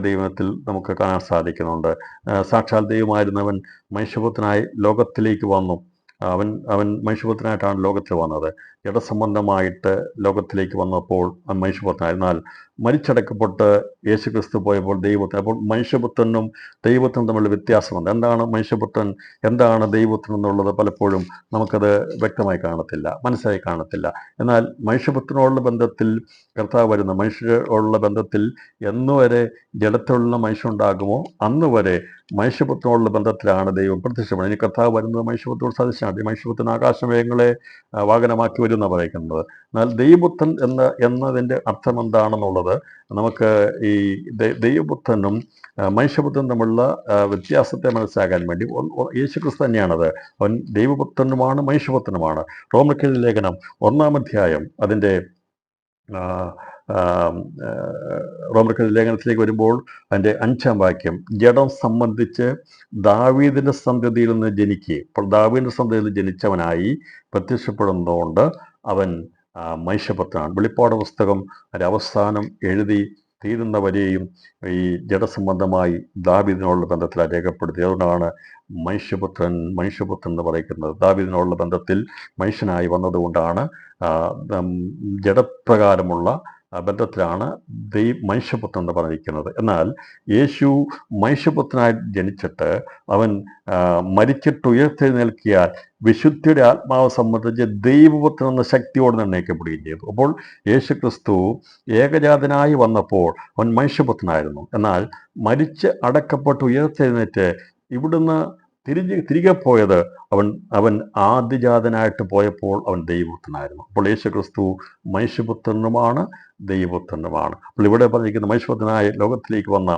ദൈവത്തിൽ നമുക്ക് കാണാൻ സാധിക്കുന്നുണ്ട്. സാക്ഷാൽ ദൈവമായിരുന്നവൻ മനുഷ്യപുത്രനായി ലോകത്തിലേക്ക് വന്നു. അവൻ മനുഷ്യപുത്രനായിട്ടാണ് ലോകത്തിൽ വന്നത്. ജഡസംബന്ധമായിട്ട് ലോകത്തിലേക്ക് വന്നപ്പോൾ മനുഷ്യപുത്രനായി. എന്നാൽ മരിച്ചടക്കപ്പെട്ട് യേശുക്രിസ്തു പോയപ്പോൾ ദൈവത്തിന്. അപ്പോൾ മനുഷ്യപുത്രനും ദൈവത്തിനും തമ്മിലുള്ള വ്യത്യാസമുണ്ട്. എന്താണ് മനുഷ്യപുത്രൻ, എന്താണ് ദൈവപുത്രൻ എന്നുള്ളത് പലപ്പോഴും നമുക്കത് വ്യക്തമായി കാണത്തില്ല, മനസ്സിലായി കാണത്തില്ല. എന്നാൽ മനുഷ്യപുത്രനോടുള്ള ബന്ധത്തിൽ കർത്താവ് വരുന്ന മനുഷ്യരോടുള്ള ബന്ധത്തിൽ എന്നുവരെ ജഡത്തിലുള്ള മനുഷ്യനുണ്ടാകുമോ അന്ന് വരെ മനുഷ്യപുത്രനോടുള്ള ബന്ധത്തിലാണ് ദൈവം പ്രത്യക്ഷപ്പെടുന്നത്. ഇനി കർത്താവ് വരുന്നത് മനുഷ്യപുത്രനോട് സദൃശനാണ്. മനുഷ്യപുത്രൻ ആകാശമേഘങ്ങളെ വാഹനമാക്കി വരുന്ന പറയുന്നത്. എന്നാൽ ദൈവപുത്രൻ എന്നതിൻ്റെ അർത്ഥം എന്താണെന്നുള്ളത് നമുക്ക് ഈ ദൈവപുത്രനും മനുഷ്യപുത്രനും തമ്മിലുള്ള വ്യത്യാസത്തെ മനസ്സിലാക്കാൻ വേണ്ടി യേശുക്രിസ്തു തന്നെയാണത്. അവൻ ദൈവപുത്രനുമാണ്, മനുഷ്യപുത്രനുമാണ്. റോമർക്കെഴുതിയ ലേഖനം 1-ാം അധ്യായം അതിൻ്റെ റോമർക്കെഴുതിയ ലേഖനത്തിലേക്ക് വരുമ്പോൾ അതിൻ്റെ 5-ാം വാക്യം, ജഡം സംബന്ധിച്ച് ദാവീദിൻ്റെ സന്തതിയിൽ നിന്ന് ജനിക്കുകയും അപ്പോൾ ദാവീദിൻ്റെ സന്തതിയിൽ നിന്ന് ജനിച്ചവനായി പ്രത്യക്ഷപ്പെടുന്നതുകൊണ്ട് അവൻ മനുഷ്യപുത്രനാണ്. വെളിപ്പാട് പുസ്തകം അതിൻ്റെ അവസാനം എഴുതി തീരുന്നവരെയും ഈ ജഡസംബന്ധമായി ദാവീദിനോടുള്ള ബന്ധത്തിൽ രേഖപ്പെടുത്തി. അതുകൊണ്ടാണ് മനുഷ്യപുത്രൻ എന്ന് പറയുന്നത്. ദാവീദിനോടുള്ള ബന്ധത്തിൽ മനുഷ്യനായി വന്നതുകൊണ്ടാണ് ജഡപ്രകാരമുള്ള ബന്ധത്തിലാണ് മനുഷ്യപുത്രൻ എന്ന് പറഞ്ഞിരിക്കുന്നത്. എന്നാൽ യേശു മനുഷ്യപുത്രനായി ജനിച്ചിട്ട് അവൻ മരിച്ചിട്ട് ഉയർത്തെഴുന്നേൽക്കിയാൽ വിശുദ്ധിയുടെ ആത്മാവ് സംബന്ധിച്ച് ദൈവപുത്രൻ എന്ന ശക്തിയോട് നിർണ്ണയിക്കപ്പെടുകയും ചെയ്തു. അപ്പോൾ യേശുക്രിസ്തു ഏകജാതനായി വന്നപ്പോൾ അവൻ മനുഷ്യപുത്രനായിരുന്നു. എന്നാൽ മരിച്ച് അടക്കപ്പെട്ട് ഉയർത്തെഴുന്നേറ്റ് ഇവിടുന്ന് തിരികെ പോയത് അവൻ ആദ്യജാതനായിട്ട് പോയപ്പോൾ അവൻ ദൈവപുത്രനായിരുന്നു. അപ്പോൾ യേശുക്രിസ്തു മനുഷ്യപുത്രനുമാണ്, ദൈവപുത്രനുമാണ്. അപ്പോൾ ഇവിടെ പറഞ്ഞിരിക്കുന്ന മനുഷ്യപുത്രനായ ലോകത്തിലേക്ക് വന്ന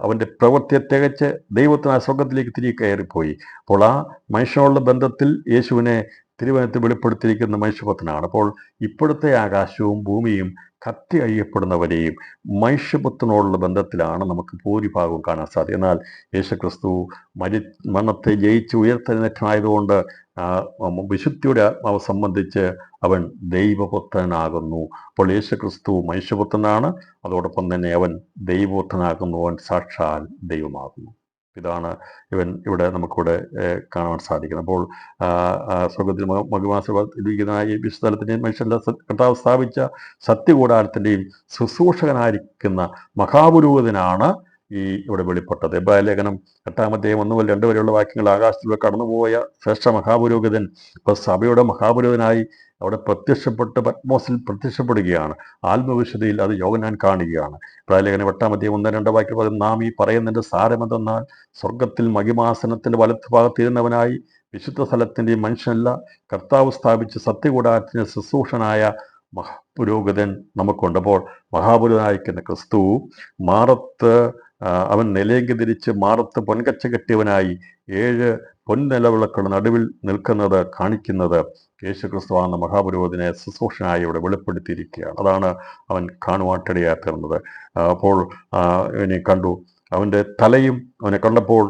അവൻ്റെ പ്രവൃത്തിയെ തികച്ച് ദൈവത്തിനായ സ്വർഗത്തിലേക്ക് തിരികെ കയറിപ്പോയി. അപ്പോൾ ആ മനുഷ്യനോടുള്ള ബന്ധത്തിൽ യേശുവിനെ തിരുവനന്തപുരത്ത് വെളിപ്പെടുത്തിയിരിക്കുന്ന മനുഷ്യപുത്രനാണ്. അപ്പോൾ ഇപ്പോഴത്തെ ആകാശവും ഭൂമിയും കത്തി അഴിയപ്പെടുന്നവരെയും മനുഷ്യപുത്രനോടുള്ള ബന്ധത്തിലാണ് നമുക്ക് ഭൂരിഭാഗവും കാണാൻ സാധിക്കും. എന്നാൽ യേശുക്രിസ്തു മരണത്തെ ജയിച്ച് ഉയർത്തെഴുന്നേറ്റനായതുകൊണ്ട് വിശുദ്ധിയുടെ ആത്മാവ് സംബന്ധിച്ച് അവൻ ദൈവപുത്രനാകുന്നു. അപ്പോൾ യേശുക്രിസ്തു മനുഷ്യപുത്രനാണ്, അതോടൊപ്പം തന്നെ അവൻ ദൈവപുത്രനാകുന്നു, അവൻ സാക്ഷാൽ ദൈവമാകുന്നു. ഇതാണ് ഇവിടെ നമുക്കിവിടെ കാണാൻ സാധിക്കുന്നത്. അപ്പോൾ സ്വർഗത്തിൽ മഹിമാസഭയിലിരിക്കുന്ന വിശുദ്ധലത്തിൻ്റെയും മനുഷ്യൻ്റെ കർത്താവ് സ്ഥാപിച്ച സത്യകൂടാരത്തിൻ്റെയും ശുശ്രൂഷകനായിരിക്കുന്ന മഹാപുരോഹിതനാണ് ഇവിടെ വെളിപ്പെട്ടത്. എബ്രായ ലേഖനം 8-ാം അധ്യായം 1 മുതൽ 2 വരെയുള്ള വാക്യങ്ങൾ, ആകാശത്തിലൂടെ കടന്നുപോയ ശ്രേഷ്ഠ മഹാപുരോഹിതൻ ഇപ്പോൾ സഭയുടെ മഹാപുരോഹിതനായി അവിടെ പത്മോസിൽ പ്രത്യക്ഷപ്പെടുകയാണ്. ആത്മവിശുദ്ധിയിൽ അത് യോഹന്നാൻ കാണുകയാണ്. എബ്രായ ലേഖനം 8-ാം അധ്യായം 1-2 വാക്യം പറയുന്നത്, നാം ഈ പറയുന്നതിൻ്റെ സാരമെന്തെന്നാൽ സ്വർഗത്തിൽ മഹിമാസനത്തിൻ്റെ വലത്തുഭാഗത്തിരുന്നവനായി വിശുദ്ധ സ്ഥലത്തിൻ്റെയും മനുഷ്യനല്ല, കർത്താവ് സ്ഥാപിച്ച സത്യകൂടാരത്തിൻ്റെ ശുശ്രൂഷനായ മഹാപുരോഹിതൻ നമുക്കുണ്ട്. അപ്പോൾ മഹാപുരോഹിതനായിരിക്കുന്ന ക്രിസ്തു മാറത്ത് അവൻ നിലയെങ്കി തിരിച്ച് മാറത്ത് പൊൻകച്ച കെട്ടിയവനായി 7 പൊൻനിലവിളക്കുകളുടെ നടുവിൽ നിൽക്കുന്നത് കാണിക്കുന്നത് യേശുക്രിസ്തുവാണ് മഹാപുരോഹിതനെ ശുശ്രൂഷനായി ഇവിടെ വെളിപ്പെടുത്തിയിരിക്കുകയാണ്. അതാണ് അവൻ കാണുവാനിടയായി തീർന്നത്. അപ്പോൾ അവനെ കണ്ടു, അവൻ്റെ തലയും അവനെ കണ്ടപ്പോൾ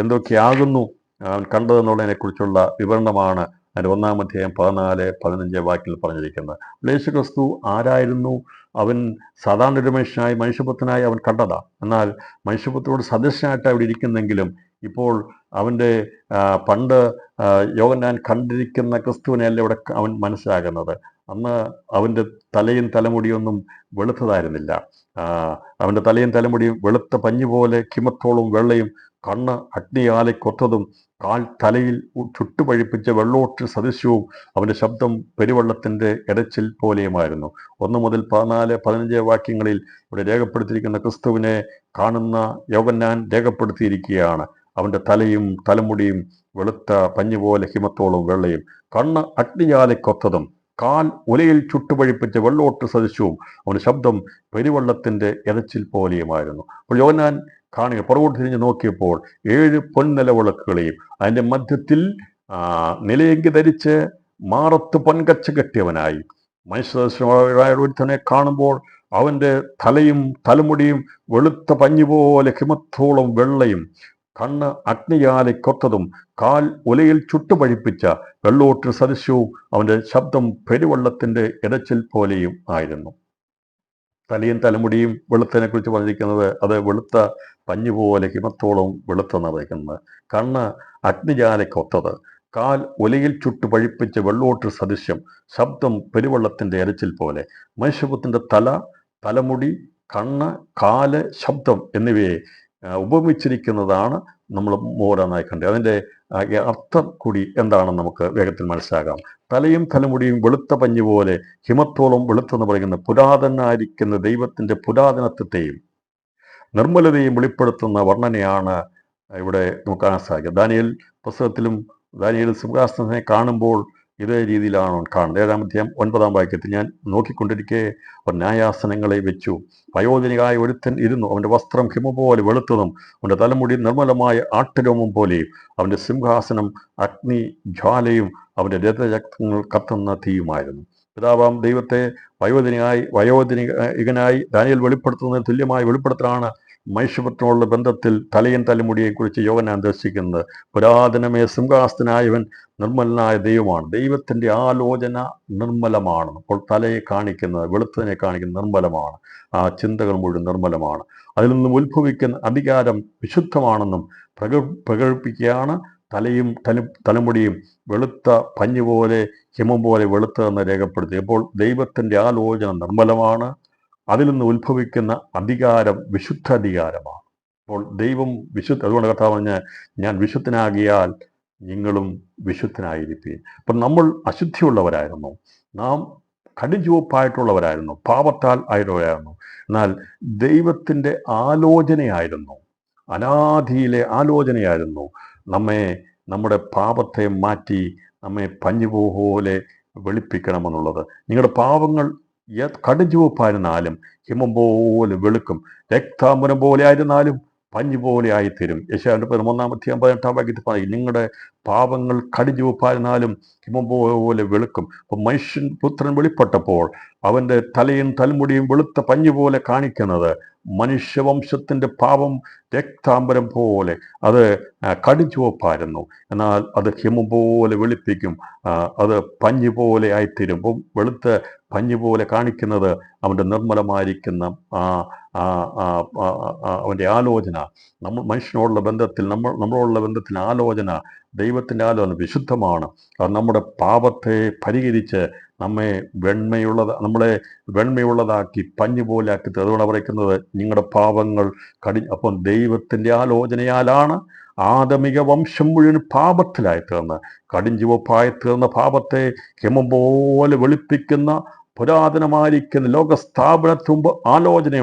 എന്തൊക്കെയാകുന്നു അവൻ കണ്ടതെന്നുള്ളതിനെക്കുറിച്ചുള്ള വിവരണമാണ് അതിൻ്റെ 1-ാം അധ്യായം 14-15 വാക്യത്തിൽ പറഞ്ഞിരിക്കുന്നത്. യേശുക്രിസ്തു ആരായിരുന്നു? അവൻ സാധാരണ ഒരു മനുഷ്യനായി മനുഷ്യപുത്രനായി അവൻ കണ്ടതാ. എന്നാൽ മനുഷ്യപുത്രനോട് സദൃശനായിട്ട് അവിടെ ഇരിക്കുന്നെങ്കിലും ഇപ്പോൾ അവൻ്റെ പണ്ട് യോഹന്നാൻ കണ്ടിരിക്കുന്ന ക്രിസ്തുവിനെയല്ല ഇവിടെ അവൻ മനസ്സിലാകുന്നത്. അന്ന് അവൻ്റെ തലയും തലമുടിയൊന്നും വെളുത്തതായിരുന്നില്ല. അവൻ്റെ തലയും തലമുടിയും വെളുത്ത പഞ്ഞു പോലെ കിമത്തോളം വെള്ളയും, കണ്ണ് അഗ്നിയാലെ കൊത്തതും, കാൽ തലയിൽ ചുട്ടുപഴിപ്പിച്ച വെള്ളോട്ട് സദൃശ്യവും, അവൻ്റെ ശബ്ദം പെരുവെള്ളത്തിൻ്റെ ഇടച്ചിൽ പോലെയുമായിരുന്നു. 1 മുതൽ 14, 15 വാക്യങ്ങളിൽ ഇവിടെ രേഖപ്പെടുത്തിയിരിക്കുന്ന ക്രിസ്തുവിനെ കാണുന്ന യോഹന്നാൻ രേഖപ്പെടുത്തിയിരിക്കുകയാണ്. അവൻ്റെ തലയും തലമുടിയും വെളുത്ത പഞ്ഞുപോലെ ഹിമത്തോളം വെള്ളയും, കണ്ണ് അഗ്നിയാലെ കൊത്തതും, കാൽ ഉലയിൽ ചുട്ടുപഴിപ്പിച്ച വെള്ളോട്ട് സദൃശ്യവും, അവൻ്റെ ശബ്ദം പെരുവെള്ളത്തിൻ്റെ ഇരച്ചിൽ പോലെയുമായിരുന്നു. അപ്പോൾ യോഹന്നാൻ കാണുക, പുറകോട്ട് തിരിഞ്ഞ് നോക്കിയപ്പോൾ 7 പൊൻനിലവിളക്കുകളെയും അതിൻ്റെ മധ്യത്തിൽ നിലയെങ്കി ധരിച്ച് മാറത്ത് പൊൻകച്ച കെട്ടിയവനായി മനുഷ്യദർശനമായ ഒരുത്തനെ കാണുമ്പോൾ അവൻ്റെ തലയും തലമുടിയും വെളുത്ത പഞ്ഞുപോലെ ഹിമത്തോളം വെള്ളയും, കണ്ണ് അഗ്നിയാലെ കൊത്തതും, കാൽ ഉലയിൽ ചുട്ടുപഴിപ്പിച്ച വെള്ളോട്ട് സദൃശ്യവും, അവൻ്റെ ശബ്ദം പെരുവെള്ളത്തിൻ്റെ ഇടച്ചിൽ പോലെയും ആയിരുന്നു. തലയും തലമുടിയും വെളുത്തതിനെ കുറിച്ച് പറഞ്ഞിരിക്കുന്നത് അത് വെളുത്ത പഞ്ഞുപോലെ ഹിമത്തോളം വെളുത്തെന്ന് പറയുന്നത്. കണ്ണ് അഗ്നിജാലെ കൊത്തത്, കാൽ ഉലയിൽ ചുട്ടു പഴിപ്പിച്ച വെള്ളോട്ട് സദൃശ്യം, ശബ്ദം പെരുവെള്ളത്തിൻ്റെ ഇരച്ചിൽ പോലെ. മനുഷ്യപുത്രൻ്റെ തല, തലമുടി, കണ്ണ്, കാല്, ശബ്ദം എന്നിവയെ ഉപമിച്ചിരിക്കുന്നതാണ് നമ്മൾ ഓരോന്നായി കണ്ടത്. അതിൻ്റെ അർത്ഥം കൂടി എന്താണെന്ന് നമുക്ക് വേഗത്തിൽ മനസ്സിലാകാം. തലയും തലമുടിയും വെളുത്ത പഞ്ഞു പോലെ ഹിമത്തോളം വെളുത്തെന്ന് പറയുന്ന പുരാതനായിരിക്കുന്ന ദൈവത്തിൻ്റെ പുരാതനത്വത്തെയും നിർമ്മലതയും വെളിപ്പെടുത്തുന്ന വർണ്ണനയാണ് ഇവിടെ നമുക്ക് കാണാൻ സാധിക്കുക. ദാനിയേൽ പുസ്തകത്തിലും ദാനിയേൽ സിംഹാസനത്തെ കാണുമ്പോൾ ഇതേ രീതിയിലാണ് കാണുന്നത്. 7-ാം അധ്യായം 9-ാം വാക്യത്തിൽ, ഞാൻ നോക്കിക്കൊണ്ടിരിക്കെ അവർ ന്യായാസനങ്ങളെ വെച്ചു, വയോജനികയായ ഒരുത്തൻ ഇരുന്നു, അവൻ്റെ വസ്ത്രം ഹിമ പോലെ വെളുത്തതും അവൻ്റെ തലമുടി നിർമ്മലമായ ആട്ടുരോമം പോലെയും, അവൻ്റെ സിംഹാസനം അഗ്നി ജ്വാലയും അവൻ്റെ രഥചക്രങ്ങൾ കത്തുന്ന തീയുമായിരുന്നു. പിതാവാം ദൈവത്തെ വയോജനികനായി ദാനിയേൽ വെളിപ്പെടുത്തുന്നതിന് തുല്യമായ വെളിപ്പെടുത്തലാണ് മനുഷ്യപുത്രനോടുള്ള ബന്ധത്തിൽ തലയും തലമുടിയെക്കുറിച്ച് യോഹന്നാൻ ദർശിക്കുന്നത്. പുരാതനമേ സിംഹാസനായവൻ നിർമ്മലനായ ദൈവമാണ്. ദൈവത്തിൻ്റെ ആലോചന നിർമ്മലമാണ്. അപ്പോൾ തലയെ കാണിക്കുന്നത്, വെളുത്തതിനെ കാണിക്കുന്നത് നിർമ്മലമാണ്. ആ ചിന്തകൾ മുഴുവൻ നിർമ്മലമാണ്. അതിൽ നിന്നും ഉത്ഭവിക്കുന്ന അധികാരം വിശുദ്ധമാണെന്നും പ്രകടിപ്പിക്കുകയാണ്. തലയും തലമുടിയും വെളുത്ത പഞ്ഞുപോലെ ഹിമം പോലെ വെളുത്തതെന്ന് രേഖപ്പെടുത്തി. അപ്പോൾ ദൈവത്തിൻ്റെ ആലോചന നിർമ്മലമാണ്. അതിൽ നിന്ന് ഉത്ഭവിക്കുന്ന അധികാരം വിശുദ്ധ അധികാരമാണ്. അപ്പോൾ ദൈവം അതുകൊണ്ട് കർത്താവ് പറഞ്ഞ, ഞാൻ വിശുദ്ധനാകിയാൽ നിങ്ങളും വിശുദ്ധനായിരിക്കും. അപ്പം നമ്മൾ അശുദ്ധിയുള്ളവരായിരുന്നു, നാം കടുചുവപ്പായിട്ടുള്ളവരായിരുന്നു, പാപത്താൽ ആയിട്ടുള്ളവരായിരുന്നു. എന്നാൽ ദൈവത്തിൻ്റെ ആലോചനയായിരുന്നു, അനാദിയിലെ ആലോചനയായിരുന്നു നമ്മുടെ പാപത്തെ മാറ്റി നമ്മെ പഞ്ഞുപോലെ വെളുപ്പിക്കണമെന്നുള്ളത്. നിങ്ങളുടെ പാപങ്ങൾ കടുചുവപ്പായിരുന്നാലും ഹിമം പോലെ വെളുക്കും, രക്താംബരം പോലെ ആയിരുന്നാലും പഞ്ഞു പോലെ ആയിത്തീരും. യെശയ്യാവിന്റെ 11-ാം അധ്യായം 18-ാം വാക്യത്തിൽ പറയും, നിങ്ങളുടെ പാപങ്ങൾ കടുചുവപ്പായിരുന്നാലും ഹിമം പോലെ വെളുക്കും. അപ്പം പുത്രൻ വെളിപ്പെട്ടപ്പോൾ അവൻ്റെ തലയും തലമുടിയും വെളുത്ത പഞ്ഞു പോലെ കാണിക്കുന്നത് മനുഷ്യവംശത്തിൻ്റെ പാപം രക്താംബരം പോലെ, അത് കടുചുവപ്പായിരുന്നു. എന്നാൽ അത് ഹിമം പോലെ വെളുപ്പിക്കും, അത് പഞ്ഞു പോലെ ആയിത്തീരും. വെളുത്ത പഞ്ഞു പോലെ കാണിക്കുന്നത് അവൻ്റെ നിർമ്മലമായിരിക്കുന്ന അവൻ്റെ ആലോചന, മനുഷ്യനോടുള്ള ബന്ധത്തിൽ നമ്മളോടുള്ള ബന്ധത്തിൽ ആലോചന, ദൈവത്തിൻ്റെ ആലോചന വിശുദ്ധമാണ്. അത് നമ്മുടെ പാപത്തെ പരിഹരിച്ച് നമ്മളെ വെണ്മയുള്ളതാക്കി പഞ്ഞു പോലെ ആക്കി. അതുകൊണ്ട് പറയുന്നത് നിങ്ങളുടെ പാപങ്ങൾ അപ്പം ദൈവത്തിൻ്റെ ആലോചനയാലാണ് ആദമിക വംശം മുഴുവൻ പാപത്തിലായി തീർന്ന്, കടുംചുവപ്പായി തീർന്ന പാപത്തെ ഹിമം പോലെ വെളുപ്പിക്കുന്ന പുരാതനമായിരിക്കുന്ന ലോകസ്ഥാപനത്തിന് മുമ്പ്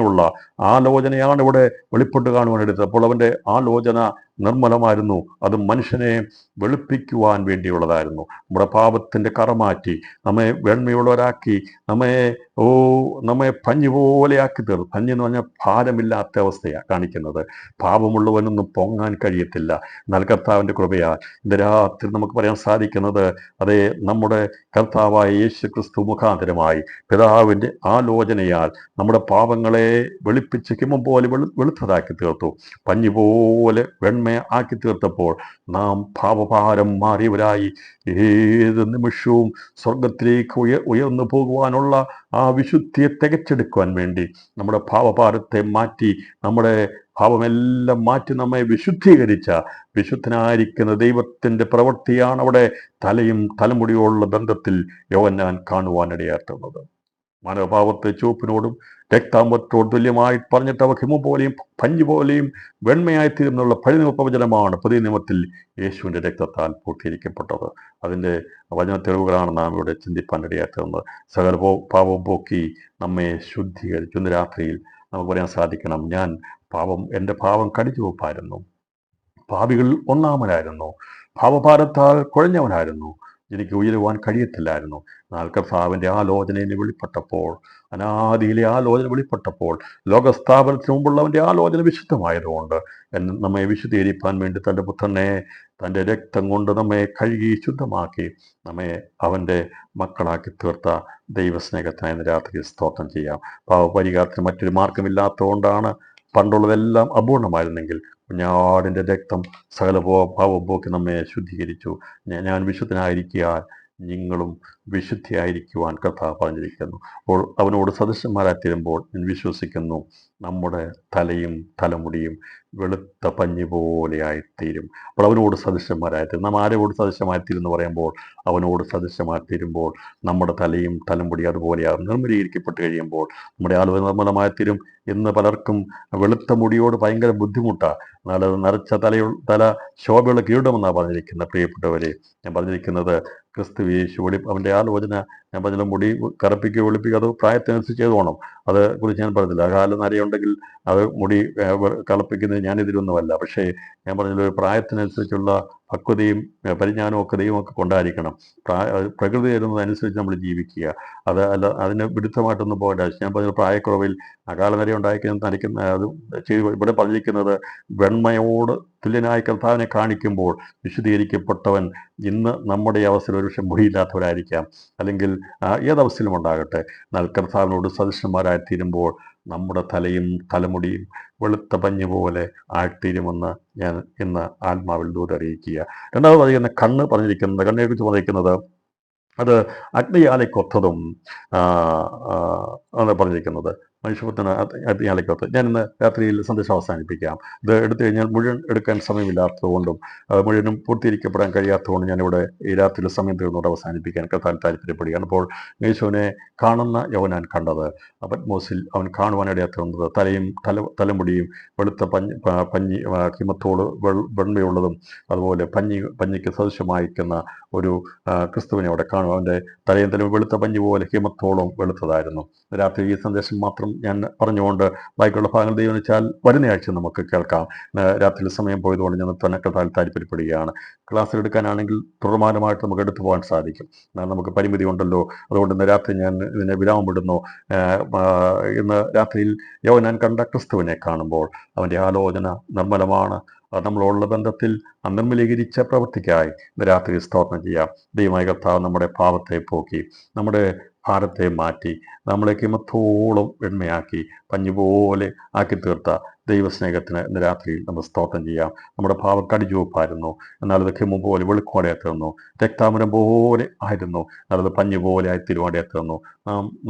ആലോചനയാണ് ഇവിടെ വെളിപ്പെട്ട് കാണുവാനെടുത്തത്. അപ്പോൾ അവൻ്റെ ആലോചന നിർമ്മലമായിരുന്നു. അത് മനുഷ്യനെ വെളുപ്പിക്കുവാൻ വേണ്ടിയുള്ളതായിരുന്നു. നമ്മുടെ പാപത്തിൻ്റെ കറമാറ്റി നമ്മെ വെണ്മയുള്ളവരാക്കി, നമ്മെ പഞ്ഞു പോലെയാക്കി തീർന്നു. പഞ്ഞെന്ന് പറഞ്ഞാൽ ഭാരമില്ലാത്ത അവസ്ഥയാണ് കാണിക്കുന്നത്. പാപമുള്ളവനൊന്നും പൊങ്ങാൻ കഴിയത്തില്ല. എന്നാൽ കർത്താവിൻ്റെ കൃപയാൽ ഇന്ന് രാത്രി നമുക്ക് പറയാൻ സാധിക്കുന്നത്, അതേ നമ്മുടെ കർത്താവായ യേശു ക്രിസ്തു മുഖാന്തരമായി പിതാവിൻ്റെ ആലോചനയാൽ നമ്മുടെ പാപങ്ങളെ വെളുപ്പിച്ച് ഹിമം പോലെ വെളുത്തതാക്കി തീർത്തു. പഞ്ഞു പോലെ ആക്കി തീർത്തപ്പോൾ നാം പാപഭാരം മാറിയവരായി ഏത് നിമിഷവും സ്വർഗത്തിലേക്ക് ഉയർന്നു പോകുവാനുള്ള ആ വിശുദ്ധിയെ തികച്ചെടുക്കുവാൻ വേണ്ടി നമ്മുടെ പാപഭാരത്തെ മാറ്റി നമ്മുടെ ഭാവമെല്ലാം മാറ്റി നമ്മെ വിശുദ്ധീകരിച്ച വിശുദ്ധനായിരിക്കുന്ന ദൈവത്തിൻ്റെ പ്രവൃത്തിയാണ് അവിടെ തലയും തലമുടിയോടുള്ള ബന്ധത്തിൽ യോഹന്നാൻ കാണുവാനിടയാക്കുന്നത്. മാനവഭാവത്തെ ചുവപ്പിനോടും രക്താമ്പത്തോട് തുല്യമായി പറഞ്ഞിട്ട് അവ ഹിമ പോലെയും പഞ്ഞു പോലെയും വെണ്മയായിത്തീരുന്നുള്ള പഴയ നിയമപ്രവചനമാണ് പുതിയ നിയമത്തിൽ യേശുവിൻ്റെ രക്തത്താൽ പൂർത്തീകരിക്കപ്പെട്ടത്. അതിൻ്റെ വചന തെളിവുകളാണ് നാം ഇവിടെ ചിന്തിപ്പാൻ ഇടയാക്കുന്നത്. സകല പാപവും പോക്കി നമ്മെ ശുദ്ധീകരിച്ചു. ഇന്ന് രാത്രിയിൽ നമുക്ക് പറയാൻ സാധിക്കണം, ഞാൻ എൻ്റെ പാപം കടിച്ചുവെപ്പായിരുന്നു, പാപികളിൽ ഒന്നാമനായിരുന്നു, പാപഭാരത്താൽ കുഴഞ്ഞവനായിരുന്നു, എനിക്ക് ഉയരുവാൻ കഴിയത്തില്ലായിരുന്നു. എന്നാൽ കർത്താവിൻ്റെ ആലോചന എന്നെ വെളിപ്പെട്ടപ്പോൾ, അനാദിയിലെ ആലോചന വെളിപ്പെട്ടപ്പോൾ, ലോകസ്ഥാപനത്തിന് മുമ്പുള്ളവൻ്റെ ആലോചന വിശുദ്ധമായതുകൊണ്ട് നമ്മെ വിശുദ്ധീകരിപ്പാൻ വേണ്ടി തൻ്റെ പുത്രനെ തൻ്റെ രക്തം കൊണ്ട് നമ്മെ കഴുകി ശുദ്ധമാക്കി നമ്മെ അവൻ്റെ മക്കളാക്കി തീർത്ത ദൈവസ്നേഹത്തിനായി രാത്രി സ്തോത്രം ചെയ്യാം. പാവപരിഹാരത്തിന് മറ്റൊരു മാർഗമില്ലാത്തതുകൊണ്ടാണ് പണ്ടുള്ളതെല്ലാം അപൂർണമായിരുന്നെങ്കിൽ കുഞ്ഞാടിൻ്റെ രക്തം സകല പാവം പോക്കി നമ്മെ ശുദ്ധീകരിച്ചു. ഞാൻ വിശുദ്ധനായിരിക്കാൻ നിങ്ങളും വിശുദ്ധിയായിരിക്കുവാൻ കർത്താവ് പറഞ്ഞിരിക്കുന്നു. അപ്പോൾ അവനോട് സദൃശന്മാരായിത്തീരുമ്പോൾ ഞാൻ വിശ്വസിക്കുന്നു നമ്മുടെ തലയും തലമുടിയും വെളുത്ത പഞ്ഞി പോലെയായിത്തീരും. അപ്പോൾ അവനോട് സദൃശന്മാരായിത്തീരും. നാം ആരോട് സദൃശമായിത്തീരും എന്ന് പറയുമ്പോൾ അവനോട് സദൃശമായിത്തീരുമ്പോൾ നമ്മുടെ തലയും തലമുടി അതുപോലെയാകും. നിർമ്മലീകരിക്കപ്പെട്ട് കഴിയുമ്പോൾ നമ്മുടെ ആലോചന നിർമ്മലമായിത്തീരും. ഇന്ന് പലർക്കും വെളുത്ത മുടിയോട് ഭയങ്കര ബുദ്ധിമുട്ടാണ്. എന്നാൽ അത് നരച്ച തല ശോഭയുള്ള കീഴടമെന്നാണ് പറഞ്ഞിരിക്കുന്നത്. പ്രിയപ്പെട്ടവരെ, ഞാൻ പറഞ്ഞിരിക്കുന്നത് ക്രിസ്തു യേശു അവൻ്റെ ആലോചന ഞാൻ പറഞ്ഞ മുടി കറുപ്പിക്കുക വെളുപ്പിക്കുക അത് പ്രായത്തിനനുസരിച്ച് ചെയ്തോണം. അത് കുറിച്ച് ഞാൻ പറഞ്ഞില്ല. കാലം നരയുണ്ടെങ്കിൽ അത് മുടി കളപ്പിക്കുന്നത് ഞാനെതിരൊന്നുമല്ല. പക്ഷേ ഞാൻ പറഞ്ഞ പ്രായത്തിനനുസരിച്ചുള്ള പക്വതയും പരിജ്ഞാനവും ഒക്കെ ദൈവമൊക്കെ കൊണ്ടായിരിക്കണം. പ്രകൃതി തരുന്നതനുസരിച്ച് നമ്മൾ ജീവിക്കുക. അതിന് വിരുദ്ധമായിട്ടൊന്നും പോകേണ്ട. ഞാൻ പറഞ്ഞ പ്രായക്കുറവിൽ അകാലനര നരയ്ക്കുന്ന അത് ഇവിടെ പറഞ്ഞിരിക്കുന്നത് വെണ്മയോട് തുല്യനായ കർത്താവിനെ കാണിക്കുമ്പോൾ വിശുദ്ധീകരിക്കപ്പെട്ടവൻ ഇന്ന് നമ്മുടെ അവസ്ഥയിൽ ഒരു പക്ഷേ മുടിയില്ലാത്തവരായിരിക്കാം, അല്ലെങ്കിൽ ഏതവസ്ഥയിലും ഉണ്ടാകട്ടെ. എന്നാൽ കർത്താവിനോട് സദൃശന്മാരായിത്തീരുമ്പോൾ നമ്മുടെ തലയും തലമുടിയും വെളുത്ത പഞ്ഞു പോലെ ആയിത്തീരുമെന്ന് ഞാൻ ഇന്ന് ആത്മാവിൽ ദൂതറിയിക്കുക. രണ്ടാമത് പറയുന്ന കണ്ണ് പറഞ്ഞിരിക്കുന്നത്, കണ്ണിനെക്കുറിച്ച് പറഞ്ഞിരിക്കുന്നത് അത് അഗ്നിയാലയ്ക്കൊത്തതും ആണ് പറഞ്ഞിരിക്കുന്നത്. മനുഷ്യപുത്രന് അഗ്നിയാലയ്ക്കൊത്ത്. ഞാനിന്ന് രാത്രിയിൽ സന്ദേശം അവസാനിപ്പിക്കാം. ഇത് എടുത്തു കഴിഞ്ഞാൽ മുഴുവൻ എടുക്കാൻ സമയമില്ലാത്തതുകൊണ്ടും മുഴുവനും പൂർത്തീകരിക്കപ്പെടാൻ കഴിയാത്തതുകൊണ്ടും ഞാനിവിടെ ഈ രാത്രിയിൽ സമയം തീർന്നുകൊണ്ട് അവസാനിപ്പിക്കാൻ കർത്താൻ താല്പര്യപ്പെടുകയാണ്. അപ്പോൾ യേശുവിനെ കാണുന്ന യോഹന്നാൻ കണ്ടത് പത്മോസിൽ അവൻ കാണുവാനിടയാത്തുന്നത് തലയും തലമുടിയും വെളുത്ത പഞ്ഞി ഹിമത്തോട് വെണ്മയുള്ളതും അതുപോലെ പഞ്ഞിക്ക് സദൃശമായിരിക്കുന്ന ഒരു ക്രിസ്തുവിനെ അവിടെ കാണും. അവൻ്റെ തലയും വെളുത്ത പഞ്ഞി പോലെ ഹിമത്തോളം വെളുത്തതായിരുന്നു. രാത്രി ഈ സന്ദേശം മാത്രം ഞാൻ പറഞ്ഞുകൊണ്ട് ബാക്കിയുള്ള ഭാഗങ്ങൾ ദൈവം വെച്ചാൽ വരുന്നയാഴ്ച നമുക്ക് കേൾക്കാം. രാത്രിയിൽ സമയം പോയതുകൊണ്ട് ഞാൻ തന്നൊക്കെ താല്പര്യപ്പെടുകയാണ്. ക്ലാസ്സിൽ എടുക്കാനാണെങ്കിൽ തുടർമാനമായിട്ട് നമുക്ക് എടുത്തു പോകാൻ സാധിക്കും. എന്നാൽ നമുക്ക് പരിമിതി ഉണ്ടല്ലോ. അതുകൊണ്ട് ഇന്ന് രാത്രി ഞാൻ ഇതിനെ വിരാമം വിടുന്നു. ഇന്ന് രാത്രിയിൽ യോഹന്നാൻ കണ്ട ക്രിസ്തുവിനെ കാണുമ്പോൾ അവൻ്റെ ആലോചന നിർമ്മലമാണ്. നമ്മളോടുള്ള ബന്ധത്തിൽ അനിർമ്മലീകരിച്ച പ്രവൃത്തിക്കായി ഇന്ന് രാത്രി സ്തോത്രം ചെയ്യാം. ദൈവമായ കർത്താവ് നമ്മുടെ പാപത്തെ പോക്കി നമ്മുടെ ഭാരത്തെ മാറ്റി നമ്മളെ കിമത്തോളം വെണ്മയാക്കി പഞ്ഞുപോലെ ആക്കി തീർത്ത ദൈവസ്നേഹത്തിന് ഇന്ന് രാത്രിയിൽ നമ്മൾ സ്തോത്രം ചെയ്യാം. നമ്മുടെ ഭാവം കടിചുവപ്പായിരുന്നു, എന്നാൽ അത് ഹിമം പോലെ വെളുക്കോടെ എത്തുന്നു. രക്താമരം പോലെ ആയിരുന്നു, എന്നാൽ അത് പഞ്ഞു പോലെ ആയി തിരുവാടെ എത്തുന്നു.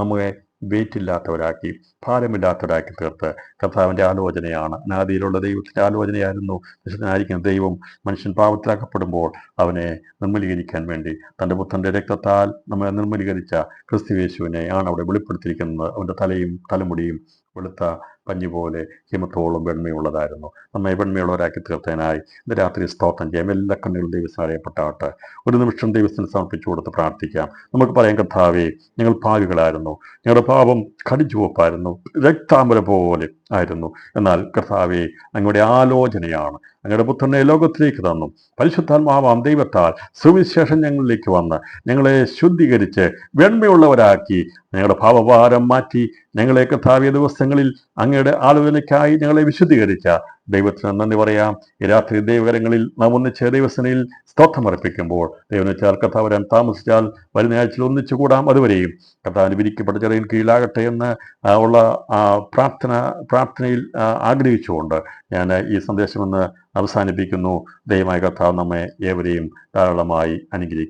നമ്മെ വെയിറ്റില്ലാത്തവരാക്കി ഭാരമില്ലാത്തവരാക്കി തീർത്ത് കർത്താവിൻ്റെ ആലോചനയാണ്. അനാദിയിലുള്ള ദൈവത്തിൻ്റെ ആലോചനയായിരുന്നു. വിശുദ്ധനായിരിക്കുന്ന ദൈവം മനുഷ്യൻ പാപത്തിലാക്കപ്പെടുമ്പോൾ അവനെ നിർമ്മലീകരിക്കാൻ വേണ്ടി തൻ്റെ പുത്രൻ്റെ രക്തത്താൽ നമ്മെ നിർമ്മലീകരിച്ച ക്രിസ്തു യേശുവിനെ ആണ് അവിടെ വെളിപ്പെടുത്തിയിരിക്കുന്നത്. അവൻ്റെ തലയും തലമുടിയും വെളുത്ത പഞ്ഞു പോലെ ഹിമത്തോളം വെണ്മയുള്ളതായിരുന്നു. നമ്മെ വെണ്മയുള്ളവരാക്കി തീർത്തതിനായി ഇന്ന് രാത്രി സ്തോത്രം ചെയ്യാം. എല്ലാ കണ്ണുകളും ദൈവത്തിന് അറിയപ്പെട്ടാവട്ടെ. ഒരു നിമിഷം ദൈവത്തിന് സമർപ്പിച്ചു കൊടുത്ത് പ്രാർത്ഥിക്കാം. നമുക്ക് പറയാം, കർത്താവേ, ഞങ്ങൾ പാപികളായിരുന്നു, ഞങ്ങളുടെ പാപം കടിച്ചുവപ്പായിരുന്നു, രക്താംബരം പോലെ ആയിരുന്നു. എന്നാൽ കർത്താവേ, അങ്ങയുടെ ആലോചനയാണ് അങ്ങയുടെ പുത്രനെ ലോകത്തിലേക്ക് തന്നു. പരിശുദ്ധാത്മാവാം ദൈവത്താൽ സുവിശേഷം ഞങ്ങളിലേക്ക് വന്ന് ഞങ്ങളെ ശുദ്ധീകരിച്ച് വെണ്മയുള്ളവരാക്കി ഞങ്ങളുടെ ഭാവഭാരം മാറ്റി ഞങ്ങളെ കർത്താവിയ ദിവസങ്ങളിൽ അങ്ങയുടെ ആലോചനയ്ക്കായി ഞങ്ങളെ വിശുദ്ധീകരിച്ച ദൈവത്തിന് നന്ദി പറയാം. ഈ രാത്രി ദൈവകരങ്ങളിൽ നാം ഒന്നിച്ച് ദൈവസേനയിൽ സ്തോത്രമർപ്പിക്കുമ്പോൾ ദൈവം വെച്ചാൽ കർത്താവ് വരാൻ താമസിച്ചാൽ വരുന്ന ആഴ്ചയിൽ ഒന്നിച്ചു കൂടാം. അതുവരെയും കർത്താവിന് വിരിക്കപ്പെട്ട ചെറിയ കീഴിലാകട്ടെ എന്ന് ഉള്ള പ്രാർത്ഥനയിൽ ആഗ്രഹിച്ചുകൊണ്ട് ഞാൻ ഈ സന്ദേശം ഒന്ന് അവസാനിപ്പിക്കുന്നു. ദൈവമായ കർത്താവ് നമ്മെ ഏവരെയും ധാരാളമായി അനുഗ്രഹിക്കും.